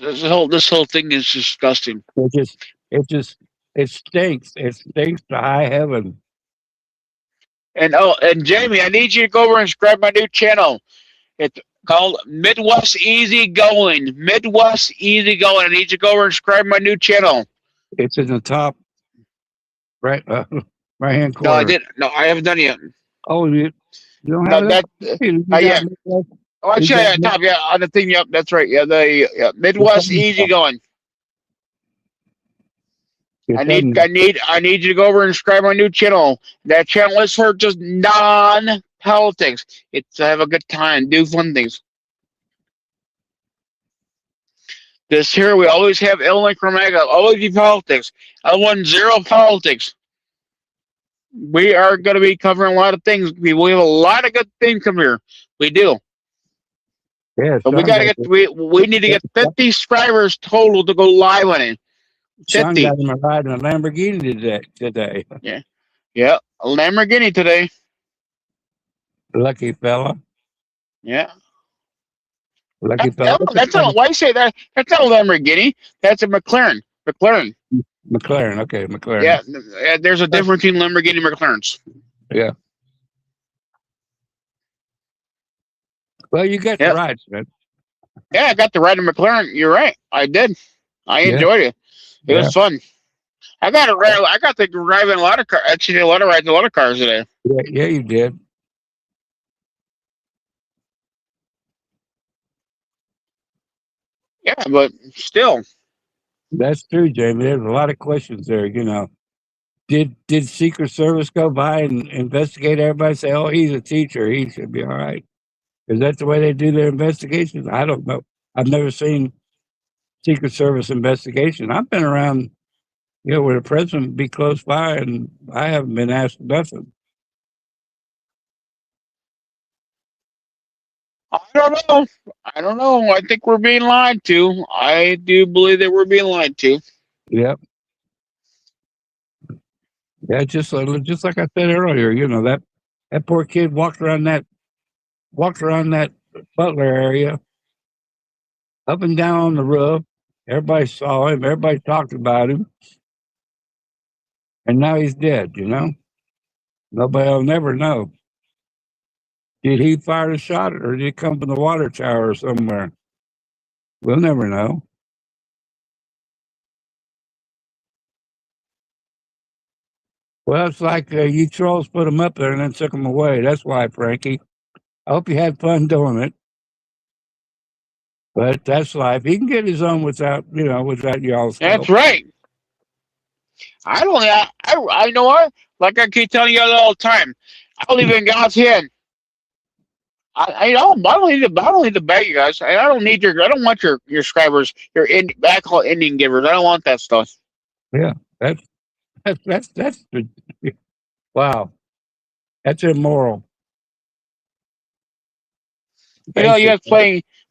this whole thing is disgusting. It just, it just, it stinks. It stinks to high heaven. And Jamie, I need you to go over and subscribe my new channel. It's called Midwest Easy Going. Midwest Easy Going. I need you to go over and subscribe my new channel. It's in the top right, right hand No, I corner. didn't. No, I haven't done it yet. Oh, you don't No, have it up? that You yeah. got Oh, you actually, got yeah, top, yeah, on the thing. Yep, that's right. Yeah, your Midwest thumbs Easy up. Going. Your I need, thumbs I need, I need you to go over and subscribe my new channel. That channel is for just non-politics. It's to have a good time, do fun things. This here, we always have Illinois Chromatica, always be politics. I want zero politics. We are going to be covering a lot of things. We have a lot of good things come here. We do, Yeah, but we got to get we need to get 50 subscribers total to go live on it. Sean 50. got him a ride in a Lamborghini today. Yeah, yeah. A Lamborghini today. Lucky fella. Yeah. Lucky That, fella. What's it that's not. called? Why you say that? That's not a Lamborghini. That's a McLaren. McLaren. McLaren. Okay, McLaren. Yeah. There's a difference between Lamborghini and McLarens. Yeah. Well, you got the Yeah. ride, man. Yeah. I got to ride a McLaren. You're right. I did. I Yeah. enjoyed it. It Yeah. was fun. I got to ride. I got to drive in a lot of cars. Actually, a lot of rides, a lot of cars today. Yeah. Yeah, you did. Yeah, but still, That's true, Jamie. There's a lot of questions there. Did Secret Service go by and investigate everybody? Say, oh, he's a teacher. He should be all right. Is that the way they do their investigations? I don't know. I've never seen Secret Service investigation. I've been around, where the president would be close by, and I haven't been asked nothing. I don't know. I don't know. I think we're being lied to. I do believe that we're being lied to. Yep. Yeah, just like I said earlier, that poor kid walked around that Butler area, up and down on the roof. Everybody saw him. Everybody talked about him. And now he's dead, you know? Nobody will never know. Did he fire the shot or did it come from the water tower or somewhere? We'll never know. Well, it's like you trolls put him up there and then took him away. That's why, Frankie. I hope you had fun doing it. But that's life. He can get his own without, without y'all's That's help. right. I don't. I know what. Like I keep telling you all the time. I believe in God's hand. I don't need to beg you guys. I don't need your. I don't want your subscribers. I call it Indian givers. I don't want that stuff. Yeah, that's wow. That's immoral, You guys basically.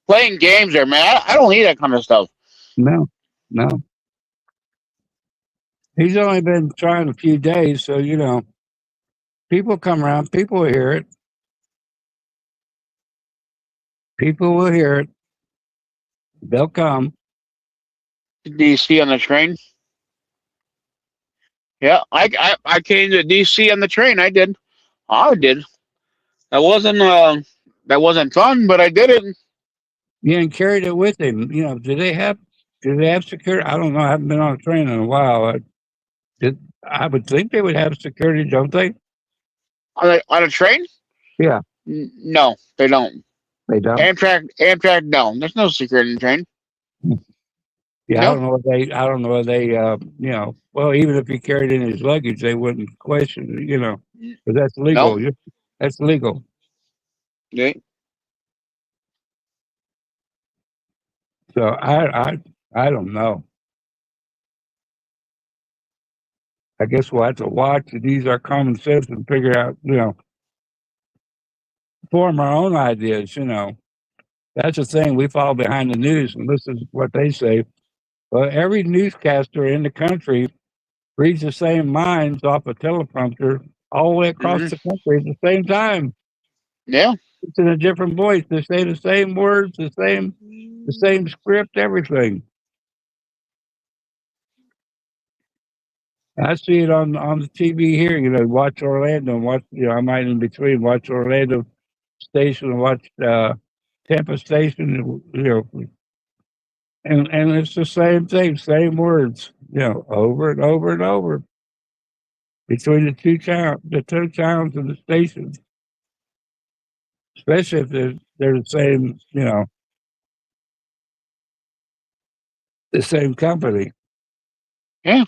playing games there, man. I don't need that kind of stuff. No, no. He's only been trying a few days, so people come around, people will hear it. People will hear it. They'll come. DC on the train. Yeah, I came to DC on the train. I did. I did. That wasn't that wasn't fun, but I did it. Yeah, and carried it with him. Do they have security? I don't know. I haven't been on a train in a while. I would think they would have security, don't they? On a train. Yeah, No, they don't. they don't. Amtrak, no. There's no security in the train. Yeah, I No, don't know what they. I don't know what they. Well, even if he carried in his luggage, they wouldn't question it. But that's no. legal. That's legal. They, So I don't know. I guess we'll have to watch and use our common sense and figure out. Form our own ideas. That's the thing. We fall behind the news and listen to what they say. Well, every newscaster in the country reads the same minds off a teleprompter all the way across hmm the country at the same time. Yeah. It's in a different voice. They say the same words, the same script, everything. I see it on the TV here. Watch Orlando and watch. I might in between watch Orlando station and watch Tampa station. And it's the same thing, same words. Over and over and over between the two towns and the stations, especially if they're the same. The same company. Yeah.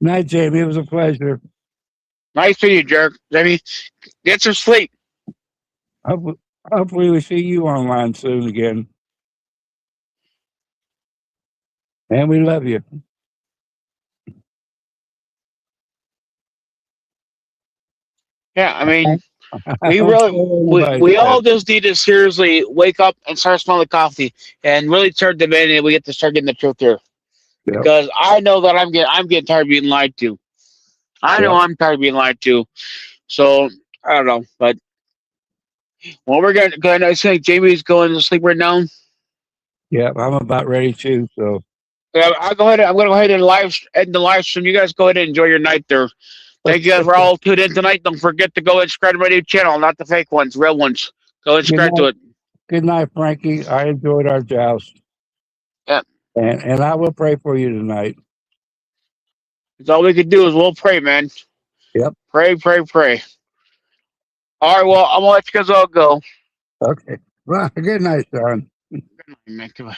Night, Jamie. It was a pleasure. Nice to you, jerk. I mean, get some sleep. Hopefully, hopefully we see you online soon again. And we love you. Yeah. I mean, I don't tell anybody we that. all just need to seriously wake up and start smelling coffee and really start debating it. We get to start getting the truth here Yep, because I know that I'm getting tired of being lied to. I know yep, I'm tired of being lied to. So I don't know, but well, we're gonna. I think Jamie's going to sleep right now. yep. I'm about ready too. So, Yeah, I'll go ahead. I'm going to go ahead and end the live stream. You guys go ahead and enjoy your night there. Thank you guys for all tuned in tonight. Don't forget to go and subscribe to my new channel, not the fake ones, real ones. Go and good subscribe to night. it. Good night, Frankie. I enjoyed our joust. Yeah, And I will pray for you tonight. that's all we can do is we'll pray, man. Yep. Pray, pray, pray. All right, well, I'm gonna let you guys all go. Okay. Well, good night, son. Good night, man. Goodbye.